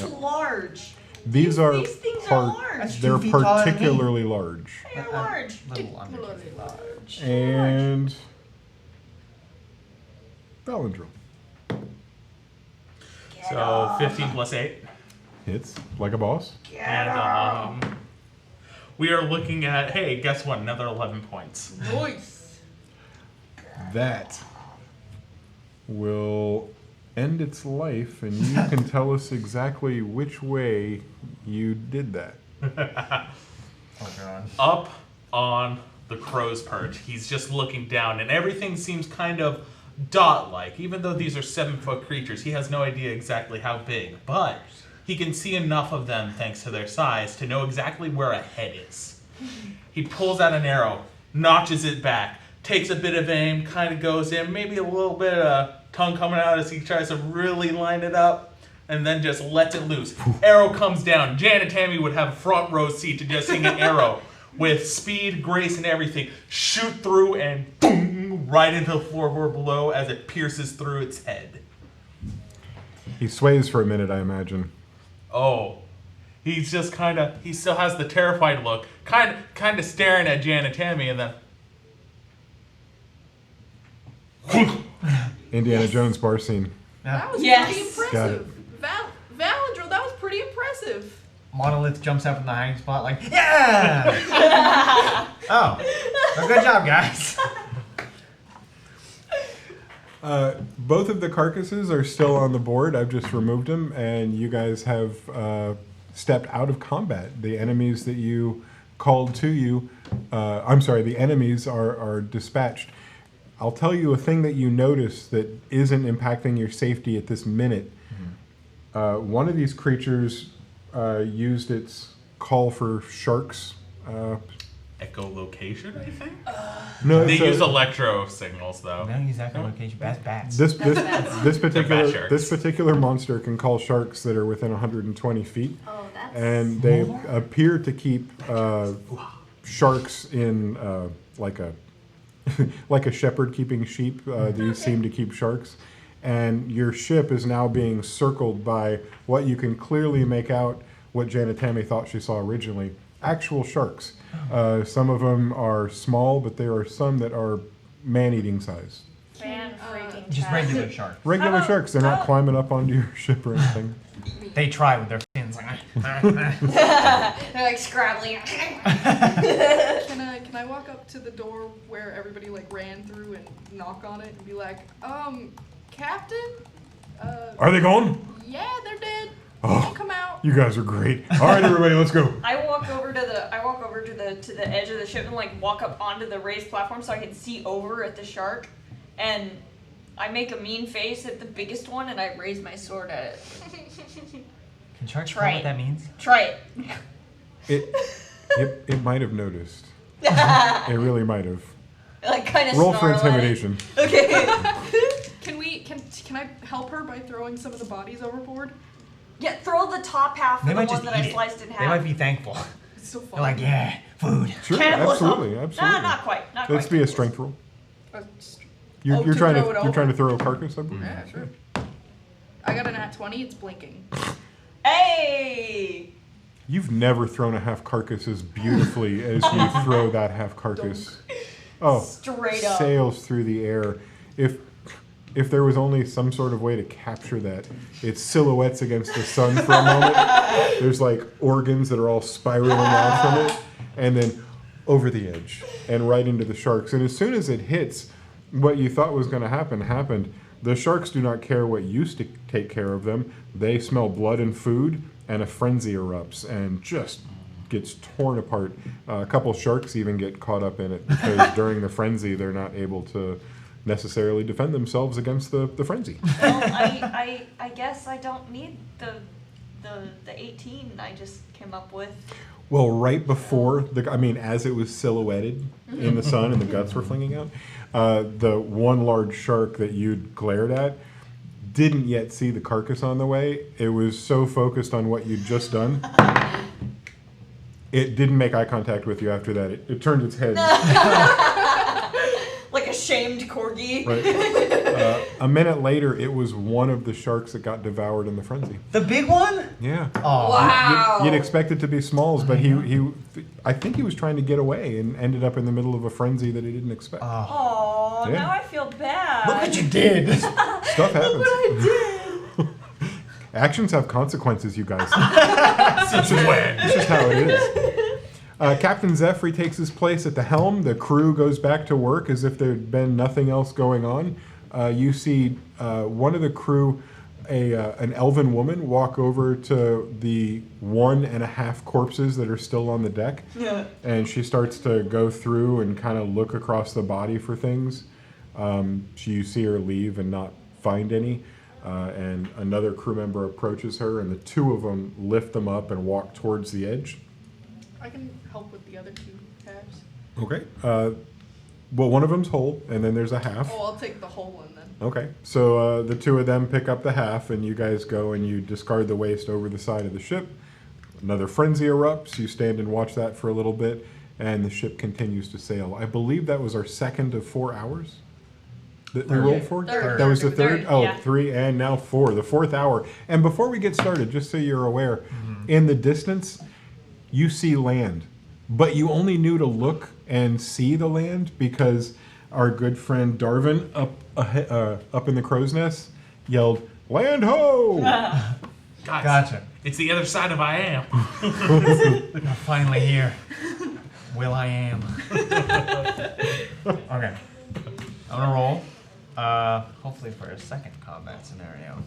A: Yep.
E: large.
A: These are
E: These things are
A: part-
E: large.
D: That's
A: they're
D: 2 feet taller than me.
A: particularly large.
E: They're large.
D: Little under.
C: really large.
A: And Valendril
B: So 15 plus 8.
A: hits like a boss.
B: And we are looking at, hey, guess what? Another 11 points.
C: Nice.
A: That will end its life, and you can tell us exactly which way you did that.
D: Oh, God.
B: Up on the crow's perch, he's just looking down, and everything seems kind of dot-like. Even though these are 7-foot creatures, he has no idea exactly how big, but he can see enough of them, thanks to their size, to know exactly where a head is. He pulls out an arrow, notches it back, takes a bit of aim, kind of goes in, maybe a little bit of tongue coming out as he tries to really line it up, and then just lets it loose. Arrow comes down. Jan and Tammy would have a front row seat to just seeing an arrow with speed, grace, and everything shoot through and boom, right into the floorboard below as it pierces through its head.
A: He sways for a minute, I imagine.
B: Oh, he's just he still has the terrified look, kind of staring at Jan and Tammy, and then
A: Indiana Jones bar scene.
C: That was
E: Yes.
C: pretty
A: Got it.
C: impressive. Valandrel, that was pretty impressive.
D: Monolith jumps out from the hiding spot like, yeah! Oh, well, good job, guys.
A: Both of the carcasses are still on the board. I've just removed them, and you guys have stepped out of combat. The enemies that you called to you, the enemies are dispatched. I'll tell you a thing that you notice that isn't impacting your safety at this minute. One of these creatures used its call for sharks.
B: echolocation, I think.
A: No,
B: They
A: it's a-
B: use electro signals though.
D: Don't use that location. That's bats.
A: This
B: bat sharks.
A: particular monster can call sharks that are within 120 feet,
E: Oh, that's.
A: and they appear to keep sharks in like a like a shepherd keeping sheep. These seem to keep sharks, and your ship is now being circled by what you can clearly make out. What Janet Tammy thought she saw originally, actual sharks. Some of them are small, but there are some that are man-eating size.
E: Fan freaking
D: Just
E: tastic.
D: regular sharks.
A: Regular
E: How-
A: sharks, they're not
E: how-
A: climbing up onto your ship or anything.
D: They try with their fins.
E: They're like scrabbling.
C: Can I walk up to the door where everybody like ran through and knock on it and be like, Captain?
A: Are they gone?
C: Yeah, they're dead.
A: Oh.
C: Don't come out.
A: You guys are great. All right, everybody, let's go.
E: I walk over to the edge of the ship and like walk up onto the raised platform so I can see over at the shark, and I make a mean face at the biggest one and I raise my sword at it.
D: Can sharks tell
E: Try
D: what
E: it.
D: that means?
E: Try it.
A: It might have noticed. It really might have.
E: Like kind of
A: Roll for intimidation.
E: Okay.
C: Can I help her by throwing some of the bodies overboard?
E: Yeah, throw the top half of
D: They
E: the
D: might
E: one
D: just
E: that I
D: eat it.
E: sliced in half.
D: They might be thankful.
C: It's so fun.
D: They're like, yeah, food.
A: Sure,
E: Cannibalism.
A: absolutely.
E: Nah, not quite. Not
A: Let's
E: quite.
A: be a strength roll.
C: Just-
A: You're,
C: Oh,
A: you're
C: to
A: trying
C: throw
A: to
C: it
A: you're
C: over?
A: trying to throw a carcass over.
C: Yeah, sure. I got a nat 20. It's blinking.
E: Hey!
A: You've never thrown a half carcass as beautifully as you throw that half carcass. Oh,
E: Straight up.
A: sails through the air. If there was only some sort of way to capture that, it silhouettes against the sun for a moment. There's like organs that are all spiraling out from it, and then over the edge and right into the sharks. And as soon as it hits, what you thought was going to happen happened. The sharks do not care what used to take care of them. They smell blood and food, and a frenzy erupts and just gets torn apart. A couple sharks even get caught up in it because during the frenzy, they're not able to necessarily defend themselves against the frenzy.
E: Well, I guess I don't need the 18 I just came up with.
A: Well, right before as it was silhouetted in the sun and the guts were flinging out, the one large shark that you'd glared at didn't yet see the carcass on the way. It was so focused on what you'd just done. It didn't make eye contact with you after that. It turned its head.
E: Like a shamed corgi.
A: Right. A minute later, it was one of the sharks that got devoured in the frenzy.
D: The big one?
A: Yeah.
D: Oh.
E: Wow.
A: You'd expect it to be smalls, but I think he was trying to get away and ended up in the middle of a frenzy that he didn't expect.
E: Oh,
A: Yeah.
E: now I feel bad.
D: Look what you did.
A: Stuff happens.
E: Look what I did.
A: Actions have consequences, you guys. It's just how it is. Captain Zeph retakes his place at the helm. The crew goes back to work as if there'd been nothing else going on. You see one of the crew, an elven woman, walk over to the 1.5 corpses that are still on the deck.
E: Yeah.
A: And she starts to go through and kind of look across the body for things. You see her leave and not find any. And another crew member approaches her, and the two of them lift them up and walk towards the edge.
C: I can help with the other two tabs.
A: Okay. Well, one of them's whole, and then there's a half.
C: Oh, I'll take the whole one then.
A: Okay, so the two of them pick up the half, and you guys go and you discard the waste over the side of the ship. Another frenzy erupts. You stand and watch that for a little bit, and the ship continues to sail. I believe that was our second of 4 hours that we rolled for.
C: Third.
A: That was the third?
E: Third,
A: Oh,
E: yeah.
A: 3 and now 4, the 4th hour. And before we get started, just so you're aware, in the distance, you see land. But you only knew to look and see the land because our good friend Darvin up in the crow's nest yelled, "Land ho!"
B: Guys,
D: Gotcha.
B: it's the other side of I am.
D: I'm finally here. Will I am. Okay. I'm gonna roll. Hopefully for a second combat scenario.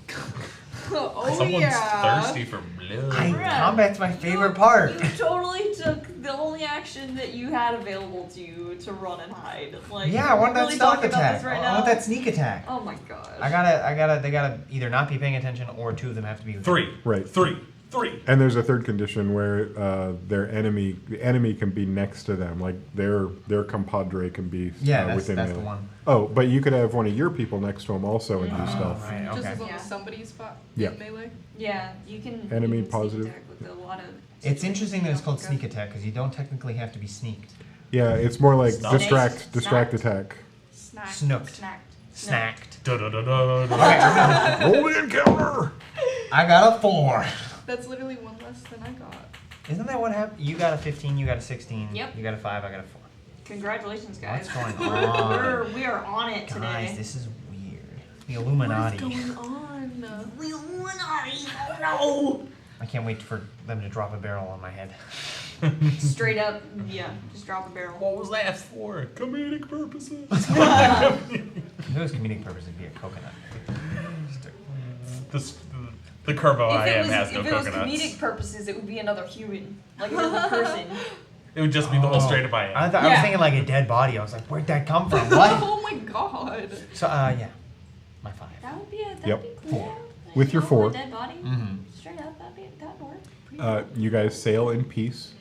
C: Oh
B: Someone's
C: yeah.
B: thirsty for blood.
D: Combat's my favorite part.
E: You totally took the only action that you had available to you to run and hide. Like,
D: Yeah, I want
E: we're
D: that
E: really
D: stealth
E: talking about
D: attack.
E: this right
D: I
E: now.
D: want that sneak attack.
E: Oh my gosh.
D: They gotta either not be paying attention or two of them have to be.
B: 3.
A: Right.
B: 3.
A: And there's a third condition where the enemy can be next to them, like their compadre can be
D: Yeah,
A: within
D: that's
A: the
D: the one.
A: Oh, but you could have one of your people next to them also and do
D: Oh,
A: stealth.
D: right,
C: Just
D: okay.
C: as long
E: Yeah.
C: as somebody's spot
A: Yeah.
C: in melee.
E: Yeah, you can.
A: Enemy
E: you can
A: positive.
E: Sneak attack with a lot of
D: It's interesting that it's called
C: Okay.
D: sneak attack because you don't technically have to be sneaked.
A: Yeah, it's more like
B: Stealth.
A: distract
E: Snacked.
A: attack.
C: Snack.
D: Snooked.
E: snacked.
D: Snacked.
B: Da-da-da-da-da.
D: Okay,
A: Roll the encounter.
D: I got a 4.
C: That's literally one less than I got.
D: Isn't that what happened? You got a 15, you got a 16.
E: Yep.
D: You got a 5, I got a 4.
E: Congratulations, guys.
D: What's going on?
E: We are on it today.
D: Guys, this is weird. The Illuminati.
C: What is going on?
E: No.
D: I can't wait for them to drop a barrel on my head.
E: Straight up, yeah, just drop a barrel.
B: What was that for? Comedic purposes.
D: If it was comedic purpose, it'd be a coconut.
B: The Curvo I
E: If
B: am
E: it
B: has
E: was,
B: no
E: if it was
B: coconuts.
E: comedic purposes, it would be another human, like another person.
B: It would just be the whole straight up I am.
D: I was
E: Yeah.
D: thinking like a dead body. I was like, where'd that come from? What?
C: Oh my god.
D: So, yeah. My 5.
E: That would be that'd
A: Yep.
E: be cool.
A: With your
E: You know,
A: 4.
E: a dead body,
D: Mm-hmm.
E: straight up, that'd work. Pretty cool.
A: You guys sail in peace.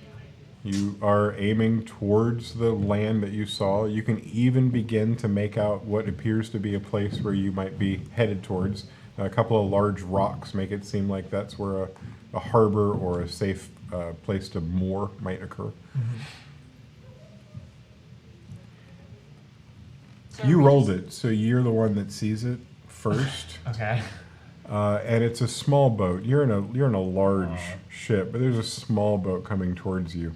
A: You are aiming towards the land that you saw. You can even begin to make out what appears to be a place where you might be headed towards. A couple of large rocks make it seem like that's where a harbor or a safe place to moor might occur.
E: So
A: You
E: we
A: rolled
E: just-
A: it, so you're the one that sees it first.
D: Okay.
A: And it's a small boat. You're in a large ship, but there's a small boat coming towards you.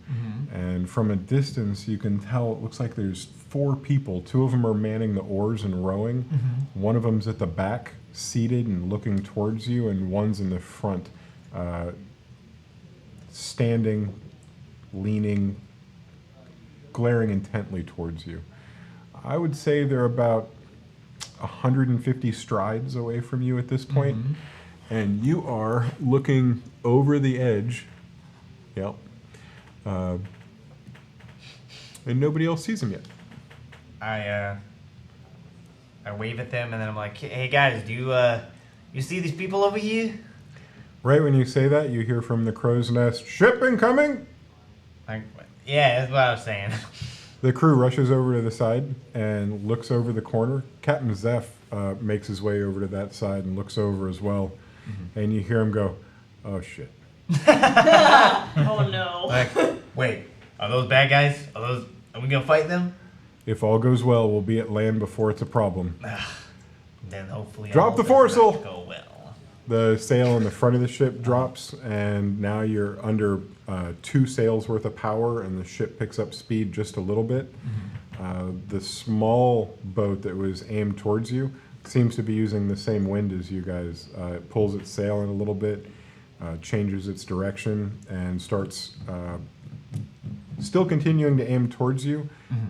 A: And from a distance, you can tell it looks like there's 4 people. 2 of them are manning the oars and rowing. One of them's at the back, seated and looking towards you, and one's in the front, standing, leaning, glaring intently towards you. I would say they're about 150 strides away from you at this point, and you are looking over the edge. Yep. And nobody else sees him yet.
D: I wave at them and then I'm like, hey guys, do you see these people over here?
A: Right when you say that, you hear from the crow's nest, "Ship incoming!"
D: Like, yeah, that's what I was saying.
A: The crew rushes over to the side and looks over the corner. Captain Zeph makes his way over to that side and looks over as well. And you hear him go, "Oh shit."
E: Oh no.
D: Like, wait, are those bad guys? Are we gonna fight them?
A: If all goes well, we'll be at land before it's a problem.
D: Then hopefully
A: Drop
D: all
A: the
D: does
A: foresail.
D: not go well.
A: The sail in the front of the ship drops, and now you're under 2 sails worth of power, and the ship picks up speed just a little bit. The small boat that was aimed towards you seems to be using the same wind as you guys. It pulls its sail in a little bit, changes its direction, and starts still continuing to aim towards you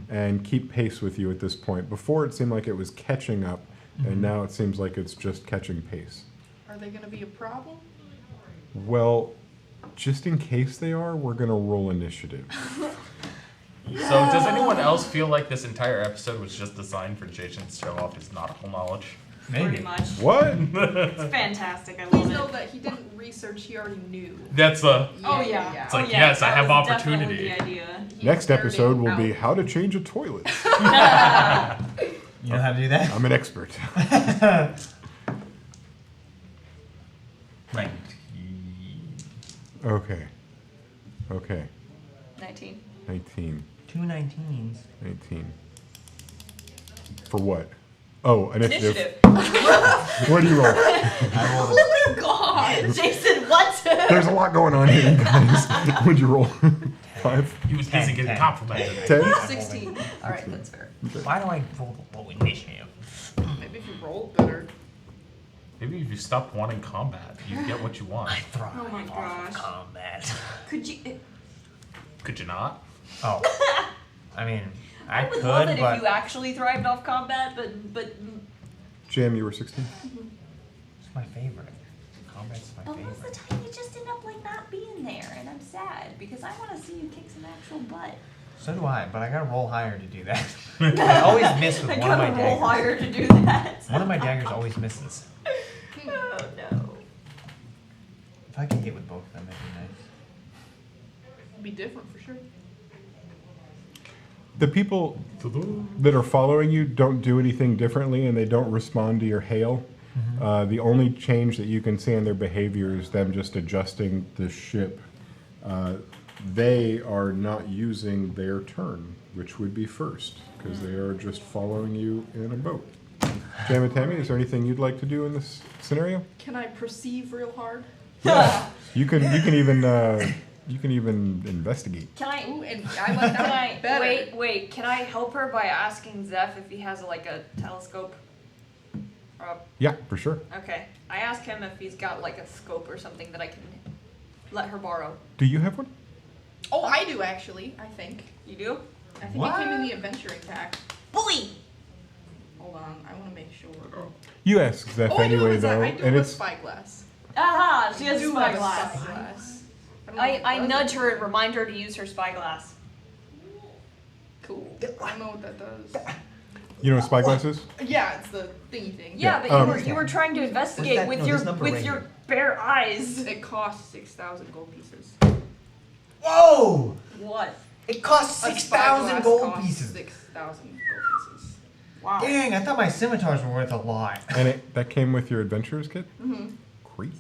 A: and keep pace with you at this point. Before it seemed like it was catching up, and now it seems like it's just catching pace.
C: Are they gonna be a problem?
A: Well, just in case they are, we're going to roll initiative.
B: So, does anyone else feel like this entire episode was just designed for Jason to show off his nautical knowledge?
E: Pretty much.
A: What?
E: It's fantastic. I
C: Please
E: love
C: know
E: it.
C: that he didn't read research he already knew.
B: That's a.
E: Oh yeah.
B: It's like,
E: oh, yeah,
B: yes, I
E: that
B: have
E: was definitely
B: opportunity.
E: The idea.
A: Next
C: Nerding
A: episode will be
C: out.
A: how to change a toilet.
D: You know how to do that?
A: I'm an expert.
D: 19.
A: Okay. Okay.
E: 19.
A: 19.
D: 2 19s.
A: 19. For what? Oh, initiative.
E: Initiative.
A: What do you roll?
D: I rolled
C: Oh my god!
E: Jason, what?
A: There's a lot going on here, you guys. What'd you roll? 5?
B: He was busy
D: 10,
B: getting
D: 10.
B: complimented.
A: 10?
C: 16. Alright, that's fair.
D: Why do I roll the low initiative?
C: Maybe if you roll better.
B: Maybe if you stopped wanting combat, you get what you want.
D: I thrive
E: Oh my
D: off
E: gosh.
D: of combat.
E: Could you?
B: Could you not?
D: Oh. I mean, I
E: would
D: could,
E: love it
D: but
E: if you actually thrived off combat, but
A: Jam, you were 16?
D: it's my favorite. Combat's my
E: most of the
D: favorite.
E: time you just end up like not being there, and I'm sad because I want to see you kick some actual butt.
D: So do I, but I gotta roll higher to do that. I always miss with
E: I
D: one of my
E: gotta roll
D: daggers.
E: higher to do that.
D: One of my daggers always misses.
E: Oh no.
D: If I could hit with both of them, that'd be nice.
C: It'd be different for sure.
A: The people that are following you don't do anything differently and they don't respond to your hail. The only change that you can see in their behavior is them just adjusting the ship. They are not using their turn, which would be first, because they are just following you in a boat. Jam and Tammy, is there anything you'd like to do in this scenario?
C: Can I perceive real hard?
A: You can even investigate.
E: Can I?
C: Ooh, and I like
E: Can
C: that
E: I
C: better.
E: wait? Can I help her by asking Zeph if he has like a telescope?
A: Yeah, for sure.
E: Okay, I ask him if he's got like a scope or something that I can let her borrow.
A: Do you have one?
C: Oh, I do actually, I think.
E: You do?
C: I think it came in the adventuring pack.
E: Bully.
C: Hold on, I want to make sure.
A: You ask Zeph
C: Oh, I do
A: anyway,
C: have a,
A: though,
C: I do
A: and
C: have a
A: it's
C: spyglass.
E: Aha! She
C: I
E: has a
C: do have
E: spyglass.
C: spyglass. don't know if it
E: I
C: does
E: nudge her and
C: anything.
E: remind her to use her spyglass.
C: Cool. I don't know what that does.
A: you know what spyglass is?
C: Yeah, it's the thingy thing.
E: Yeah, but you were trying to investigate
D: that?
E: with
D: No,
E: your
D: this number right
E: your
D: here.
E: bare eyes.
C: It costs 6,000 gold pieces.
D: Whoa!
E: What?
D: It costs
C: A
D: 6,000
C: spyglass
D: gold
C: costs
D: pieces.
C: 6,000 gold pieces.
E: Wow.
D: Dang, I thought my scimitars were worth a lot.
A: And that came with your adventurers kit?
C: Mm-hmm.
A: Crazy.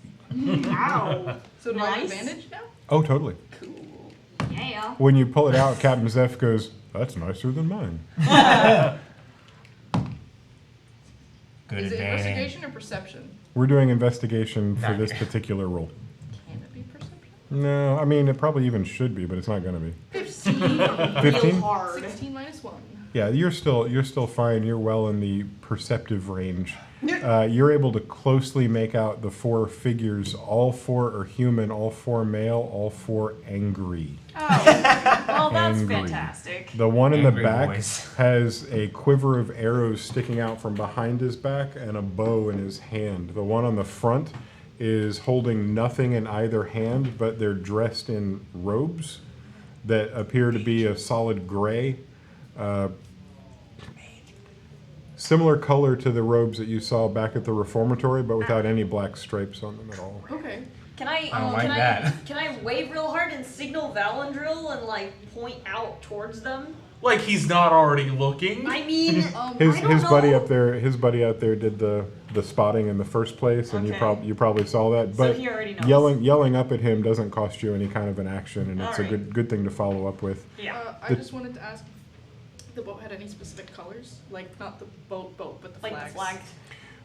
E: Wow.
C: So do I have
E: Nice.
C: advantage now?
A: Oh, totally.
C: Cool.
E: Yeah.
A: When you pull it out, Captain Zeph goes, "That's nicer than mine."
D: Good
C: Is it
D: advantage.
C: investigation or perception?
A: We're doing investigation for
D: Nice.
A: this particular role.
C: Can it be perception?
A: No, I mean, it probably even should be, but it's not going to be.
C: 15.
A: 15?
E: Real hard.
C: 16 minus 1.
A: Yeah, you're still fine. You're well in the perceptive range. You're able to closely make out the four figures. All four are human. All four male. All four angry.
C: Oh.
E: Well, that's
A: Angry.
E: fantastic.
A: The one in the
D: Angry
A: back
D: boys.
A: has a quiver of arrows sticking out from behind his back and a bow in his hand. The one on the front is holding nothing in either hand, but they're dressed in robes that appear to be a solid gray. Similar color to the robes that you saw back at the reformatory, but without any black stripes on them at all.
C: Okay.
E: Can I?
D: I don't like
E: can
D: that.
E: Can I wave real hard and signal Valandril and like point out towards them?
B: Like he's not already looking.
E: I mean,
A: His
E: I don't
A: his buddy
E: know.
A: up there, his buddy out there did the spotting in the first place, and
E: Okay.
A: you probably saw that.
E: So
A: But
E: he already knows.
A: yelling up at him doesn't cost you any kind of an action, and it's a
E: Alright.
A: good thing to follow up with.
E: Yeah.
C: I
A: The-
C: just wanted to ask if the boat had any specific colors. Like, not the boat, but the
E: Like
C: flags.
E: the flag.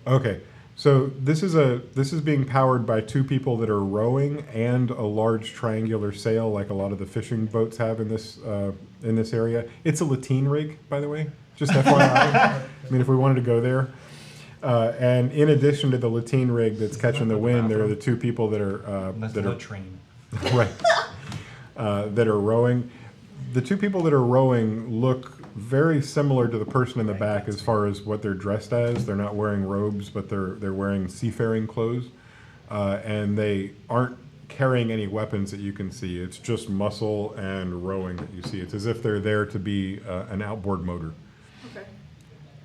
A: Okay, so this is being powered by two people that are rowing and a large triangular sail, like a lot of the fishing boats have in this area. It's a lateen rig, by the way, just FYI. I mean, if we wanted to go there. And in addition to the lateen rig that's catching the wind, there are the two people that are
D: That's
A: that
D: the
A: are
D: train.
A: right that are rowing. The two people that are rowing look very similar to the person in the back as far as what they're dressed as. They're not wearing robes, but they're wearing seafaring clothes, and they aren't carrying any weapons that you can see. It's just muscle and rowing that you see. It's as if they're there to be an outboard motor.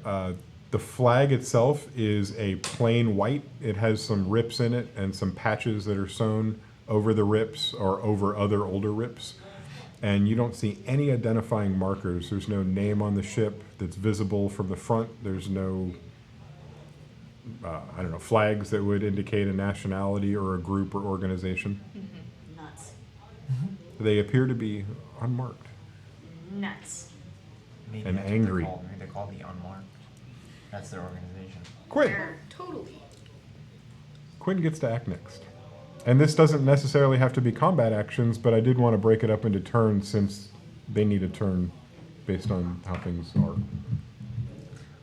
C: Okay.
A: The flag itself is a plain white. It has some rips in it and some patches that are sewn over the rips or over other older rips. And you don't see any identifying markers. There's no name on the ship that's visible from the front. There's no, flags that would indicate a nationality or a group or organization.
E: Nuts.
A: They appear to be unmarked.
E: Nuts.
D: Maybe
A: And
D: that's what
A: angry.
D: They're called the Unmarked. That's their organization.
A: Quinn.
C: Totally.
A: Quinn gets to act next. And this doesn't necessarily have to be combat actions, but I did want to break it up into turns since they need a turn based on how things are.
D: I'm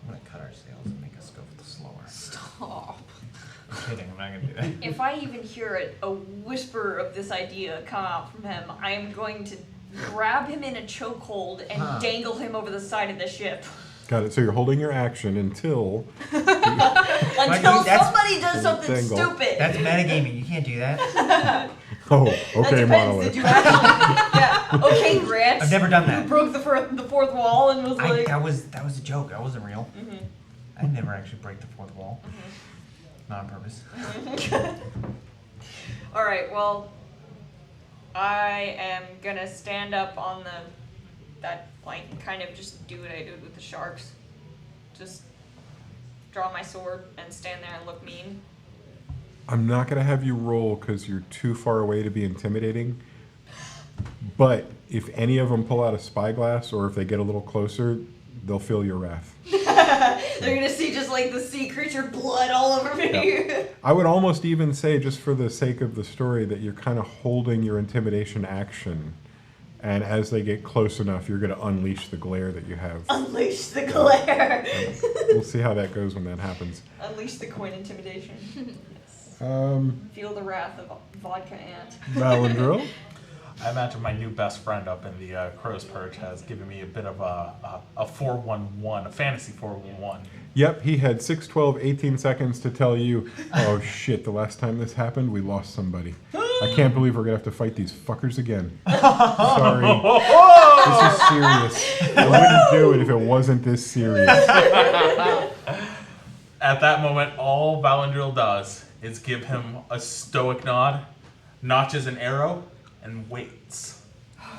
D: gonna cut our sails and make us go with the slower.
C: Stop.
D: I'm kidding, I'm not gonna do that.
E: If I even hear a whisper of this idea come out from him, I am going to grab him in a chokehold and dangle him over the side of the ship.
A: Got it. So you're holding your action until
E: Until
D: that's-
E: somebody does something
A: Dangle.
E: stupid.
D: That's metagaming, you can't do that.
A: Oh,
E: That
A: okay,
E: depends.
A: Monolith.
E: Did you actually? Yeah. Okay, Grant.
D: I've never done
E: You
D: that.
E: broke the fourth wall and was like.
D: That was a joke, that wasn't real.
E: Mhm.
D: I never actually break the fourth wall. Not on purpose.
E: All right. Well, I am gonna stand up on that plank and kind of just do what I did with the sharks. Just draw my sword and stand there and look mean.
A: I'm not going to have you roll because you're too far away to be intimidating. But if any of them pull out a spyglass or if they get a little closer, they'll feel your wrath.
E: They're gonna see just like the sea creature blood all over me.
A: I would almost even say, just for the sake of the story, that you're kind of holding your intimidation action. And as they get close enough, you're going to unleash the glare that you have.
E: Unleash the glare.
A: We'll see how that goes when that happens.
E: Unleash the coin intimidation.
A: Um,
E: Feel the wrath of vodka ant.
A: Valandril?
B: I imagine my new best friend up in the Crow's Perch has given me a bit of a 411, a fantasy 411.
A: Yep, he had 6, 12, 18 seconds to tell you, oh shit, the last time this happened, we lost somebody. I can't believe we're going to have to fight these fuckers again. Sorry. This is serious. I wouldn't do it if it wasn't this serious.
B: At that moment, all Valandril does is give him a stoic nod, notches an arrow, and waits.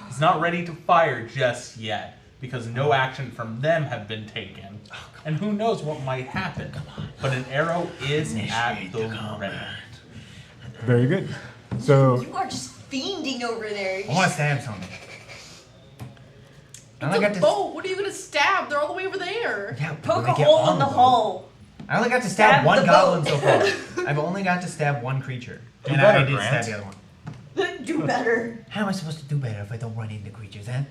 B: He's not ready to fire just yet, because no action from them have been taken. And who knows what might happen. But an arrow is at the ready.
A: Very good. So,
E: You are just fiending over there.
D: I want to stab something. I only got
C: It's a
D: to
C: boat. What are you gonna stab? They're all the way over there.
D: yeah, but
E: Poke
D: when
E: a
D: I get
E: hole
D: on
E: in the
D: boat-
E: hull.
D: I only got to
E: Stab
D: stab one
E: the
D: goblin
E: boat.
D: so far. I've only got to stab one creature.
B: Do
D: And
B: better,
D: I did
B: Grant.
D: stab the other one.
E: Do better.
D: How am I supposed to do better if I don't run into creatures, huh? Am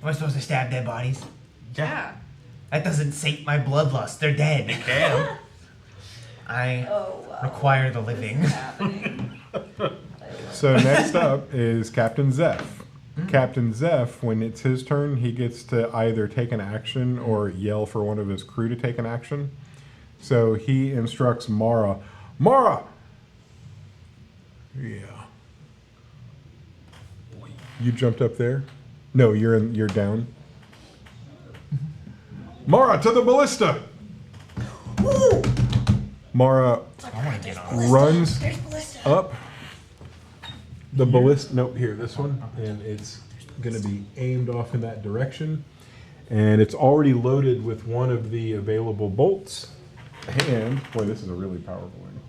D: I supposed to stab dead bodies?
C: Yeah.
D: That doesn't sate my bloodlust. They're dead.
B: Damn.
D: I
E: Oh wow.
D: require the living.
E: What's happening?
A: so next up is Captain Zeph. Captain Zeph, when it's his turn, he gets to either take an action or yell for one of his crew to take an action. So he instructs Mara, Mara! Yeah. You jumped up there? No, you're down. Mara, to the ballista!
E: Woo!
A: Mara
D: I want to get on.
A: runs
E: There's ballista.
A: up the ballista. Nope, here, this one, and it's going to be aimed off in that direction. And it's already loaded with one of the available bolts. And boy, this is a really powerful one.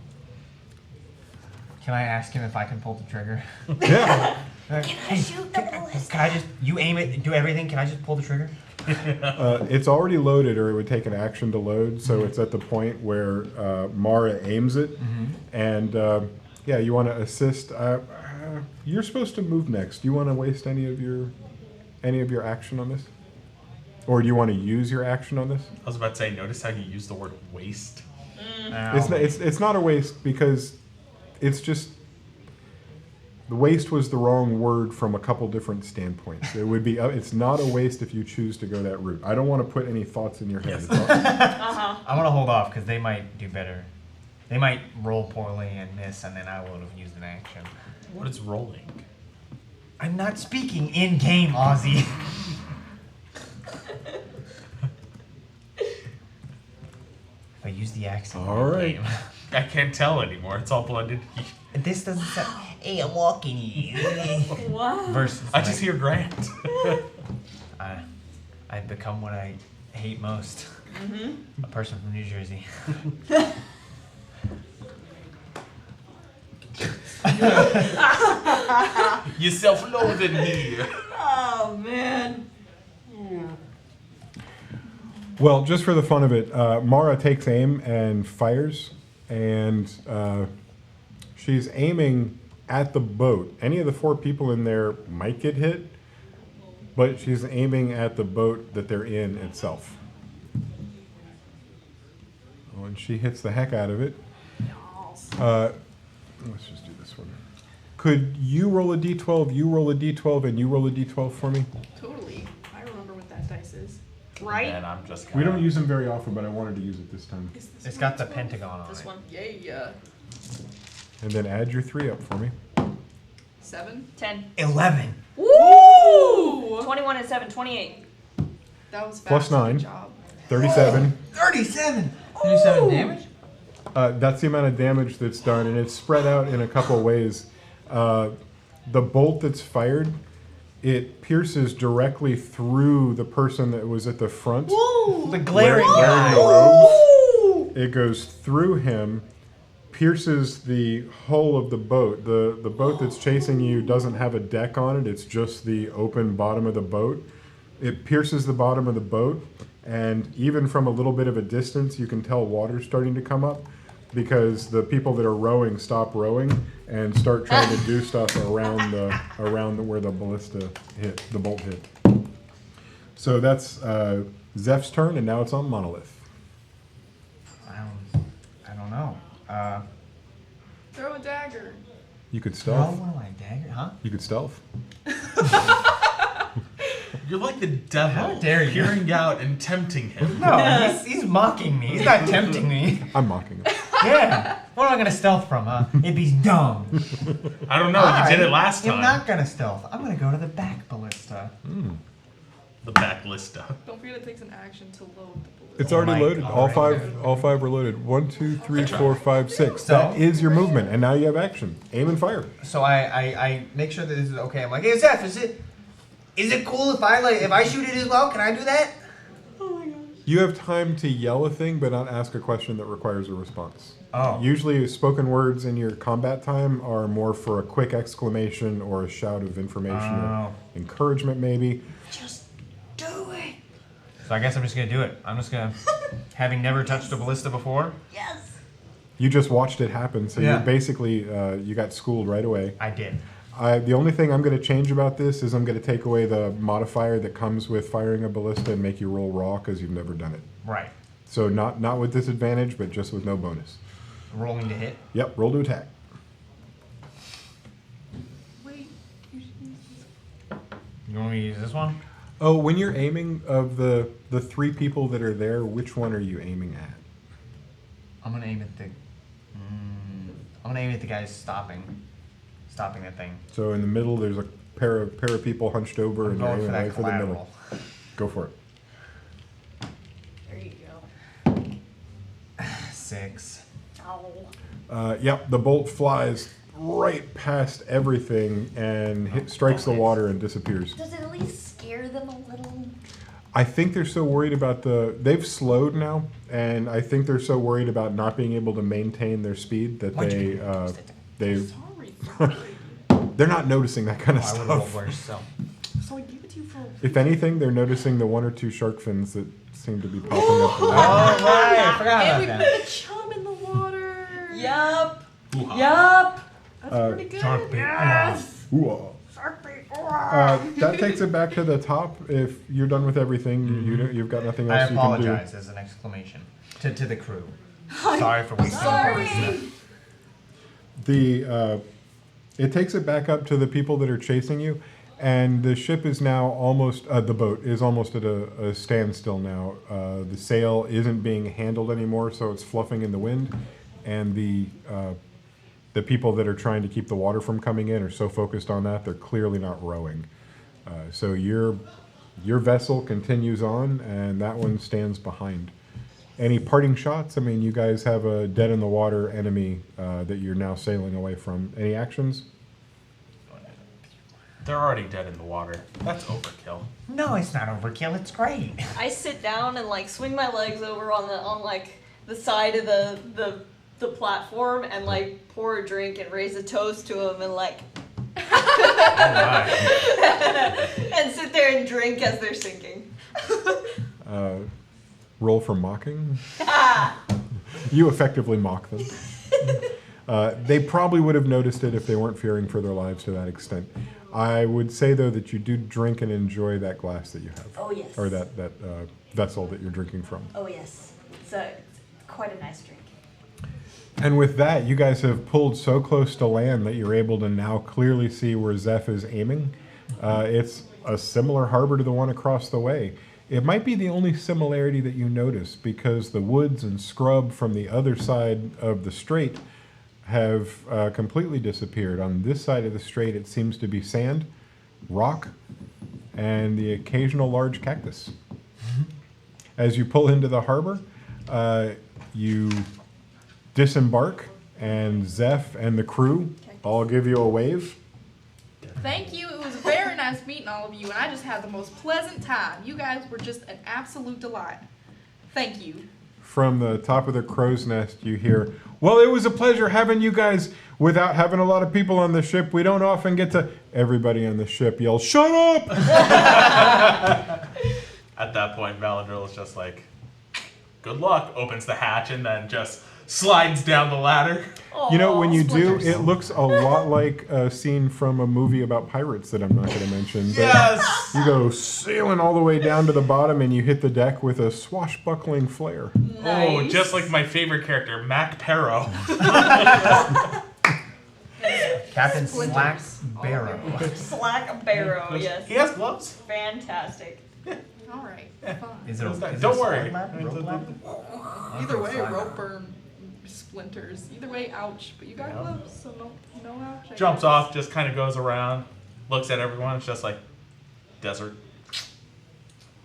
D: Can I ask him if I can pull the trigger?
A: Yeah.
E: Can I shoot the ballista?
D: Can I just, you aim it, do everything, can I just pull the trigger?
A: It's already loaded, or it would take an action to load. So it's at the point where Mara aims it, and yeah, you want to assist. You're supposed to move next. Do you want to waste any of your action on this, or do you want to use your action on this?
B: I was about to say, notice how you use the word waste?
A: It's not a waste because it's just the waste was the wrong word from a couple different standpoints. It would be it's not a waste if you choose to go that route. I don't want to put any thoughts in your head. It's not-
D: I want to hold off because they might do better. They might roll poorly and miss, and then I would have used an action.
B: What is rolling?
D: I'm not speaking in game, Ozzy. I use the accent.
A: All right.
D: Game.
B: I can't tell anymore. It's all blended.
D: This doesn't sound. Hey, I'm walking you.
E: Wow.
D: Versus.
B: I just hear Grant.
D: I become what I hate most. A person from New Jersey.
B: You self-loathing me.
E: Oh man.
A: Well, just for the fun of it, Mara takes aim and fires, and she's aiming at the boat. Any of the 4 people in there might get hit, but she's aiming at the boat that they're in itself. Oh, and she hits the heck out of it. Let's just do this one. Could you roll a d12, you roll a d12, and you roll a d12 for me?
C: Totally. I remember what that dice is.
E: Right?
B: And I'm just
A: We
B: kinda,
A: don't use them very often, but I wanted to use it this time.
C: Is this
D: It's
C: one
D: got the
C: 12?
D: pentagon on
E: This
D: it.
E: one.
C: Yeah.
A: And then add your 3 up for me.
C: 7.
E: 10.
D: 11.
C: Woo!
E: 21 and 7. 28.
C: That was fast.
A: Plus 9.
C: Good job.
A: 37.
D: 37. 37 damage.
A: That's the amount of damage that's done, and it's spread out in a couple of ways. The bolt that's fired, it pierces directly through the person that was at the front.
D: The glaring
A: wearing
D: guy.
A: the robes. It goes through him, pierces the hull of the boat. The boat that's chasing you doesn't have a deck on it. It's just the open bottom of the boat. It pierces the bottom of the boat, and even from a little bit of a distance, you can tell water's starting to come up because the people that are rowing stop rowing and start trying to do stuff around where the ballista hit, the bolt hit. So that's Zeph's turn, and now it's on Monolith.
D: I don't know.
C: Throw a dagger.
A: You could
D: Throw
A: stealth.
D: one of my dagger, huh?
A: You could stealth.
B: You're like the devil.
D: How dare you.
B: Peering out and tempting him.
D: No, he's mocking me. He's not tempting me.
A: I'm mocking him.
D: Yeah. What am I gonna stealth from, huh? If he's dumb.
B: I don't know. You did it last time.
D: I'm not gonna stealth. I'm gonna go to the back ballista.
B: The backlista.
C: Don't forget it takes an action to load the balloon.
A: It's
D: Oh
A: already
D: my
A: loaded.
D: God.
A: All five are loaded. 1, 2, 3, 4, 5, 6.
D: So-
A: That is your movement, and now you have action. Aim and fire.
D: So I make sure that this is okay. I'm like, hey Zeph, is it cool if I shoot it as well? Can I do that?
A: You have time to yell a thing, but not ask a question that requires a response.
D: Oh.
A: Usually, spoken words in your combat time are more for a quick exclamation or a shout of information or
D: Oh.
A: encouragement, maybe.
E: Just do it.
D: So I guess I'm just gonna do it. I'm just gonna, having never touched a ballista before,
E: Yes.
A: You just watched it happen, so
D: Yeah.
A: you basically you got schooled right away.
D: I did.
A: The only thing I'm going to change about this is I'm going to take away the modifier that comes with firing a ballista and make you roll raw because you've never done it.
D: Right.
A: So not with disadvantage, but just with no bonus.
D: Rolling to hit.
A: Yep, roll to attack.
C: Wait. You should use this.
D: You want me to use this one?
A: Oh, when you're aiming, of the 3 people that are there, which one are you aiming at?
D: I'm gonna aim at the. I'm gonna aim at the guy stopping that thing.
A: So in the middle, there's a pair of people hunched over,
D: I'm
A: and you're
D: going
A: aiming
D: for
A: right
D: that
A: for the middle.
D: collateral.
A: Go for it.
E: There you go.
D: 6.
E: Ow.
A: Yep, the bolt flies right past everything and strikes the water and disappears.
E: Does it at least scare them a little?
A: I think they're so worried about they've slowed now, and I think they're so worried about not being able to maintain their speed that
D: Why'd you do that?
A: they're not noticing that kind of
D: I would roll
A: stuff.
D: worse. So.
C: So I gave it to you for.
A: If anything, they're noticing the 1 or 2 shark fins that seem to be popping up.
D: Oh right, I forgot
C: And
D: about
C: we
D: that.
C: put the chum in the water.
E: Yup.
B: Hoo-ha.
E: Yup.
C: That's pretty good.
D: Shark bait.
C: Yes.
A: Ooh.
C: Shark bait.
A: That takes it back to the top. If you're done with everything, you've got nothing
D: I
A: else you can do.
D: apologize as an exclamation to the crew. Sorry for wasting your ballista.
A: It takes it back up to the people that are chasing you, and the ship is now almost, the boat is almost at a standstill now. The sail isn't being handled anymore, so it's fluffing in the wind, and the people that are trying to keep the water from coming in are so focused on that, they're clearly not rowing. So your vessel continues on, and that one stands behind. Any parting shots? I mean, you guys have a dead in the water enemy that you're now sailing away from. Any actions?
B: They're already dead in the water. That's overkill.
D: No, it's not overkill. It's great.
E: I sit down and like swing my legs over on like the side of the platform and like pour a drink and raise a toast to him and like and sit there and drink as they're sinking.
A: Roll for mocking. You effectively mock them. They probably would have noticed it if they weren't fearing for their lives to that extent. I would say, though, that you do drink and enjoy that glass that you have.
F: Oh, yes.
A: Or that vessel that you're drinking from.
F: Oh, yes. It's quite a nice drink.
A: And with that, you guys have pulled so close to land that you're able to now clearly see where Zeph is aiming. It's a similar harbor to the one across the way. It might be the only similarity that you notice because the woods and scrub from the other side of the strait have completely disappeared. On this side of the strait, it seems to be sand, rock, and the occasional large cactus. As you pull into the harbor, you disembark, and Zeph and the crew all give you a wave.
C: Thank you. It was very nice meeting all of you, and I just had the most pleasant time. You guys were just an absolute delight. Thank you.
A: From the top of the crow's nest, you hear, "Well, it was a pleasure having you guys. Without having a lot of people on the ship, we don't often get to..." Everybody on the ship yells, "Shut up!"
B: At that point, Valadril is just like, "Good luck," opens the hatch, and then just slides down the ladder.
A: You know, when you do,
C: splinters.
A: it looks a lot like a scene from a movie about pirates that I'm not going to mention. But
B: Yes!
A: you go sailing all the way down to the bottom, and you hit the deck with a swashbuckling flare.
B: Oh,
E: Nice.
B: just like my favorite character, Mac Perro.
D: Captain
C: Splinters
D: Slack
C: all
D: Barrow.
C: over you.
E: Slack barrow, yes.
B: He has gloves.
E: Fantastic.
C: All right, fine.
D: Is it a, is it
B: Don't
D: a
B: worry.
D: sword ladder? Rope ladder?
C: Either way,
D: Slide
C: rope burn, splinters. Either way, ouch. But you got gloves, so no ouch. I
B: Jumps
C: guess.
B: off, just kind of goes around, looks at everyone. It's just like, desert.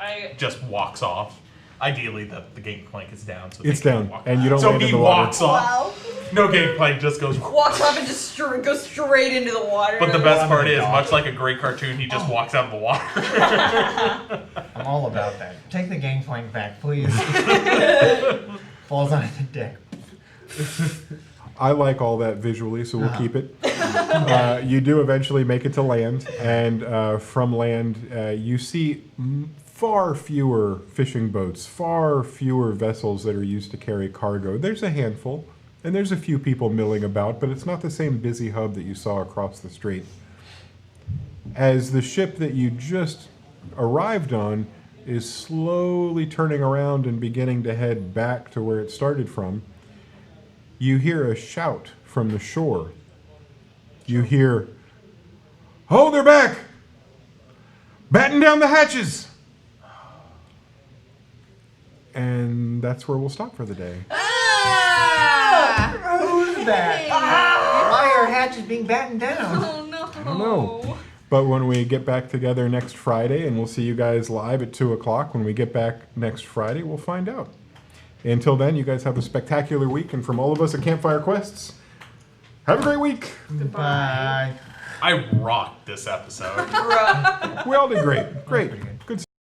E: I
B: Just walks off. Ideally, the gangplank is down. So
A: It's
B: they can't
A: down,
B: walk.
A: and you don't
B: So
A: land
B: he
A: in the water.
B: walks off.
E: wow.
B: No gangplank, just goes.
E: Walks off and just goes straight into the water.
B: But the best
D: I'm
B: part
D: a
B: is,
D: dog.
B: much like a great cartoon, he just walks out of the water.
D: I'm all about that. Take the gangplank back, please. Falls onto the deck.
A: I like all that visually, so we'll keep it. You do eventually make it to land, and from land, you see far fewer fishing boats, far fewer vessels that are used to carry cargo. There's a handful, and there's a few people milling about, but it's not the same busy hub that you saw across the strait. As the ship that you just arrived on is slowly turning around and beginning to head back to where it started from, you hear a shout from the shore. You hear, "Oh, they're back! Batten down the hatches!" And that's where we'll stop for the day.
D: Who's that? Why are hatches being battened down?
C: Oh no.
A: I don't know. But when we get back together next Friday, and we'll see you guys live at 2 o'clock, when we get back next Friday, we'll find out. Until then, you guys have a spectacular week, and from all of us at Campfire Quests, have a great week.
D: Bye.
B: I rocked this episode.
E: Bruh.
A: We all did great. Great.
D: Pretty good.